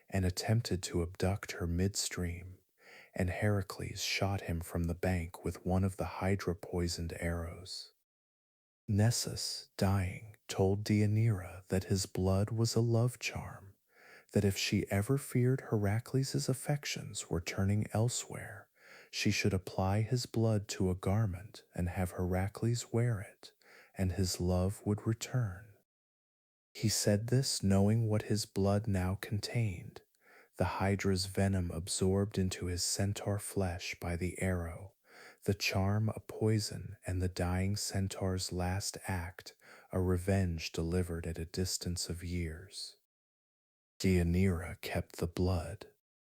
and attempted to abduct her midstream, and Heracles shot him from the bank with one of the hydra-poisoned arrows. Nessus, dying, told Deianira that his blood was a love charm, that if she ever feared Heracles' affections were turning elsewhere, she should apply his blood to a garment and have Heracles wear it, and his love would return. He said this knowing what his blood now contained, the Hydra's venom absorbed into his centaur flesh by the arrow, the charm a poison, and the dying centaur's last act a revenge delivered at a distance of years. Deianira kept the blood.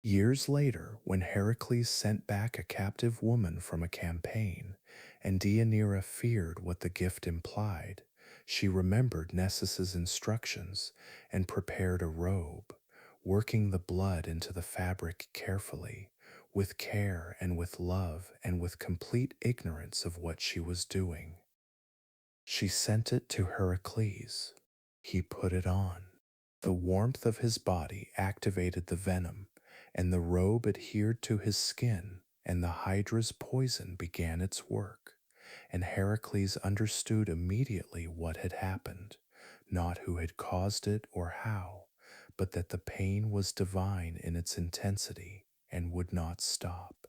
Years later, when Heracles sent back a captive woman from a campaign, and Deianira feared what the gift implied, she remembered Nessus's instructions and prepared a robe, working the blood into the fabric carefully, with care and with love and with complete ignorance of what she was doing. She sent it to Heracles. He put it on. The warmth of his body activated the venom, and the robe adhered to his skin, and the Hydra's poison began its work. And Heracles understood immediately what had happened, not who had caused it or how, but that the pain was divine in its intensity and would not stop.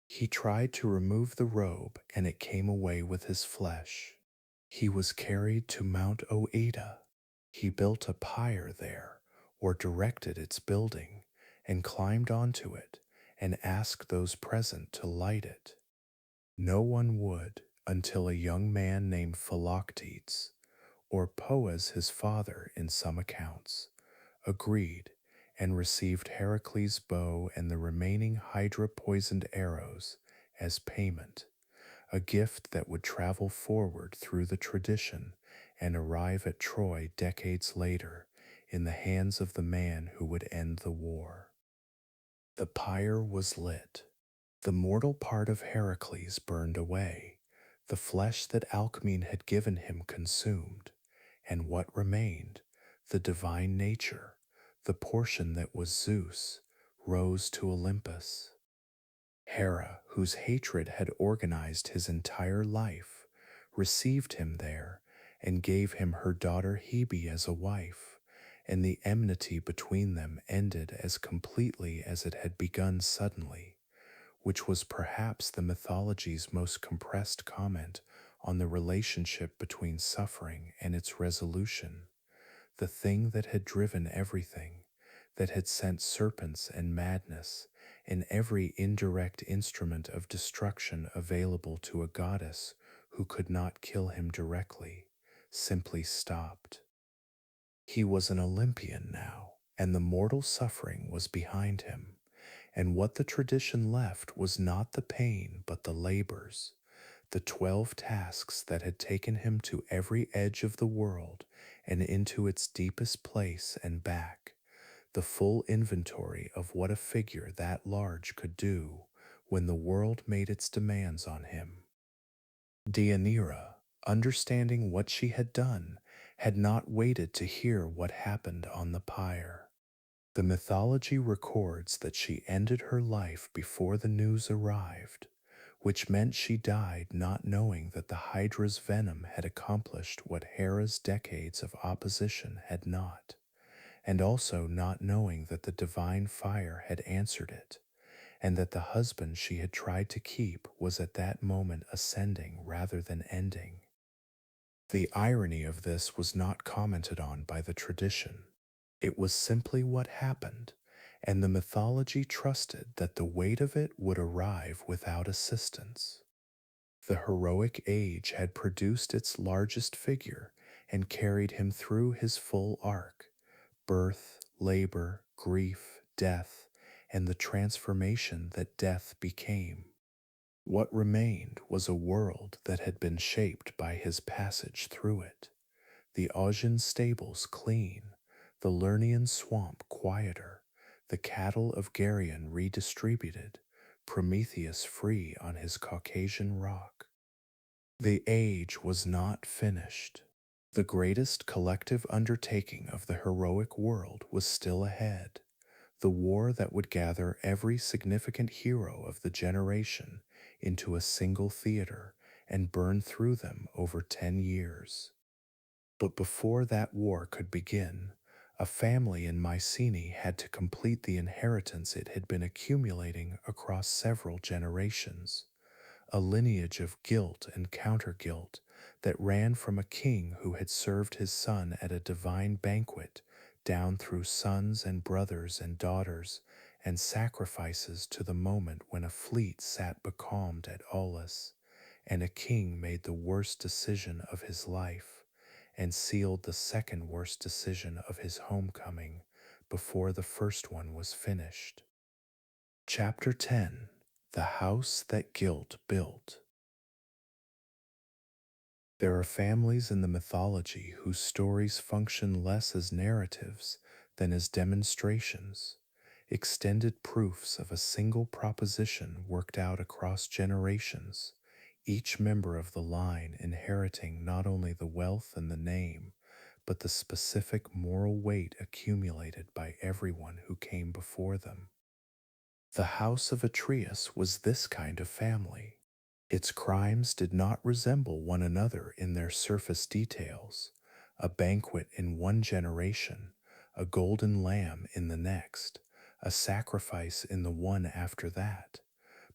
He tried to remove the robe, and it came away with his flesh. He was carried to Mount Oeta. He built a pyre there, or directed its building, and climbed onto it, and asked those present to light it. No one would until a young man named Philoctetes, or Poes his father in some accounts, agreed and received Heracles' bow and the remaining hydra-poisoned arrows as payment, a gift that would travel forward through the tradition and arrive at Troy decades later in the hands of the man who would end the war. The pyre was lit. The mortal part of Heracles burned away, the flesh that Alcmene had given him consumed, and what remained, the divine nature, the portion that was Zeus, rose to Olympus. Hera, whose hatred had organized his entire life, received him there and gave him her daughter Hebe as a wife, and the enmity between them ended as completely as it had begun suddenly, which was perhaps the mythology's most compressed comment on the relationship between suffering and its resolution, the thing that had driven everything, that had sent serpents and madness and every indirect instrument of destruction available to a goddess who could not kill him directly, simply stopped. He was an Olympian now, and the mortal suffering was behind him, and what the tradition left was not the pain but the labors, the 12 tasks that had taken him to every edge of the world and into its deepest place and back, the full inventory of what a figure that large could do when the world made its demands on him. Deianira, understanding what she had done, had not waited to hear what happened on the pyre. The mythology records that she ended her life before the news arrived, which meant she died not knowing that the Hydra's venom had accomplished what Hera's decades of opposition had not, and also not knowing that the divine fire had answered it, and that the husband she had tried to keep was at that moment ascending rather than ending. The irony of this was not commented on by the tradition. It was simply what happened, and the mythology trusted that the weight of it would arrive without assistance. The heroic age had produced its largest figure and carried him through his full arc: birth, labor, grief, death, and the transformation that death became. What remained was a world that had been shaped by his passage through it. The Augean stables clean, the Lernaean swamp quieter, the cattle of Geryon redistributed, Prometheus free on his Caucasian rock. The age was not finished. The greatest collective undertaking of the heroic world was still ahead, the war that would gather every significant hero of the generation into a single theater and burn through them over 10 years. But before that war could begin, a family in Mycenae had to complete the inheritance it had been accumulating across several generations, a lineage of guilt and counter-guilt that ran from a king who had served his son at a divine banquet down through sons and brothers and daughters and sacrifices to the moment when a fleet sat becalmed at Aulis, and a king made the worst decision of his life and sealed the second worst decision of his homecoming before the first one was finished. Chapter 10: The House That Guilt Built. There are families in the mythology whose stories function less as narratives than as demonstrations, extended proofs of a single proposition worked out across generations, each member of the line inheriting not only the wealth and the name, but the specific moral weight accumulated by everyone who came before them. The house of Atreus was this kind of family. Its crimes did not resemble one another in their surface details: a banquet in one generation, a golden lamb in the next, a sacrifice in the one after that,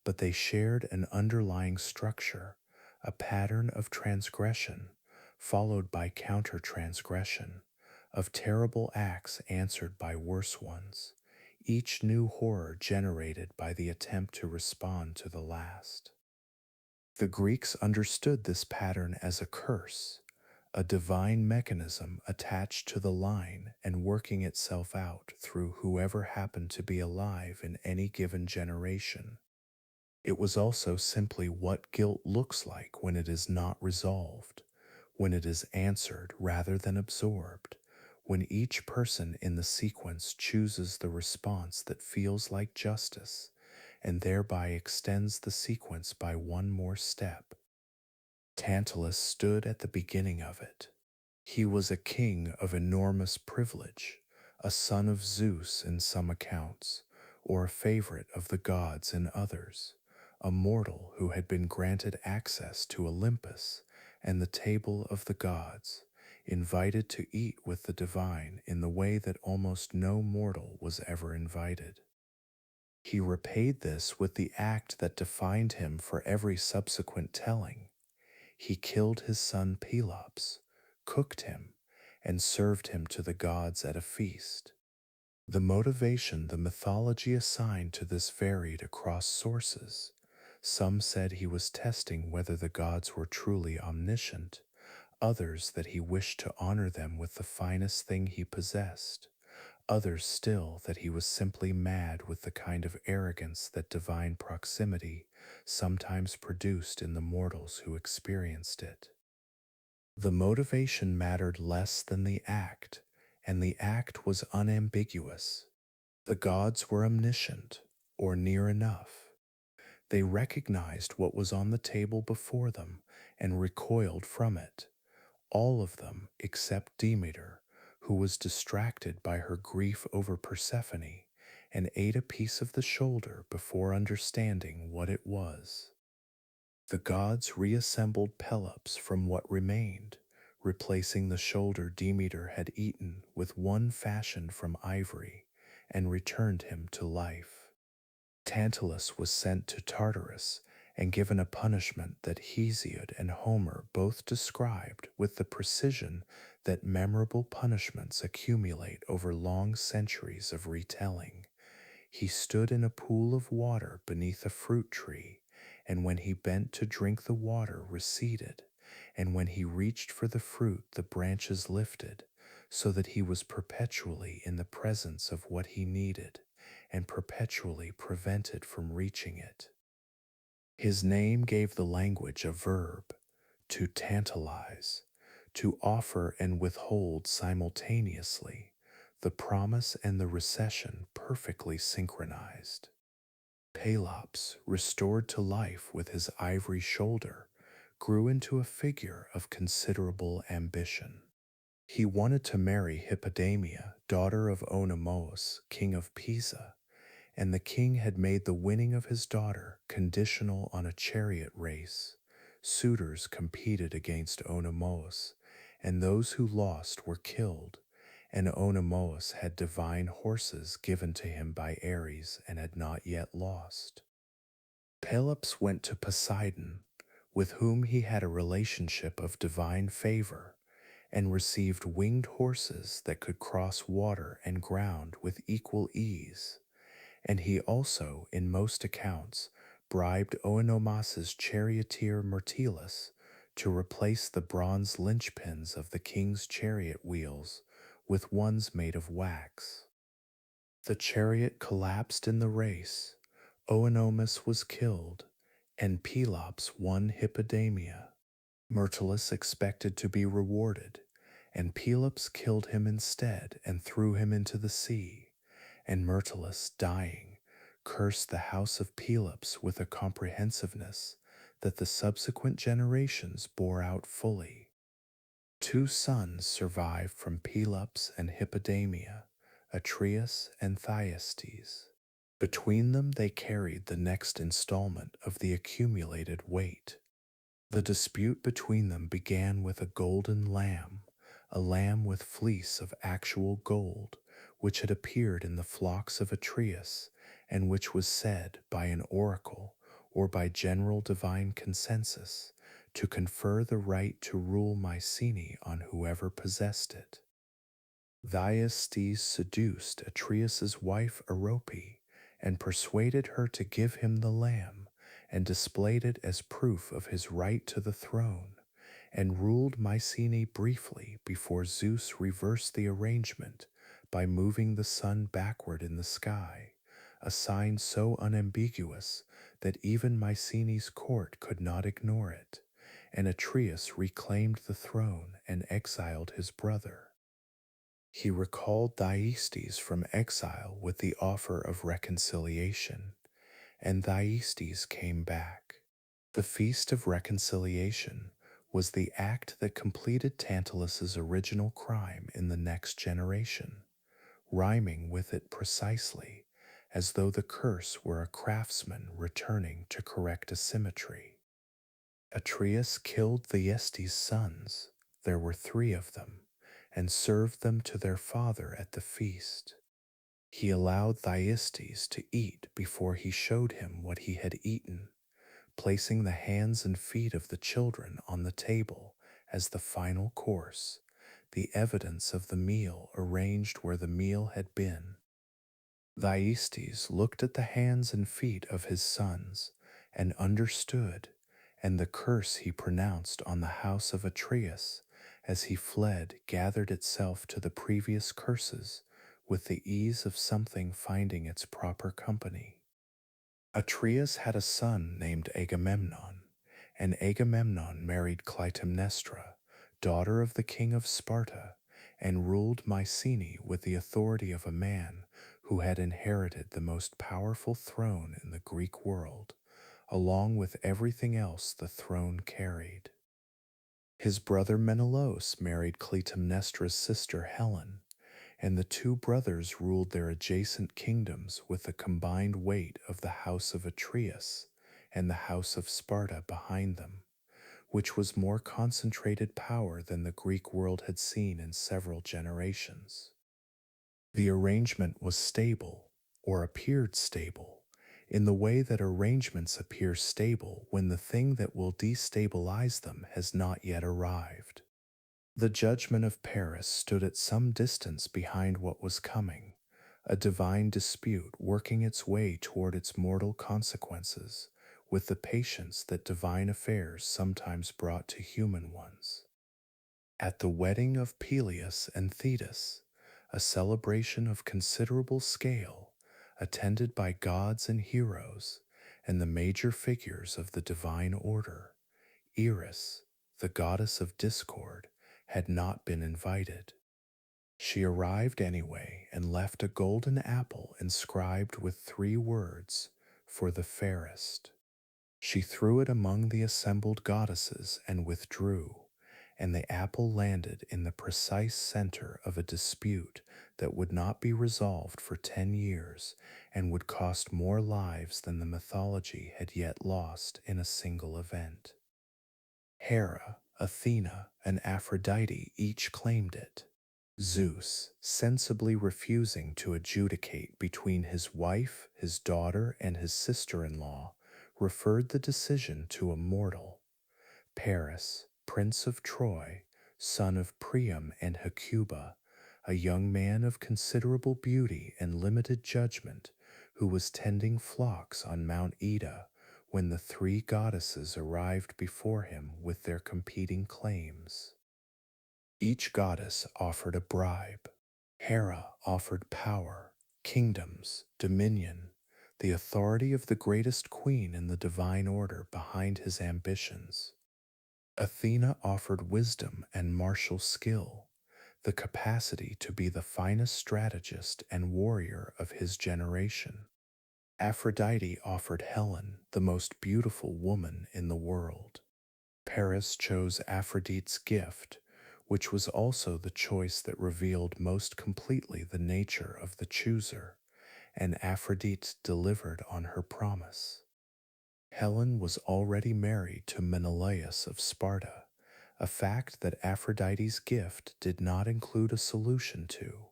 but they shared an underlying structure, a pattern of transgression, followed by counter-transgression, of terrible acts answered by worse ones, each new horror generated by the attempt to respond to the last. The Greeks understood this pattern as a curse, a divine mechanism attached to the line and working itself out through whoever happened to be alive in any given generation. It was also simply what guilt looks like when it is not resolved, when it is answered rather than absorbed, when each person in the sequence chooses the response that feels like justice and thereby extends the sequence by one more step. Tantalus stood at the beginning of it. He was a king of enormous privilege, a son of Zeus in some accounts, or a favorite of the gods in others, a mortal who had been granted access to Olympus and the table of the gods, invited to eat with the divine in the way that almost no mortal was ever invited. He repaid this with the act that defined him for every subsequent telling. He killed his son Pelops, cooked him, and served him to the gods at a feast. The motivation the mythology assigned to this varied across sources. Some said he was testing whether the gods were truly omniscient, others that he wished to honor them with the finest thing he possessed, others still that he was simply mad with the kind of arrogance that divine proximity sometimes produced in the mortals who experienced it. The motivation mattered less than the act, and the act was unambiguous. The gods were omniscient, or near enough. They recognized what was on the table before them and recoiled from it, all of them except Demeter, who was distracted by her grief over Persephone and ate a piece of the shoulder before understanding what it was. The gods reassembled Pelops from what remained, replacing the shoulder Demeter had eaten with one fashioned from ivory, and returned him to life. Tantalus was sent to Tartarus and given a punishment that Hesiod and Homer both described with the precision that memorable punishments accumulate over long centuries of retelling. He stood in a pool of water beneath a fruit tree, and when he bent to drink the water receded, and when he reached for the fruit the branches lifted, so that he was perpetually in the presence of what he needed, and perpetually prevented from reaching it. His name gave the language a verb, to tantalize, to offer and withhold simultaneously, the promise and the recession perfectly synchronized. Pelops, restored to life with his ivory shoulder, grew into a figure of considerable ambition. He wanted to marry Hippodamia, daughter of Oenomaus, king of Pisa, and the king had made the winning of his daughter conditional on a chariot race. Suitors competed against Oenomaus, and those who lost were killed, and Oenomaus had divine horses given to him by Ares and had not yet lost. Pelops went to Poseidon, with whom he had a relationship of divine favor, and received winged horses that could cross water and ground with equal ease. And he also, in most accounts, bribed Oenomas's charioteer Myrtilus to replace the bronze linchpins of the king's chariot wheels with ones made of wax. The chariot collapsed in the race, Oenomas was killed, and Pelops won Hippodamia. Myrtilus expected to be rewarded, and Pelops killed him instead and threw him into the sea, and Myrtilus, dying, cursed the house of Pelops with a comprehensiveness that the subsequent generations bore out fully. Two sons survived from Pelops and Hippodamia, Atreus and Thyestes. Between them they carried the next installment of the accumulated weight. The dispute between them began with a golden lamb, a lamb with fleece of actual gold, which had appeared in the flocks of Atreus, and which was said by an oracle or by general divine consensus to confer the right to rule Mycenae on whoever possessed it. Thyestes seduced Atreus's wife Orope and persuaded her to give him the lamb, and displayed it as proof of his right to the throne, and ruled Mycenae briefly before Zeus reversed the arrangement by moving the sun backward in the sky, a sign so unambiguous that even Mycenae's court could not ignore it, and Atreus reclaimed the throne and exiled his brother. He recalled Thyestes from exile with the offer of reconciliation, and Thyestes came back. The Feast of Reconciliation was the act that completed Tantalus's original crime in the next generation, rhyming with it precisely, as though the curse were a craftsman returning to correct a symmetry. Atreus killed Thyestes' sons, there were 3 of them, and served them to their father at the feast. He allowed Thyestes to eat before he showed him what he had eaten, placing the hands and feet of the children on the table as the final course, the evidence of the meal arranged where the meal had been. Thyestes looked at the hands and feet of his sons and understood, and the curse he pronounced on the house of Atreus as he fled gathered itself to the previous curses with the ease of something finding its proper company. Atreus had a son named Agamemnon, and Agamemnon married Clytemnestra, daughter of the king of Sparta, and ruled Mycenae with the authority of a man who had inherited the most powerful throne in the Greek world, along with everything else the throne carried. His brother Menelaus married Clytemnestra's sister Helen, and the two brothers ruled their adjacent kingdoms with the combined weight of the house of Atreus and the house of Sparta behind them, which was more concentrated power than the Greek world had seen in several generations. The arrangement was stable, or appeared stable, in the way that arrangements appear stable when the thing that will destabilize them has not yet arrived. The judgment of Paris stood at some distance behind what was coming, a divine dispute working its way toward its mortal consequences with the patience that divine affairs sometimes brought to human ones. At the wedding of Peleus and Thetis, a celebration of considerable scale, attended by gods and heroes and the major figures of the divine order, Eris, the goddess of discord, had not been invited. She arrived anyway and left a golden apple inscribed with three words, "For the fairest." She threw it among the assembled goddesses and withdrew, and the apple landed in the precise center of a dispute that would not be resolved for 10 years and would cost more lives than the mythology had yet lost in a single event. Hera, Athena, and Aphrodite each claimed it. Zeus, sensibly refusing to adjudicate between his wife, his daughter, and his sister-in-law, referred the decision to a mortal. Paris, prince of Troy, son of Priam and Hecuba, a young man of considerable beauty and limited judgment, who was tending flocks on Mount Ida when the three goddesses arrived before him with their competing claims. Each goddess offered a bribe. Hera offered power, kingdoms, dominion, the authority of the greatest queen in the divine order behind his ambitions. Athena offered wisdom and martial skill, the capacity to be the finest strategist and warrior of his generation. Aphrodite offered Helen, the most beautiful woman in the world. Paris chose Aphrodite's gift, which was also the choice that revealed most completely the nature of the chooser, and Aphrodite delivered on her promise. Helen was already married to Menelaus of Sparta, a fact that Aphrodite's gift did not include a solution to,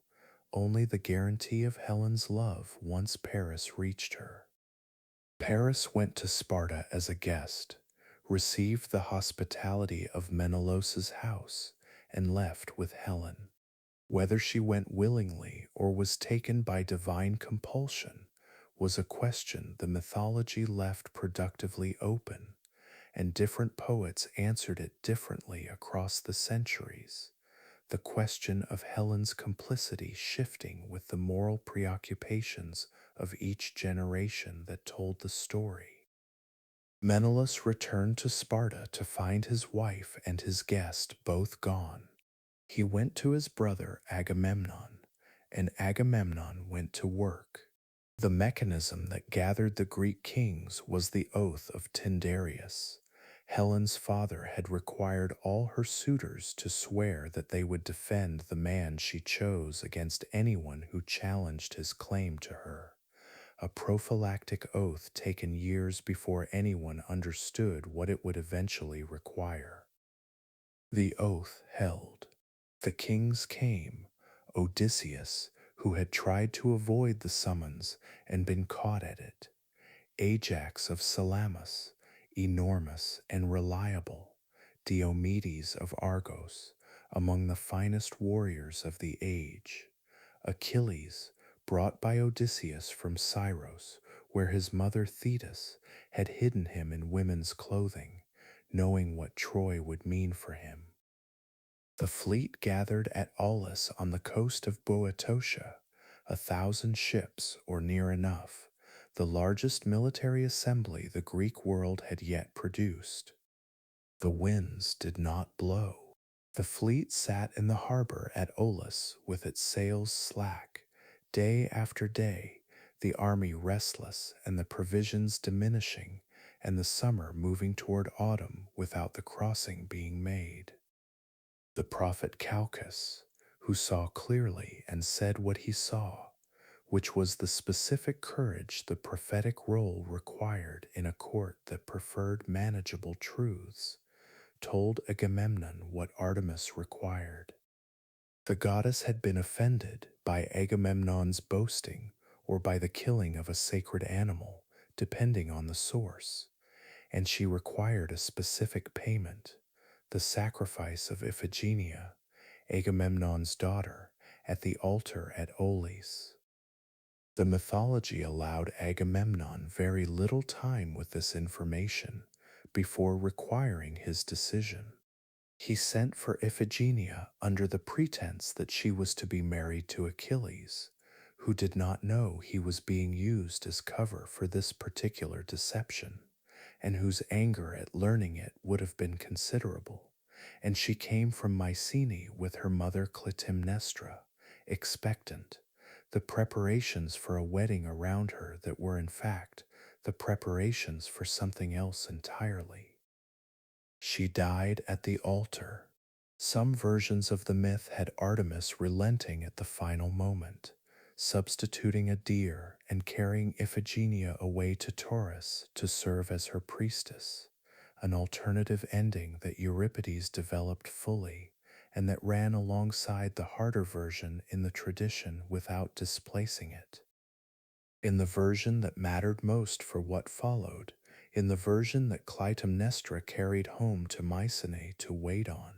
only the guarantee of Helen's love once Paris reached her. Paris went to Sparta as a guest, received the hospitality of Menelaus's house, and left with Helen. Whether she went willingly or was taken by divine compulsion was a question the mythology left productively open, and different poets answered it differently across the centuries, the question of Helen's complicity shifting with the moral preoccupations of each generation that told the story. Menelaus returned to Sparta to find his wife and his guest both gone. He went to his brother Agamemnon, and Agamemnon went to work. The mechanism that gathered the Greek kings was the oath of Tyndareus. Helen's father had required all her suitors to swear that they would defend the man she chose against anyone who challenged his claim to her, a prophylactic oath taken years before anyone understood what it would eventually require. The oath held. The kings came. Odysseus, who had tried to avoid the summons and been caught at it. Ajax of Salamis, enormous and reliable. Diomedes of Argos, among the finest warriors of the age. Achilles, brought by Odysseus from Scyros, where his mother Thetis had hidden him in women's clothing, knowing what Troy would mean for him. The fleet gathered at Aulis on the coast of Boeotia, 1,000 ships, or near enough, the largest military assembly the Greek world had yet produced. The winds did not blow. The fleet sat in the harbor at Aulis with its sails slack, day after day, the army restless and the provisions diminishing, and the summer moving toward autumn without the crossing being made. The prophet Calchas, who saw clearly and said what he saw, which was the specific courage the prophetic role required in a court that preferred manageable truths, told Agamemnon what Artemis required. The goddess had been offended by Agamemnon's boasting or by the killing of a sacred animal, depending on the source, and she required a specific payment, the sacrifice of Iphigenia, Agamemnon's daughter, at the altar at Aulis. The mythology allowed Agamemnon very little time with this information before requiring his decision. He sent for Iphigenia under the pretense that she was to be married to Achilles, who did not know he was being used as cover for this particular deception, and whose anger at learning it would have been considerable. And she came from Mycenae with her mother Clytemnestra, expectant, the preparations for a wedding around her that were in fact the preparations for something else entirely. She died at the altar. Some versions of the myth had Artemis relenting at the final moment, substituting a deer and carrying Iphigenia away to Taurus to serve as her priestess, an alternative ending that Euripides developed fully and that ran alongside the harder version in the tradition without displacing it. In the version that mattered most for what followed, in the version that Clytemnestra carried home to Mycenae to wait on,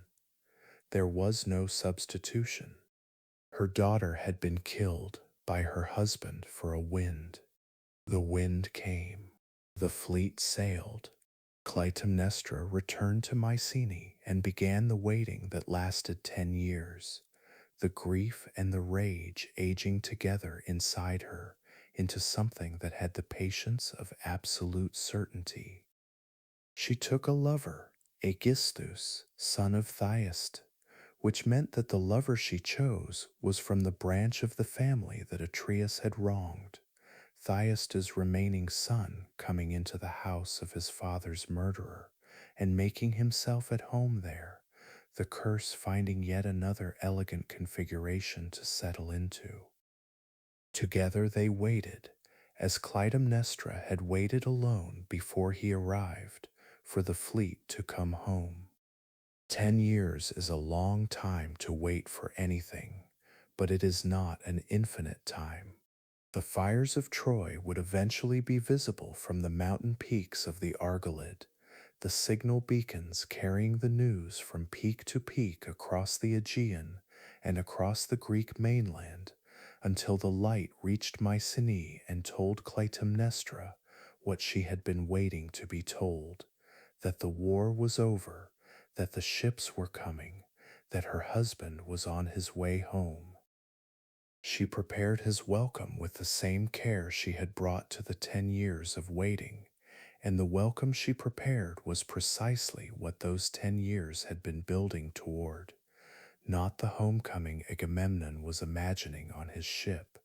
there was no substitution. Her daughter had been killed by her husband for a wind. The wind came. The fleet sailed. Clytemnestra returned to Mycenae and began the waiting that lasted 10 years, the grief and the rage aging together inside her into something that had the patience of absolute certainty. She took a lover, Aegisthus, son of Thyest, which meant that the lover she chose was from the branch of the family that Atreus had wronged, Thyestes' remaining son coming into the house of his father's murderer and making himself at home there, the curse finding yet another elegant configuration to settle into. Together they waited, as Clytemnestra had waited alone before he arrived, for the fleet to come home. 10 years is a long time to wait for anything, but it is not an infinite time. The fires of Troy would eventually be visible from the mountain peaks of the Argolid, the signal beacons carrying the news from peak to peak across the Aegean and across the Greek mainland, until the light reached Mycenae and told Clytemnestra what she had been waiting to be told, that the war was over, that the ships were coming, that her husband was on his way home. She prepared his welcome with the same care she had brought to the 10 years of waiting, and the welcome she prepared was precisely what those 10 years had been building toward, not the homecoming Agamemnon was imagining on his ship,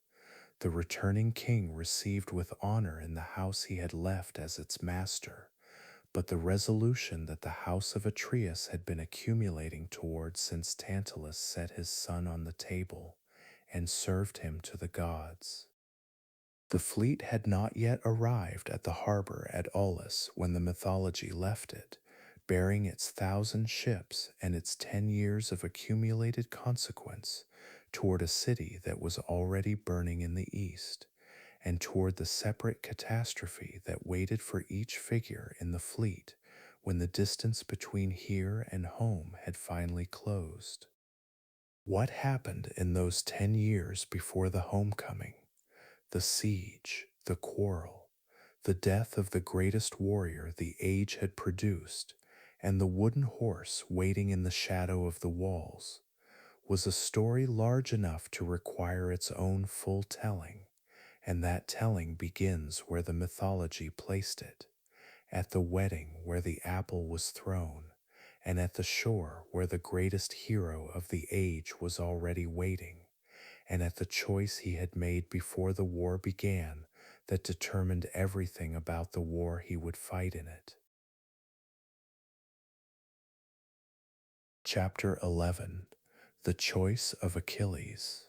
the returning king received with honor in the house he had left as its master, but the resolution that the house of Atreus had been accumulating toward since Tantalus set his son on the table and served him to the gods. The fleet had not yet arrived at the harbor at Aulis when the mythology left it, bearing its 1,000 ships and its 10 years of accumulated consequence toward a city that was already burning in the east, and toward the separate catastrophe that waited for each figure in the fleet when the distance between here and home had finally closed. What happened in those 10 years before the homecoming? The siege, the quarrel, the death of the greatest warrior the age had produced, and the wooden horse waiting in the shadow of the walls. was a story large enough to require its own full telling, and that telling begins where the mythology placed it, at the wedding where the apple was thrown, and at the shore where the greatest hero of the age was already waiting, and at the choice he had made before the war began that determined everything about the war he would fight in it. Chapter 11. The Choice of Achilles.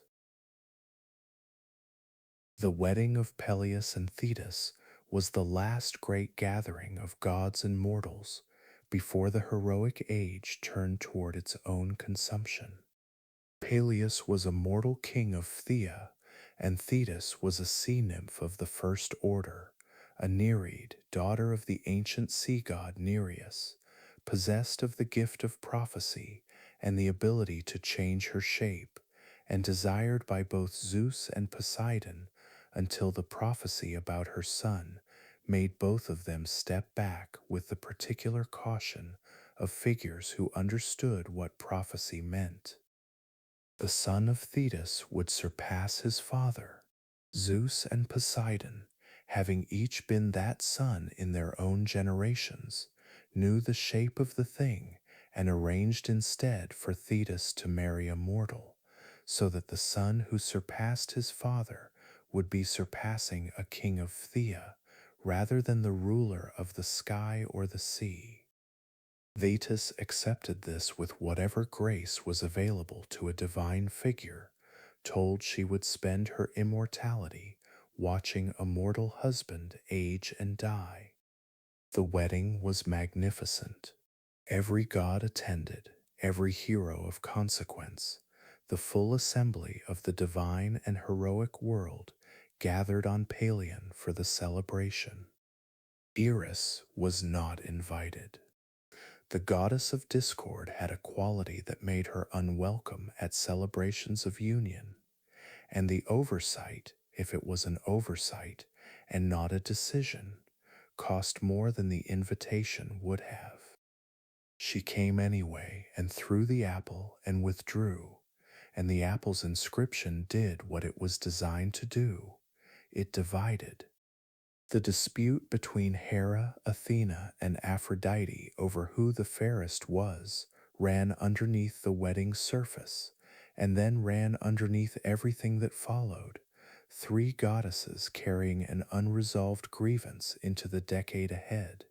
The wedding of Peleus and Thetis was the last great gathering of gods and mortals before the heroic age turned toward its own consumption. Peleus was a mortal king of Phthia, and Thetis was a sea nymph of the first order, a Nereid, daughter of the ancient sea god Nereus, possessed of the gift of prophecy and the ability to change her shape, and desired by both Zeus and Poseidon until the prophecy about her son made both of them step back with the particular caution of figures who understood what prophecy meant. The son of Thetis would surpass his father. Zeus and Poseidon, having each been that son in their own generations, knew the shape of the thing and arranged instead for Thetis to marry a mortal, so that the son who surpassed his father would be surpassing a king of Phthia rather than the ruler of the sky or the sea. Thetis accepted this with whatever grace was available to a divine figure, told she would spend her immortality watching a mortal husband age and die. The wedding was magnificent. Every god attended, every hero of consequence. The full assembly of the divine and heroic world gathered on Pelion for the celebration. Eris was not invited. The goddess of discord had a quality that made her unwelcome at celebrations of union, and the oversight, if it was an oversight and not a decision, cost more than the invitation would have. She came anyway and threw the apple and withdrew, and the apple's inscription did what it was designed to do. It divided. The dispute between Hera, Athena, and Aphrodite over who the fairest was ran underneath the wedding's surface, and then ran underneath everything that followed, three goddesses carrying an unresolved grievance into the decade ahead,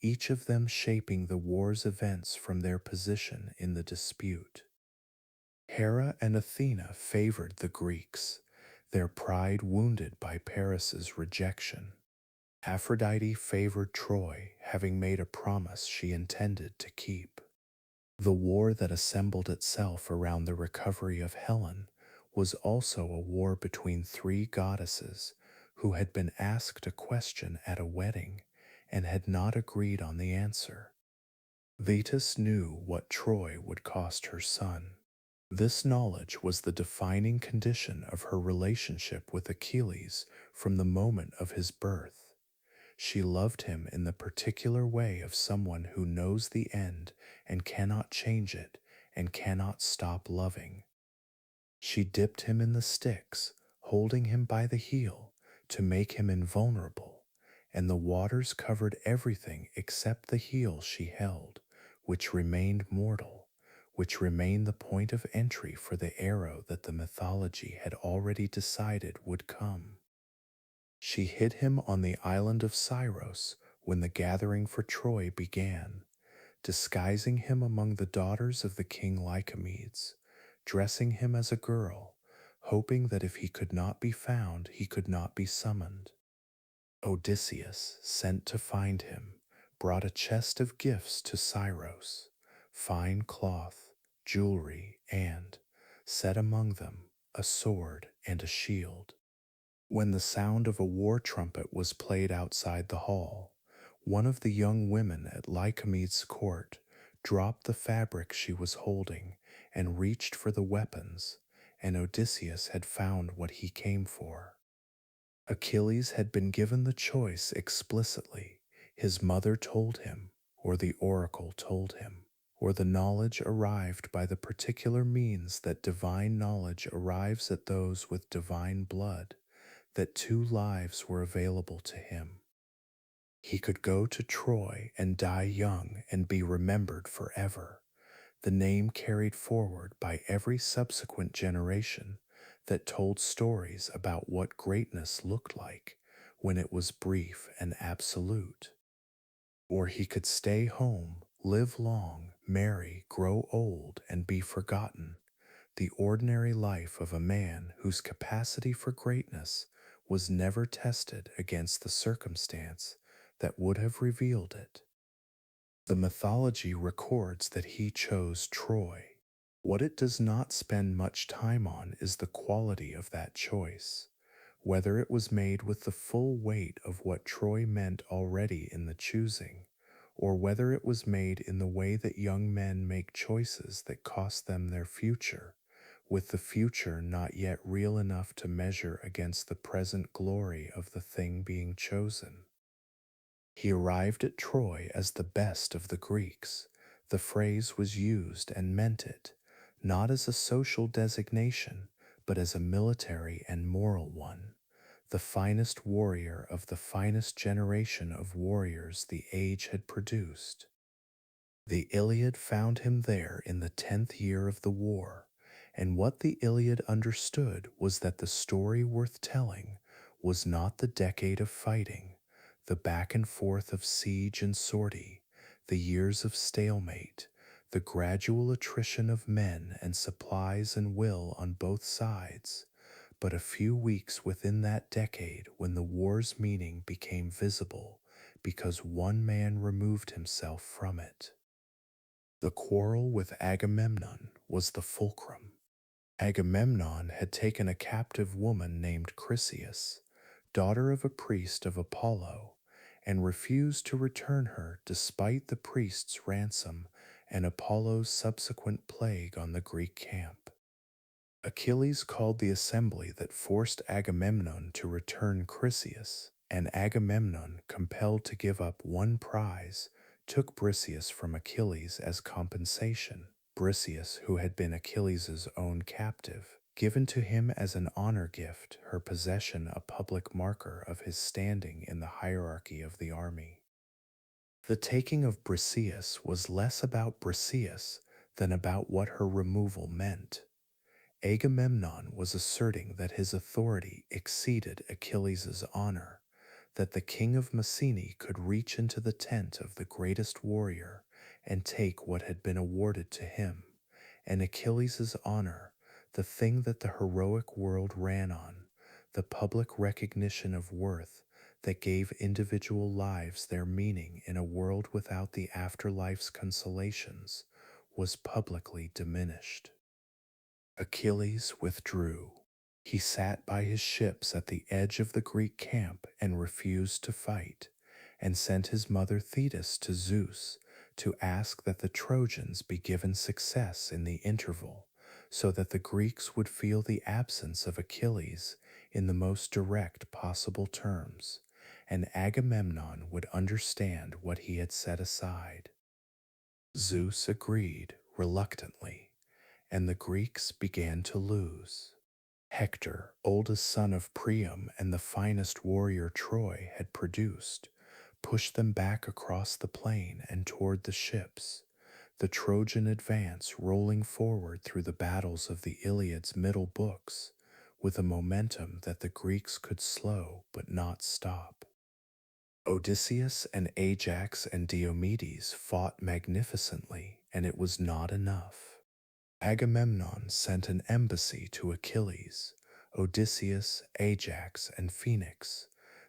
each of them shaping the war's events from their position in the dispute. Hera and Athena favored the Greeks, their pride wounded by Paris's rejection. Aphrodite favored Troy, having made a promise she intended to keep. The war that assembled itself around the recovery of Helen was also a war between three goddesses who had been asked a question at a wedding and had not agreed on the answer. Thetis knew what Troy would cost her son. This knowledge was the defining condition of her relationship with Achilles from the moment of his birth. She loved him in the particular way of someone who knows the end and cannot change it and cannot stop loving. She dipped him in the Styx, holding him by the heel to make him invulnerable, and the waters covered everything except the heel she held, which remained mortal, which remained the point of entry for the arrow that the mythology had already decided would come. She hid him on the island of Scyros when the gathering for Troy began, disguising him among the daughters of the king Lycomedes, dressing him as a girl, hoping that if he could not be found, he could not be summoned. Odysseus, sent to find him, brought a chest of gifts to Scyros, fine cloth, jewelry, and, set among them, a sword and a shield. When the sound of a war trumpet was played outside the hall, one of the young women at Lycomedes' court dropped the fabric she was holding and reached for the weapons, and Odysseus had found what he came for. Achilles had been given the choice explicitly. His mother told him, or the oracle told him. or the knowledge arrived by the particular means that divine knowledge arrives at those with divine blood, that two lives were available to him. He could go to Troy and die young and be remembered forever, the name carried forward by every subsequent generation that told stories about what greatness looked like when it was brief and absolute. Or he could stay home, live long, marry, grow old, and be forgotten, the ordinary life of a man whose capacity for greatness was never tested against the circumstance that would have revealed it. The mythology records that he chose Troy. What it does not spend much time on is the quality of that choice, whether it was made with the full weight of what Troy meant already in the choosing, or whether it was made in the way that young men make choices that cost them their future, with the future not yet real enough to measure against the present glory of the thing being chosen. He arrived at Troy as the best of the Greeks. The phrase was used and meant it, not as a social designation, but as a military and moral one. The finest warrior of the finest generation of warriors the age had produced. The Iliad found him there in the 10th year of the war, and what the Iliad understood was that the story worth telling was not the decade of fighting, the back and forth of siege and sortie, the years of stalemate, the gradual attrition of men and supplies and will on both sides, but a few weeks within that decade when the war's meaning became visible because one man removed himself from it. The quarrel with Agamemnon was the fulcrum. Agamemnon had taken a captive woman named Chryseis, daughter of a priest of Apollo, and refused to return her despite the priest's ransom and Apollo's subsequent plague on the Greek camp. Achilles called the assembly that forced Agamemnon to return Chryseis, and Agamemnon, compelled to give up one prize, took Briseis from Achilles as compensation. Briseis, who had been Achilles' own captive, given to him as an honor gift, her possession a public marker of his standing in the hierarchy of the army. The taking of Briseis was less about Briseis than about what her removal meant. Agamemnon was asserting that his authority exceeded Achilles' honor, that the king of Mycenae could reach into the tent of the greatest warrior and take what had been awarded to him, and Achilles' honor, the thing that the heroic world ran on, the public recognition of worth that gave individual lives their meaning in a world without the afterlife's consolations, was publicly diminished. Achilles withdrew. He sat by his ships at the edge of the Greek camp and refused to fight, and sent his mother Thetis to Zeus to ask that the Trojans be given success in the interval, so that the Greeks would feel the absence of Achilles in the most direct possible terms, and Agamemnon would understand what he had set aside. Zeus agreed reluctantly, and the Greeks began to lose. Hector, oldest son of Priam and the finest warrior Troy had produced, pushed them back across the plain and toward the ships, the Trojan advance rolling forward through the battles of the Iliad's middle books, with a momentum that the Greeks could slow but not stop. Odysseus and Ajax and Diomedes fought magnificently, and it was not enough. Agamemnon sent an embassy to Achilles, Odysseus, Ajax, and Phoenix,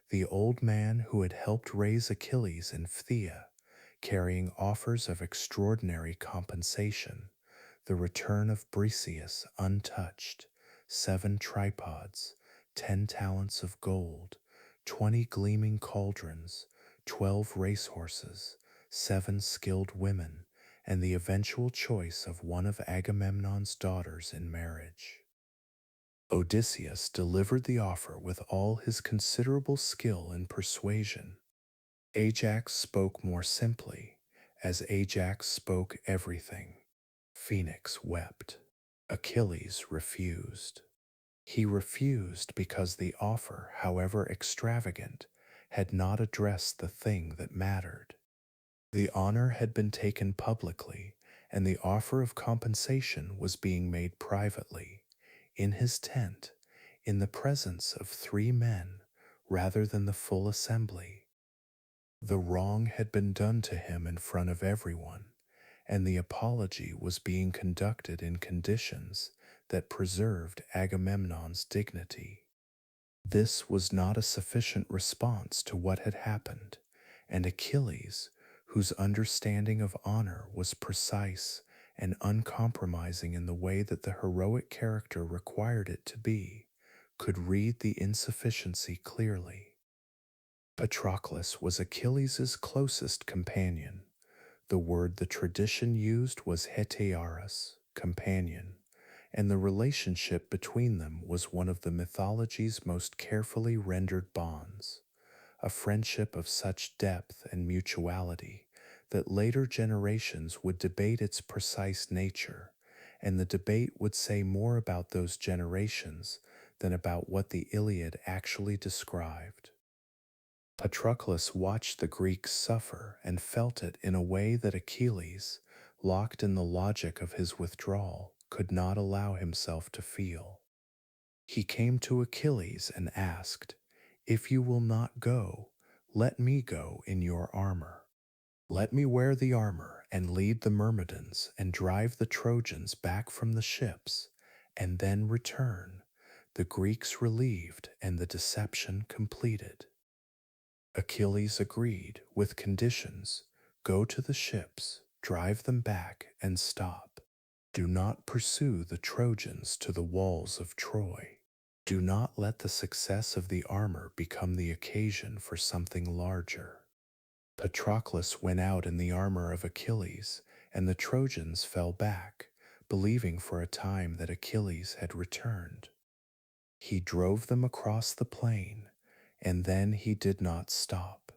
the old man who had helped raise Achilles in Phthia, carrying offers of extraordinary compensation, the return of Briseis untouched, 7 tripods, 10 talents of gold, 20 gleaming cauldrons, 12 racehorses, 7 skilled women, and the eventual choice of one of Agamemnon's daughters in marriage. Odysseus delivered the offer with all his considerable skill in persuasion. Ajax spoke more simply, As Ajax spoke everything, Phoenix wept. Achilles refused. He refused because the offer, however extravagant, had not addressed the thing that mattered. The honor had been taken publicly, and the offer of compensation was being made privately, in his tent, in the presence of 3 men, rather than the full assembly. The wrong had been done to him in front of everyone, and the apology was being conducted in conditions that preserved Agamemnon's dignity. This was not a sufficient response to what had happened, and Achilles, whose understanding of honor was precise and uncompromising in the way that the heroic character required it to be, could read the insufficiency clearly. Patroclus was Achilles' closest companion. The word the tradition used was hetearos, companion, and the relationship between them was one of the mythology's most carefully rendered bonds, a friendship of such depth and mutuality that later generations would debate its precise nature, and the debate would say more about those generations than about what the Iliad actually described. Patroclus watched the Greeks suffer and felt it in a way that Achilles, locked in the logic of his withdrawal, could not allow himself to feel. He came to Achilles and asked, "If you will not go, let me go in your armor. Let me wear the armor and lead the Myrmidons and drive the Trojans back from the ships, and then return, the Greeks relieved and the deception completed." Achilles agreed, with conditions: go to the ships, drive them back, and stop. Do not pursue the Trojans to the walls of Troy. Do not let the success of the armor become the occasion for something larger. Patroclus went out in the armor of Achilles, and the Trojans fell back, believing for a time that Achilles had returned. He drove them across the plain, and then he did not stop.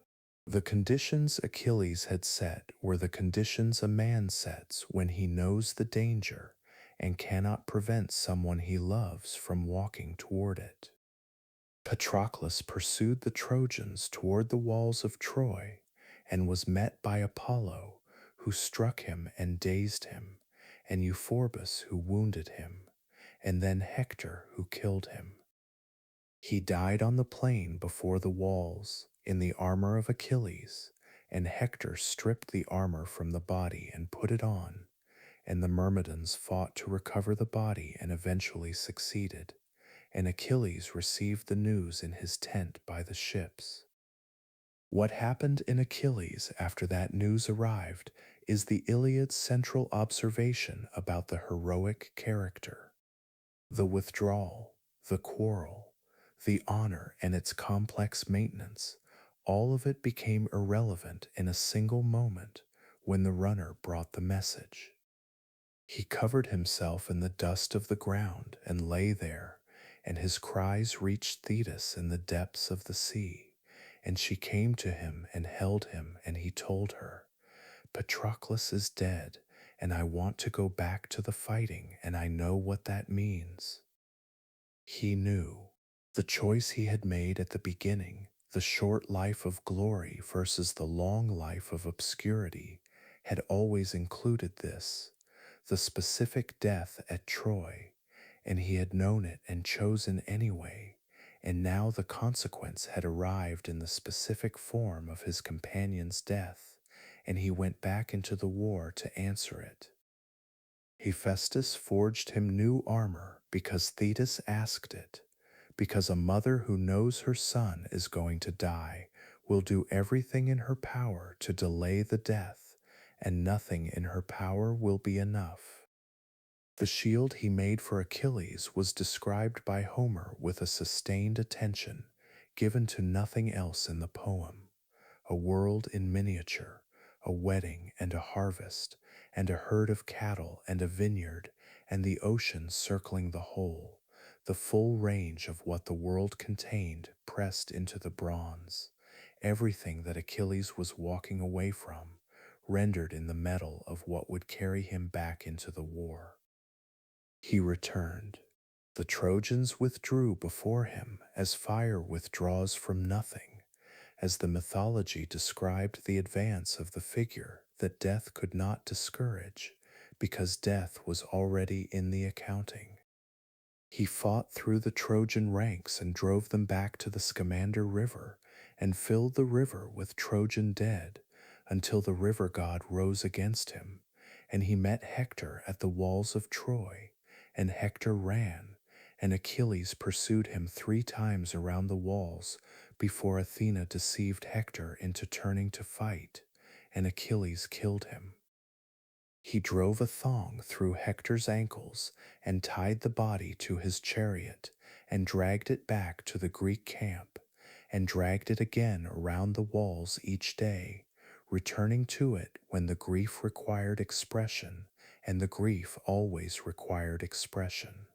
The conditions Achilles had set were the conditions a man sets when he knows the danger and cannot prevent someone he loves from walking toward it. Patroclus pursued the Trojans toward the walls of Troy and was met by Apollo, who struck him and dazed him, and Euphorbus, who wounded him, and then Hector, who killed him. He died on the plain before the walls, in the armor of Achilles, and Hector stripped the armor from the body and put it on, and the Myrmidons fought to recover the body and eventually succeeded, and Achilles received the news in his tent by the ships. What happened in Achilles after that news arrived is the Iliad's central observation about the heroic character. The withdrawal, the quarrel, the honor and its complex maintenance, all of it became irrelevant in a single moment when the runner brought the message. He covered himself in the dust of the ground and lay there, and his cries reached Thetis in the depths of the sea, and she came to him and held him, and he told her, "Patroclus is dead, and I want to go back to the fighting, and I know what that means." He knew. The choice he had made at the beginning, the short life of glory versus the long life of obscurity, had always included this, the specific death at Troy, and he had known it and chosen anyway, and now the consequence had arrived in the specific form of his companion's death, and he went back into the war to answer it. Hephaestus forged him new armor because Thetis asked it, because a mother who knows her son is going to die will do everything in her power to delay the death, and nothing in her power will be enough. The shield he made for Achilles was described by Homer with a sustained attention given to nothing else in the poem: a world in miniature, a wedding and a harvest, and a herd of cattle and a vineyard, and the ocean circling the whole, the full range of what the world contained pressed into the bronze, everything that Achilles was walking away from, rendered in the metal of what would carry him back into the war. He returned. The Trojans withdrew before him as fire withdraws from nothing, as the mythology described the advance of the figure that death could not discourage, because death was already in the accounting. He fought through the Trojan ranks and drove them back to the Scamander River and filled the river with Trojan dead until the river god rose against him, and he met Hector at the walls of Troy, and Hector ran, and Achilles pursued him 3 times around the walls before Athena deceived Hector into turning to fight, and Achilles killed him. He drove a thong through Hector's ankles and tied the body to his chariot and dragged it back to the Greek camp and dragged it again around the walls each day, returning to it when the grief required expression, and the grief always required expression.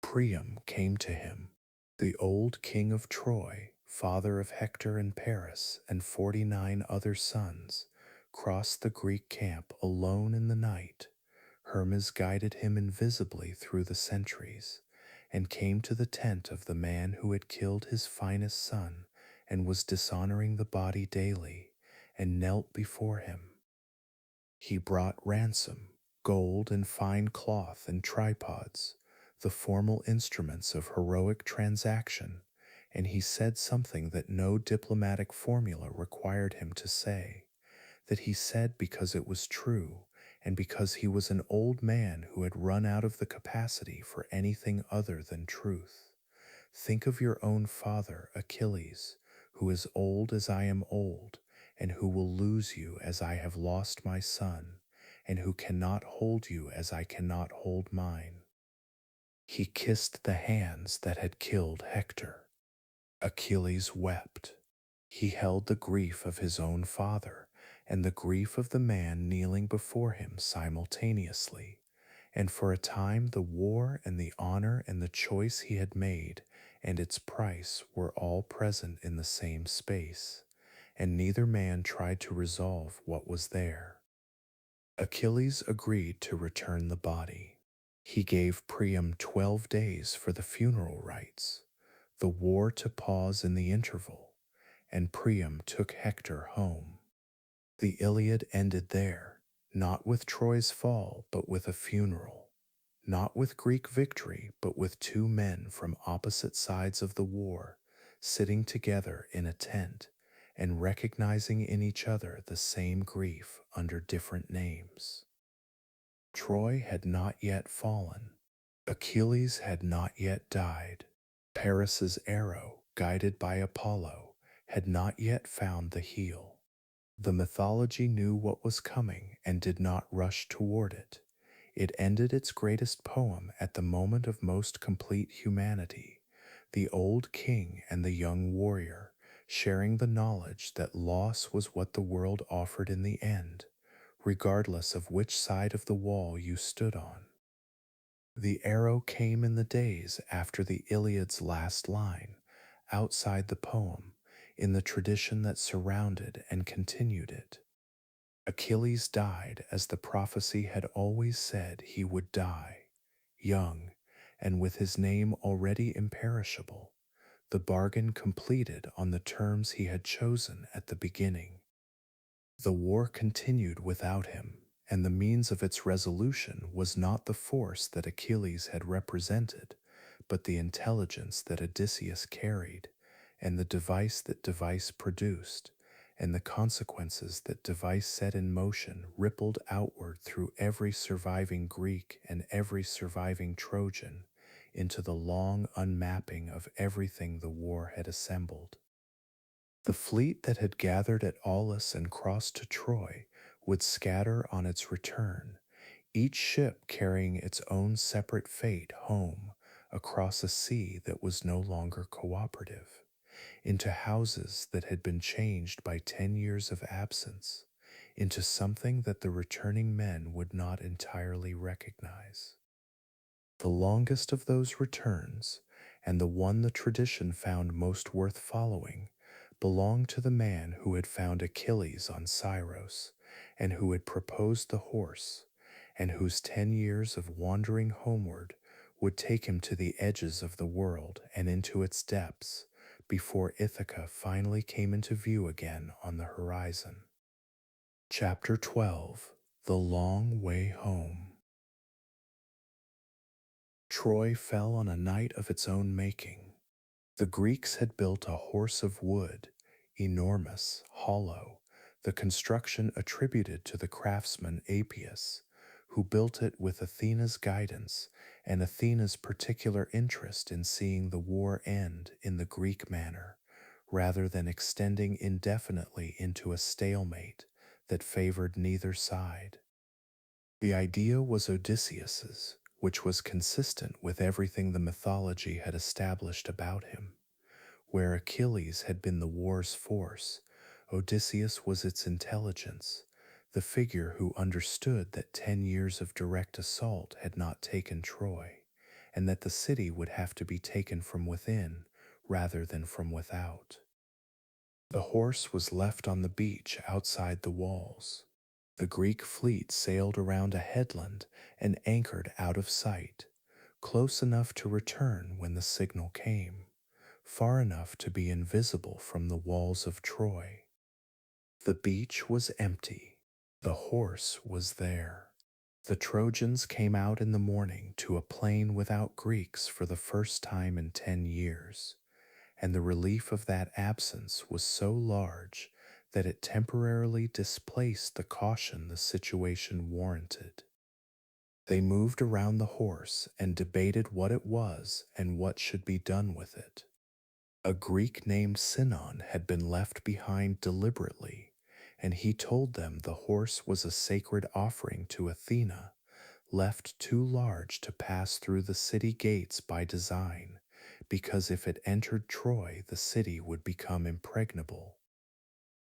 Priam came to him, the old king of Troy, father of Hector and Paris and 49 other sons, crossed the Greek camp alone in the night. Hermes guided him invisibly through the centuries, and came to the tent of the man who had killed his finest son and was dishonoring the body daily, and knelt before him. He brought ransom, gold and fine cloth and tripods, the formal instruments of heroic transaction, and he said something that no diplomatic formula required him to say, that he said because it was true, and because he was an old man who had run out of the capacity for anything other than truth. Think of your own father, Achilles, who is old as I am old, and who will lose you as I have lost my son, and who cannot hold you as I cannot hold mine. He kissed the hands that had killed Hector. Achilles wept. He held the grief of his own father and the grief of the man kneeling before him simultaneously, and for a time the war and the honor and the choice he had made and its price were all present in the same space, and neither man tried to resolve what was there. Achilles agreed to return the body. He gave Priam 12 days for the funeral rites, the war to pause in the interval, and Priam took Hector home. The Iliad ended there, not with Troy's fall, but with a funeral, not with Greek victory, but with 2 men from opposite sides of the war, sitting together in a tent and recognizing in each other the same grief under different names. Troy had not yet fallen. Achilles had not yet died. Paris's arrow, guided by Apollo, had not yet found the heel. The mythology knew what was coming and did not rush toward it. It ended its greatest poem at the moment of most complete humanity, the old king and the young warrior, sharing the knowledge that loss was what the world offered in the end, regardless of which side of the wall you stood on. The arrow came in the days after the Iliad's last line, outside the poem, in the tradition that surrounded and continued it. Achilles died as the prophecy had always said he would die, young, and with his name already imperishable, the bargain completed on the terms he had chosen at the beginning. The war continued without him, and the means of its resolution was not the force that Achilles had represented, but the intelligence that Odysseus carried, and the device that device produced, and the consequences that device set in motion rippled outward through every surviving Greek and every surviving Trojan into the long unmapping of everything the war had assembled. The fleet that had gathered at Aulis and crossed to Troy would scatter on its return, each ship carrying its own separate fate home across a sea that was no longer cooperative, into houses that had been changed by 10 years of absence, into something that the returning men would not entirely recognize. The longest of those returns, and the one the tradition found most worth following, belonged to the man who had found Achilles on Scyros and who had proposed the horse, and whose 10 years of wandering homeward would take him to the edges of the world and into its depths before Ithaca finally came into view again on the horizon. Chapter 12. The Long Way Home. Troy fell on a night of its own making. The Greeks had built a horse of wood, enormous, hollow, the construction attributed to the craftsman Apius, who built it with Athena's guidance and Athena's particular interest in seeing the war end in the Greek manner, rather than extending indefinitely into a stalemate that favored neither side. The idea was Odysseus's, which was consistent with everything the mythology had established about him. Where Achilles had been the war's force, Odysseus was its intelligence, the figure who understood that 10 years of direct assault had not taken Troy, and that the city would have to be taken from within rather than from without. The horse was left on the beach outside the walls. The Greek fleet sailed around a headland and anchored out of sight, close enough to return when the signal came, far enough to be invisible from the walls of Troy. The beach was empty. The horse was there. The Trojans came out in the morning to a plain without Greeks for the first time in 10 years, and the relief of that absence was so large that it temporarily displaced the caution the situation warranted. They moved around the horse and debated what it was and what should be done with it. A Greek named Sinon had been left behind deliberately, and he told them the horse was a sacred offering to Athena, left too large to pass through the city gates by design, because if it entered Troy, the city would become impregnable.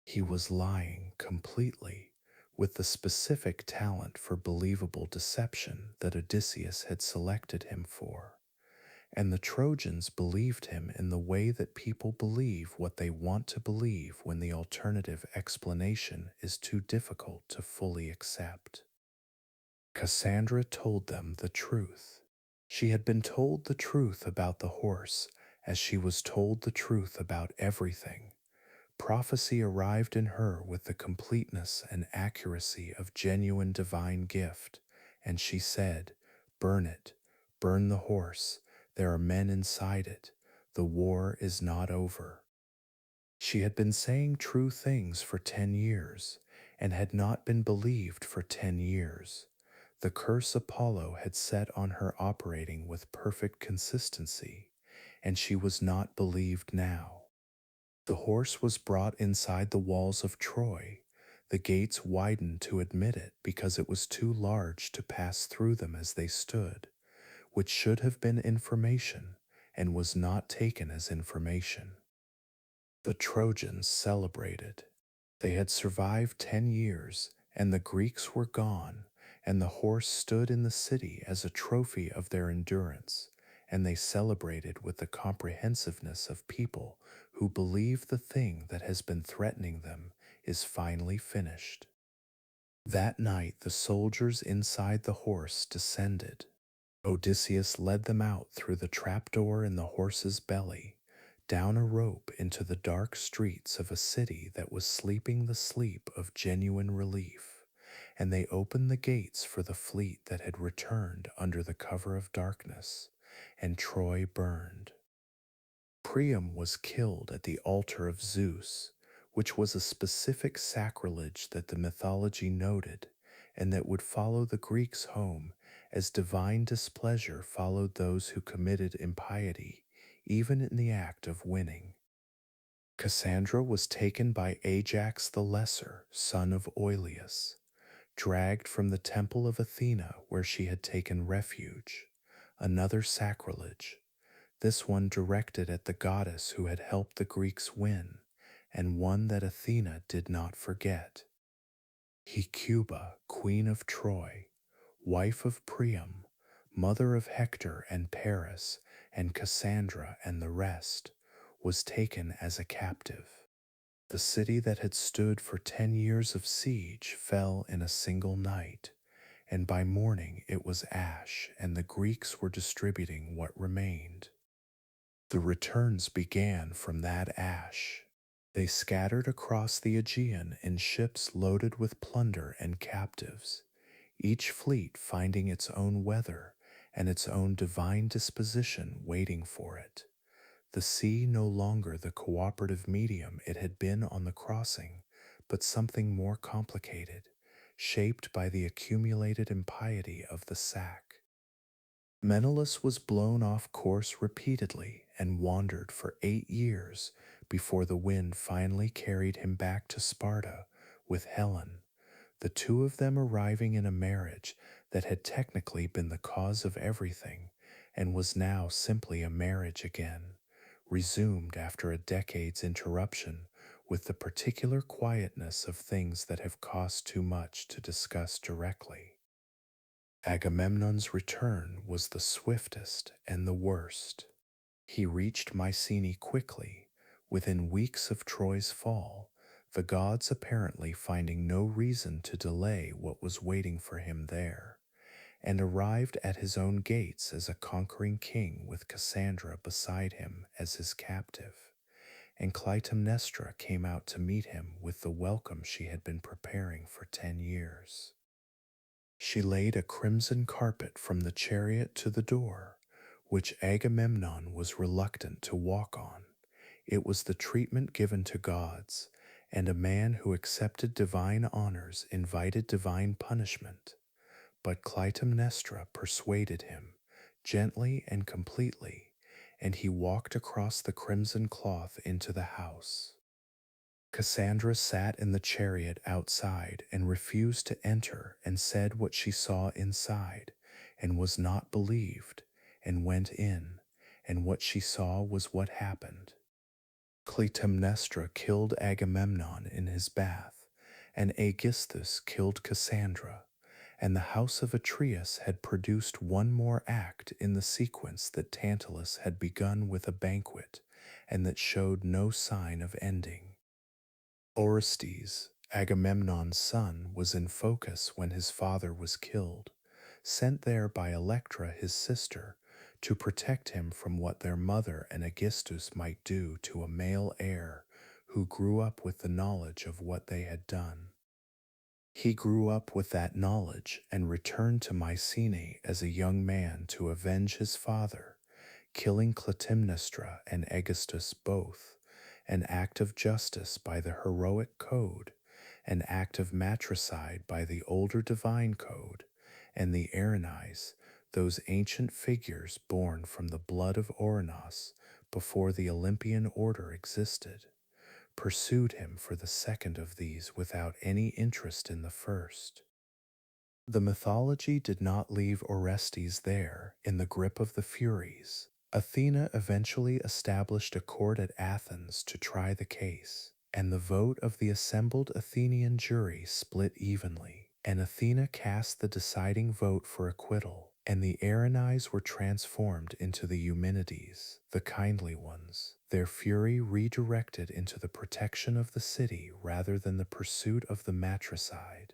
He was lying completely, with the specific talent for believable deception that Odysseus had selected him for. And the Trojans believed him in the way that people believe what they want to believe when the alternative explanation is too difficult to fully accept. Cassandra told them the truth. She had been told the truth about the horse, as she was told the truth about everything. Prophecy arrived in her with the completeness and accuracy of genuine divine gift, and she said, "Burn it, burn the horse. There are men inside it. The war is not over." She had been saying true things for 10 years, and had not been believed for 10 years. The curse Apollo had set on her operating with perfect consistency, and she was not believed now. The horse was brought inside the walls of Troy. The gates widened to admit it because it was too large to pass through them as they stood, which should have been information and was not taken as information. The Trojans celebrated. They had survived 10 years, and the Greeks were gone, and the horse stood in the city as a trophy of their endurance, and they celebrated with the comprehensiveness of people who believe the thing that has been threatening them is finally finished. That night the soldiers inside the horse descended. Odysseus led them out through the trapdoor in the horse's belly, down a rope into the dark streets of a city that was sleeping the sleep of genuine relief, and they opened the gates for the fleet that had returned under the cover of darkness, and Troy burned. Priam was killed at the altar of Zeus, which was a specific sacrilege that the mythology noted, and that would follow the Greeks home as divine displeasure followed those who committed impiety, even in the act of winning. Cassandra was taken by Ajax the Lesser, son of Oileus, dragged from the temple of Athena where she had taken refuge, another sacrilege, this one directed at the goddess who had helped the Greeks win, and one that Athena did not forget. Hecuba, queen of Troy, wife of Priam, mother of Hector and Paris, and Cassandra and the rest, was taken as a captive. The city that had stood for 10 years of siege fell in a single night, and by morning it was ash, and the Greeks were distributing what remained. The returns began from that ash. They scattered across the Aegean in ships loaded with plunder and captives, each fleet finding its own weather and its own divine disposition waiting for it. The sea no longer the cooperative medium it had been on the crossing, but something more complicated, shaped by the accumulated impiety of the sack. Menelaus was blown off course repeatedly and wandered for 8 years before the wind finally carried him back to Sparta with Helen, the two of them arriving in a marriage that had technically been the cause of everything and was now simply a marriage again, resumed after a decade's interruption with the particular quietness of things that have cost too much to discuss directly. Agamemnon's return was the swiftest and the worst. He reached Mycenae quickly, within weeks of Troy's fall, the gods apparently finding no reason to delay what was waiting for him there, and arrived at his own gates as a conquering king with Cassandra beside him as his captive, and Clytemnestra came out to meet him with the welcome she had been preparing for 10 years. She laid a crimson carpet from the chariot to the door, which Agamemnon was reluctant to walk on. It was the treatment given to gods, and a man who accepted divine honors invited divine punishment. But Clytemnestra persuaded him, gently and completely, and he walked across the crimson cloth into the house. Cassandra sat in the chariot outside and refused to enter and said what she saw inside and was not believed and went in, and what she saw was what happened. Clytemnestra killed Agamemnon in his bath, and Aegisthus killed Cassandra, and the house of Atreus had produced one more act in the sequence that Tantalus had begun with a banquet and that showed no sign of ending. Orestes, Agamemnon's son, was in focus when his father was killed, sent there by Electra, his sister, to protect him from what their mother and Aegisthus might do to a male heir who grew up with the knowledge of what they had done. He grew up with that knowledge and returned to Mycenae as a young man to avenge his father, killing Clytemnestra and Aegisthus both, an act of justice by the heroic code, an act of matricide by the older divine code, and the Erinyes, those ancient figures born from the blood of Ouranos before the Olympian order existed, pursued him for the second of these without any interest in the first. The mythology did not leave Orestes there in the grip of the Furies. Athena eventually established a court at Athens to try the case, and the vote of the assembled Athenian jury split evenly, and Athena cast the deciding vote for acquittal, and the Erinyes were transformed into the Eumenides, the kindly ones, their fury redirected into the protection of the city rather than the pursuit of the matricide.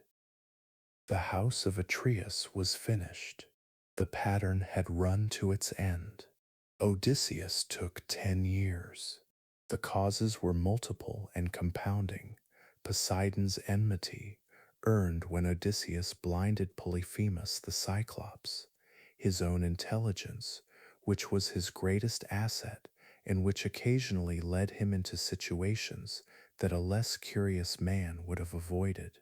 The house of Atreus was finished. The pattern had run to its end. Odysseus took 10 years. The causes were multiple and compounding. Poseidon's enmity, earned when Odysseus blinded Polyphemus the Cyclops, his own intelligence, which was his greatest asset and which occasionally led him into situations that a less curious man would have avoided.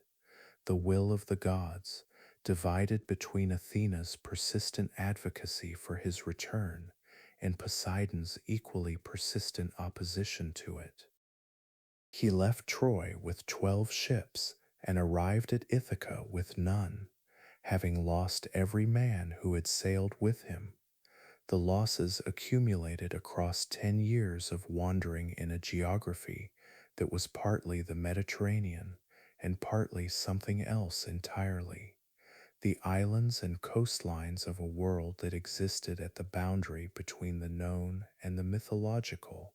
The will of the gods, divided between Athena's persistent advocacy for his return and Poseidon's equally persistent opposition to it. He left Troy with 12 ships and arrived at Ithaca with none, having lost every man who had sailed with him. The losses accumulated across 10 years of wandering in a geography that was partly the Mediterranean and partly something else entirely, the islands and coastlines of a world that existed at the boundary between the known and the mythological,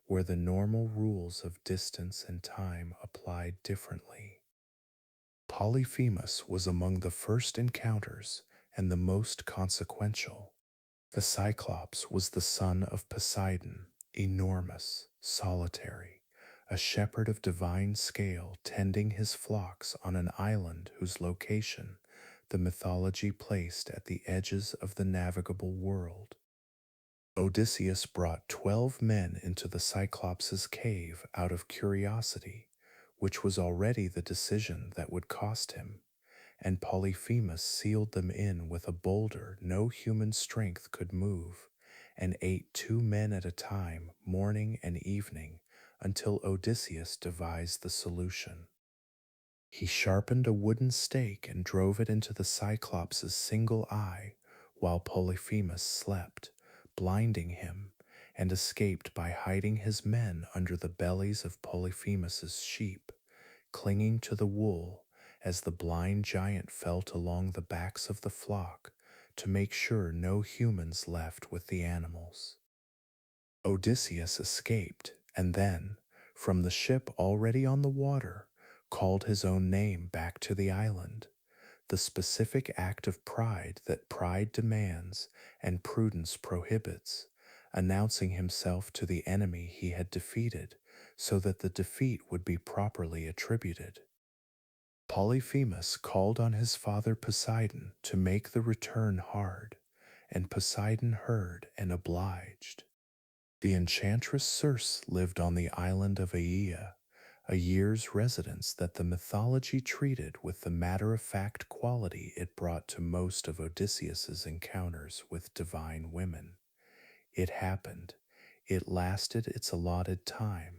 where the normal rules of distance and time applied differently. Polyphemus was among the first encounters and the most consequential. The Cyclops was the son of Poseidon, enormous, solitary, a shepherd of divine scale tending his flocks on an island whose location the mythology placed at the edges of the navigable world. Odysseus brought 12 men into the Cyclops' cave out of curiosity, which was already the decision that would cost him, and Polyphemus sealed them in with a boulder no human strength could move, and ate 2 men at a time, morning and evening, until Odysseus devised the solution. He sharpened a wooden stake and drove it into the Cyclops' single eye while Polyphemus slept, blinding him, and escaped by hiding his men under the bellies of Polyphemus' sheep, clinging to the wool as the blind giant felt along the backs of the flock to make sure no humans left with the animals. Odysseus escaped, and then, from the ship already on the water, called his own name back to the island, the specific act of pride that pride demands and prudence prohibits, announcing himself to the enemy he had defeated so that the defeat would be properly attributed. Polyphemus called on his father Poseidon to make the return hard, and Poseidon heard and obliged. The enchantress Circe lived on the island of Aea, a year's residence that the mythology treated with the matter-of-fact quality it brought to most of Odysseus's encounters with divine women. It happened. It lasted its allotted time.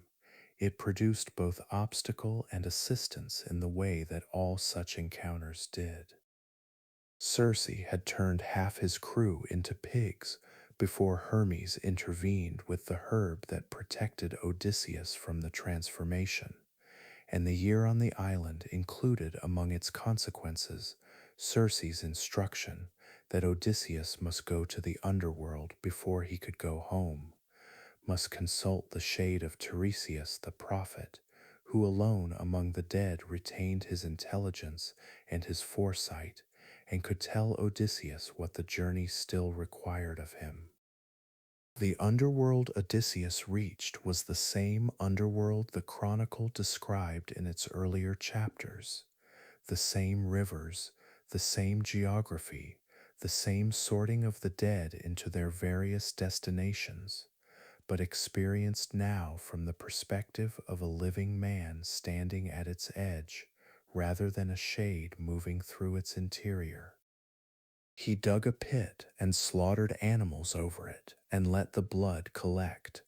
It produced both obstacle and assistance in the way that all such encounters did. Circe had turned half his crew into pigs before Hermes intervened with the herb that protected Odysseus from the transformation, and the year on the island included among its consequences Circe's instruction that Odysseus must go to the underworld before he could go home, must consult the shade of Tiresias the prophet, who alone among the dead retained his intelligence and his foresight, and could tell Odysseus what the journey still required of him. The underworld Odysseus reached was the same underworld the chronicle described in its earlier chapters, the same rivers, the same geography, the same sorting of the dead into their various destinations, but experienced now from the perspective of a living man standing at its edge rather than a shade moving through its interior. He dug a pit and slaughtered animals over it and let the blood collect,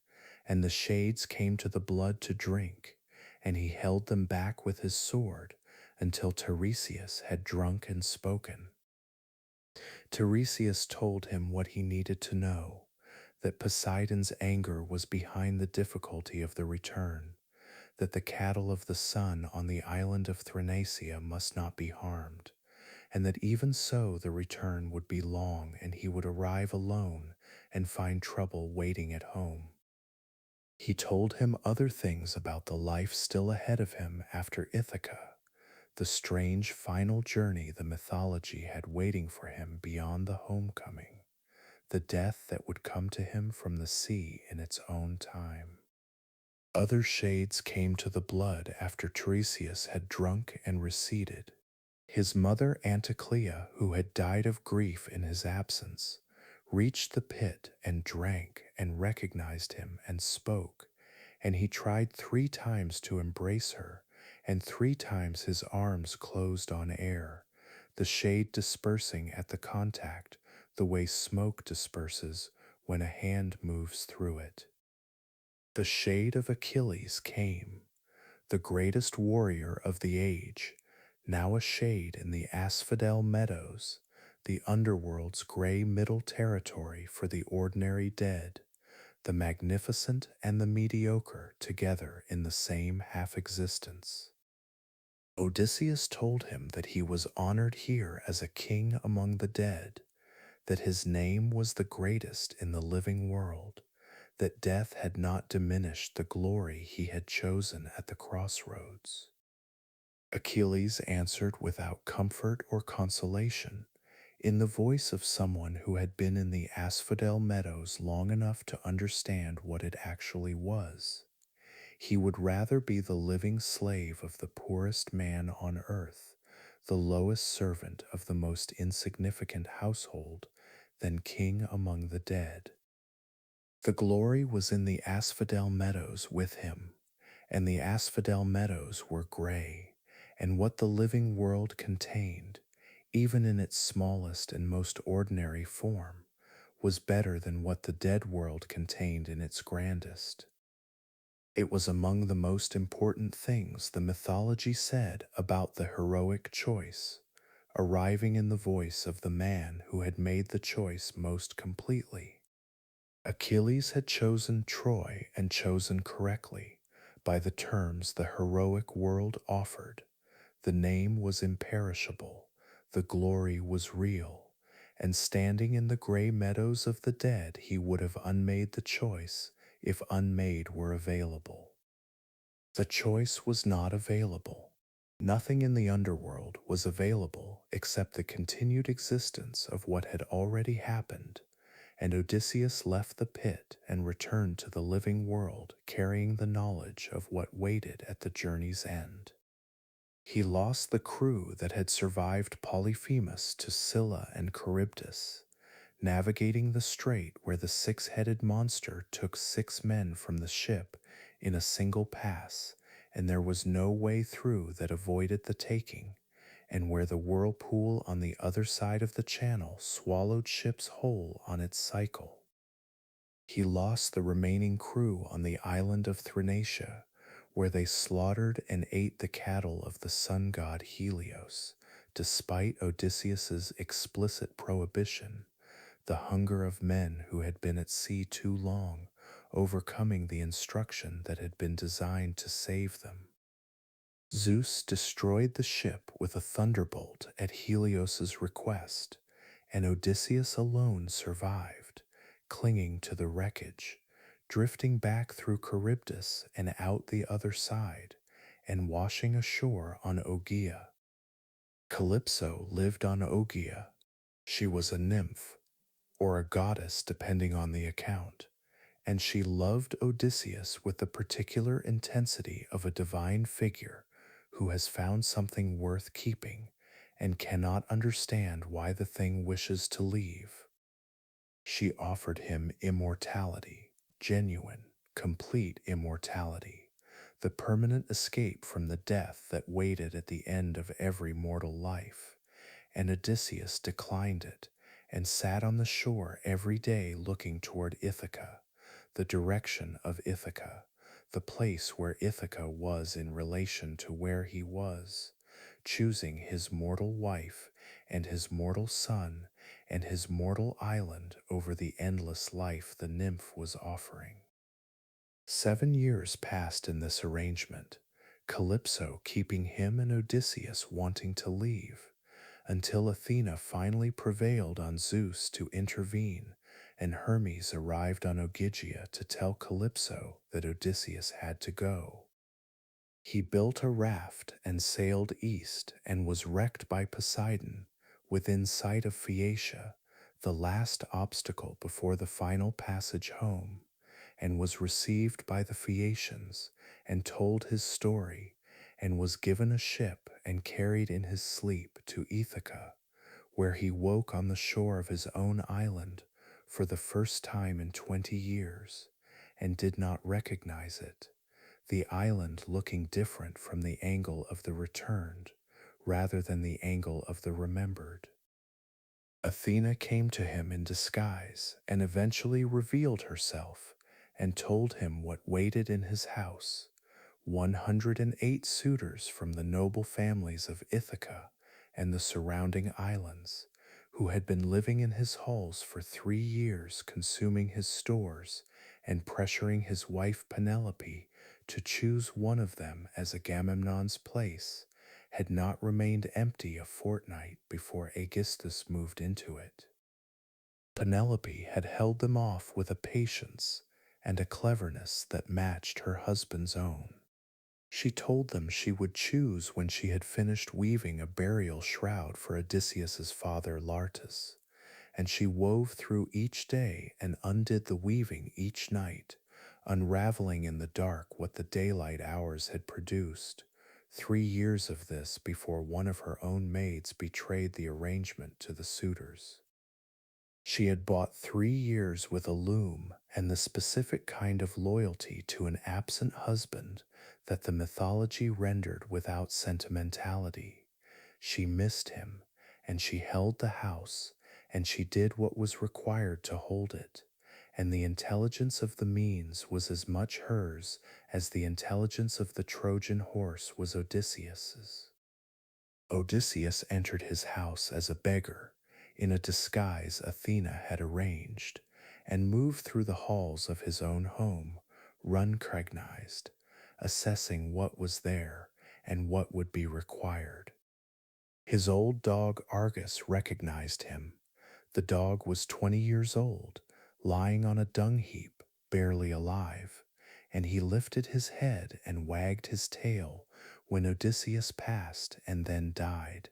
and the shades came to the blood to drink, and he held them back with his sword until Tiresias had drunk and spoken. Tiresias told him what he needed to know, that Poseidon's anger was behind the difficulty of the return, that the cattle of the sun on the island of Thrinacia must not be harmed, and that even so the return would be long and he would arrive alone and find trouble waiting at home. He told him other things about the life still ahead of him after Ithaca, the strange final journey the mythology had waiting for him beyond the homecoming, the death that would come to him from the sea in its own time. Other shades came to the blood after Tiresias had drunk and receded. His mother Anticlea, who had died of grief in his absence, reached the pit and drank and recognized him and spoke, and he tried 3 times to embrace her, and 3 times his arms closed on air, the shade dispersing at the contact the way smoke disperses when a hand moves through it. The shade of Achilles came, the greatest warrior of the age, now a shade in the asphodel meadows, the underworld's gray middle territory for the ordinary dead, the magnificent and the mediocre together in the same half-existence. Odysseus told him that he was honored here as a king among the dead, that his name was the greatest in the living world, that death had not diminished the glory he had chosen at the crossroads. Achilles answered without comfort or consolation, in the voice of someone who had been in the asphodel meadows long enough to understand what it actually was. He would rather be the living slave of the poorest man on earth, the lowest servant of the most insignificant household, than king among the dead. The glory was in the asphodel meadows with him, and the asphodel meadows were gray, and what the living world contained, even in its smallest and most ordinary form, was better than what the dead world contained in its grandest. It was among the most important things the mythology said about the heroic choice, arriving in the voice of the man who had made the choice most completely. Achilles had chosen Troy and chosen correctly by the terms the heroic world offered. The name was imperishable, the glory was real, and standing in the gray meadows of the dead, he would have unmade the choice if unmade were available. The choice was not available. Nothing in the underworld was available except the continued existence of what had already happened, and Odysseus left the pit and returned to the living world carrying the knowledge of what waited at the journey's end. He lost the crew that had survived Polyphemus to Scylla and Charybdis, navigating the strait where the six-headed monster took 6 men from the ship in a single pass, and there was no way through that avoided the taking, and where the whirlpool on the other side of the channel swallowed ships whole on its cycle. He lost the remaining crew on the island of Thrinacia, where they slaughtered and ate the cattle of the sun god Helios, despite Odysseus's explicit prohibition, the hunger of men who had been at sea too long, overcoming the instruction that had been designed to save them. Zeus destroyed the ship with a thunderbolt at Helios's request, and Odysseus alone survived, clinging to the wreckage, drifting back through Charybdis and out the other side, and washing ashore on Ogygia. Calypso lived on Ogygia. She was a nymph, or a goddess depending on the account, and she loved Odysseus with the particular intensity of a divine figure who has found something worth keeping and cannot understand why the thing wishes to leave. She offered him immortality, genuine, complete immortality, the permanent escape from the death that waited at the end of every mortal life, and Odysseus declined it and sat on the shore every day looking toward Ithaca, the direction of Ithaca, the place where Ithaca was in relation to where he was, choosing his mortal wife and his mortal son and his mortal island over the endless life the nymph was offering. 7 years passed in this arrangement, Calypso keeping him and Odysseus wanting to leave, until Athena finally prevailed on Zeus to intervene, and Hermes arrived on Ogygia to tell Calypso that Odysseus had to go. He built a raft and sailed east and was wrecked by Poseidon within sight of Phaeacia, the last obstacle before the final passage home, and was received by the Phaeacians and told his story, and was given a ship and carried in his sleep to Ithaca, where he woke on the shore of his own island for the first time in 20 years, and did not recognize it, the island looking different from the angle of the returned, rather than the angle of the remembered. Athena came to him in disguise and eventually revealed herself and told him what waited in his house, 108 suitors from the noble families of Ithaca and the surrounding islands, who had been living in his halls for 3 years, consuming his stores and pressuring his wife Penelope to choose one of them as Agamemnon's place, had not remained empty a fortnight before Aegisthus moved into it. Penelope had held them off with a patience and a cleverness that matched her husband's own. She told them she would choose when she had finished weaving a burial shroud for Odysseus's father Lartus, and she wove through each day and undid the weaving each night, unraveling in the dark what the daylight hours had produced. 3 years of this before one of her own maids betrayed the arrangement to the suitors. She had bought 3 years with a loom and the specific kind of loyalty to an absent husband that the mythology rendered without sentimentality. She missed him, and she held the house, and she did what was required to hold it, and the intelligence of the means was as much hers as the intelligence of the Trojan horse was Odysseus's. Odysseus entered his house as a beggar, in a disguise Athena had arranged, and moved through the halls of his own home, recognized, assessing what was there and what would be required. His old dog Argus recognized him. The dog was 20 years old, lying on a dung heap, barely alive, and he lifted his head and wagged his tail when Odysseus passed and then died,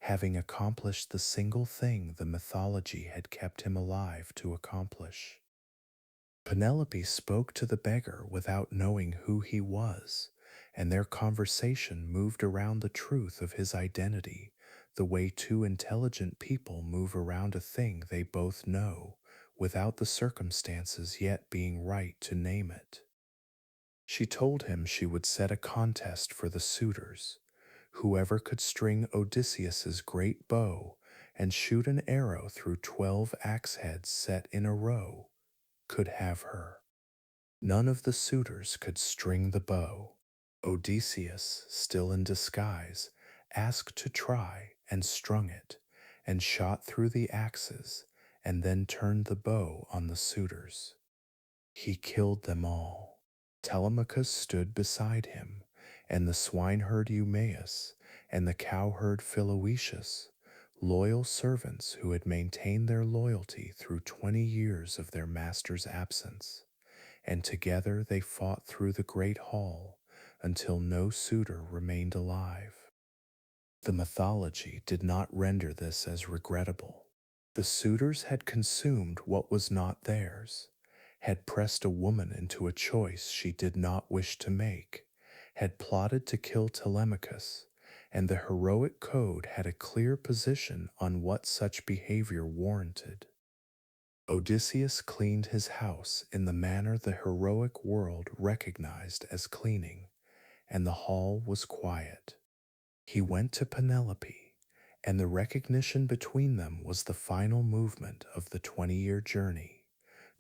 having accomplished the single thing the mythology had kept him alive to accomplish. Penelope spoke to the beggar without knowing who he was, and their conversation moved around the truth of his identity, the way two intelligent people move around a thing they both know, without the circumstances yet being right to name it. She told him she would set a contest for the suitors. Whoever could string Odysseus's great bow and shoot an arrow through 12 axe heads set in a row could have her. None of the suitors could string the bow. Odysseus, still in disguise, asked to try and strung it, and shot through the axes, and then turned the bow on the suitors. He killed them all. Telemachus stood beside him, and the swineherd Eumaeus, and the cowherd Philoetius, loyal servants who had maintained their loyalty through 20 years of their master's absence, and together they fought through the great hall until no suitor remained alive. The mythology did not render this as regrettable. The suitors had consumed what was not theirs, had pressed a woman into a choice she did not wish to make, had plotted to kill Telemachus, and the heroic code had a clear position on what such behavior warranted. Odysseus cleaned his house in the manner the heroic world recognized as cleaning, and the hall was quiet. He went to Penelope, and the recognition between them was the final movement of the 20-year journey,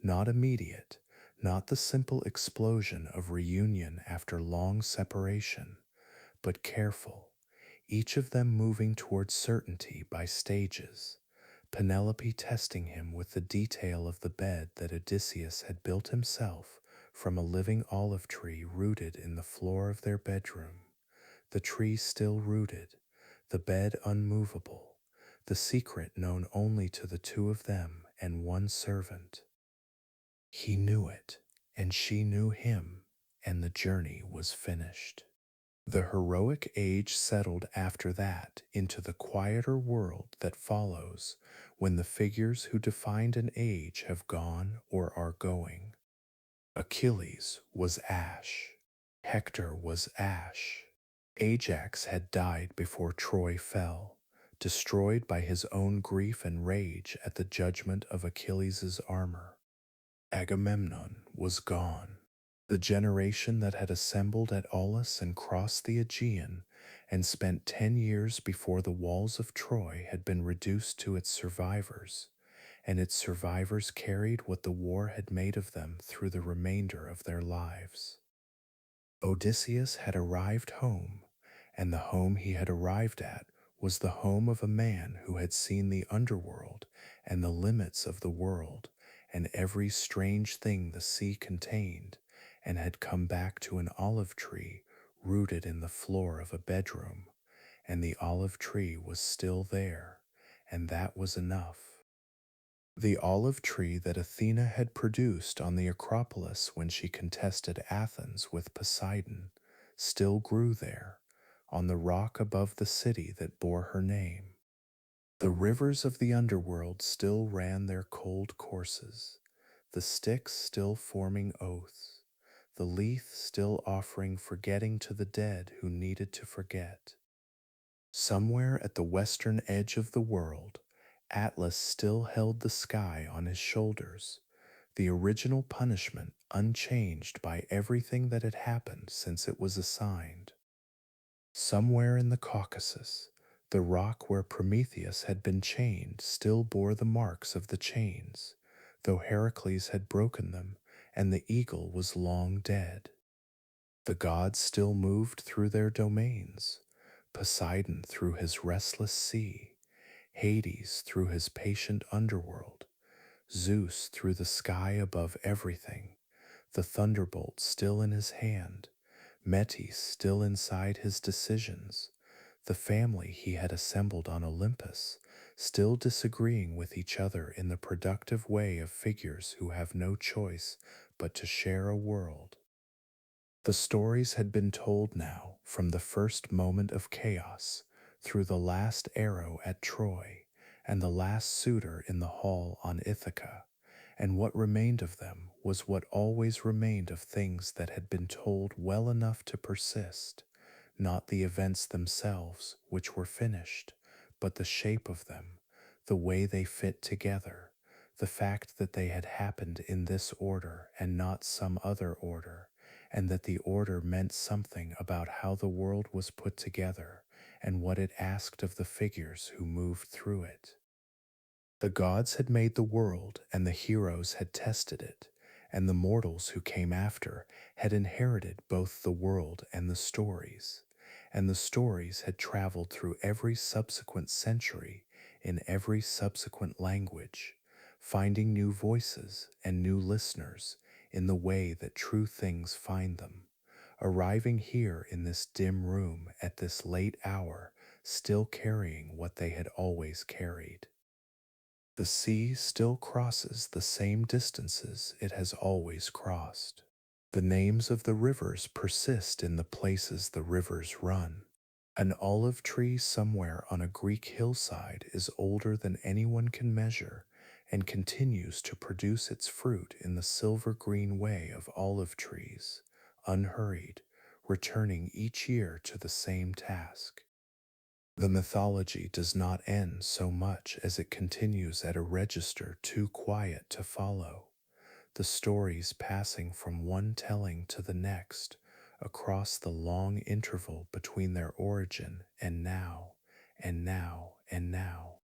not immediate, not the simple explosion of reunion after long separation, but careful, each of them moving towards certainty by stages, Penelope testing him with the detail of the bed that Odysseus had built himself from a living olive tree rooted in the floor of their bedroom, the tree still rooted, the bed unmovable, the secret known only to the two of them and one servant. He knew it, and she knew him, and the journey was finished. The heroic age settled after that into the quieter world that follows when the figures who defined an age have gone or are going. Achilles was ash. Hector was ash. Ajax had died before Troy fell, destroyed by his own grief and rage at the judgment of Achilles' armor. Agamemnon was gone. The generation that had assembled at Aulis and crossed the Aegean and spent 10 years before the walls of Troy had been reduced to its survivors, and its survivors carried what the war had made of them through the remainder of their lives. Odysseus had arrived home, and the home he had arrived at was the home of a man who had seen the underworld and the limits of the world and every strange thing the sea contained, and had come back to an olive tree rooted in the floor of a bedroom, and the olive tree was still there, and that was enough. The olive tree that Athena had produced on the Acropolis when she contested Athens with Poseidon still grew there, on the rock above the city that bore her name. The rivers of the underworld still ran their cold courses, the Styx still forming oaths, the Lethe still offering forgetting to the dead who needed to forget. Somewhere at the western edge of the world, Atlas still held the sky on his shoulders, the original punishment unchanged by everything that had happened since it was assigned. Somewhere in the Caucasus, the rock where Prometheus had been chained still bore the marks of the chains, though Heracles had broken them and the eagle was long dead. The gods still moved through their domains, Poseidon through his restless sea, Hades through his patient underworld, Zeus through the sky above everything, the thunderbolt still in his hand, Metis still inside his decisions, the family he had assembled on Olympus still disagreeing with each other in the productive way of figures who have no choice but to share a world. The stories had been told now from the first moment of chaos through the last arrow at Troy and the last suitor in the hall on Ithaca, and what remained of them was what always remained of things that had been told well enough to persist, not the events themselves which were finished, but the shape of them, the way they fit together, the fact that they had happened in this order and not some other order, and that the order meant something about how the world was put together and what it asked of the figures who moved through it. The gods had made the world, and the heroes had tested it, and the mortals who came after had inherited both the world and the stories, and the stories had traveled through every subsequent century in every subsequent language, finding new voices and new listeners in the way that true things find them, arriving here in this dim room at this late hour, still carrying what they had always carried. The sea still crosses the same distances it has always crossed. The names of the rivers persist in the places the rivers run. An olive tree somewhere on a Greek hillside is older than anyone can measure and continues to produce its fruit in the silver-green way of olive trees, unhurried, returning each year to the same task. The mythology does not end so much as it continues at a register too quiet to follow, the stories passing from one telling to the next across the long interval between their origin and now, and now, and now.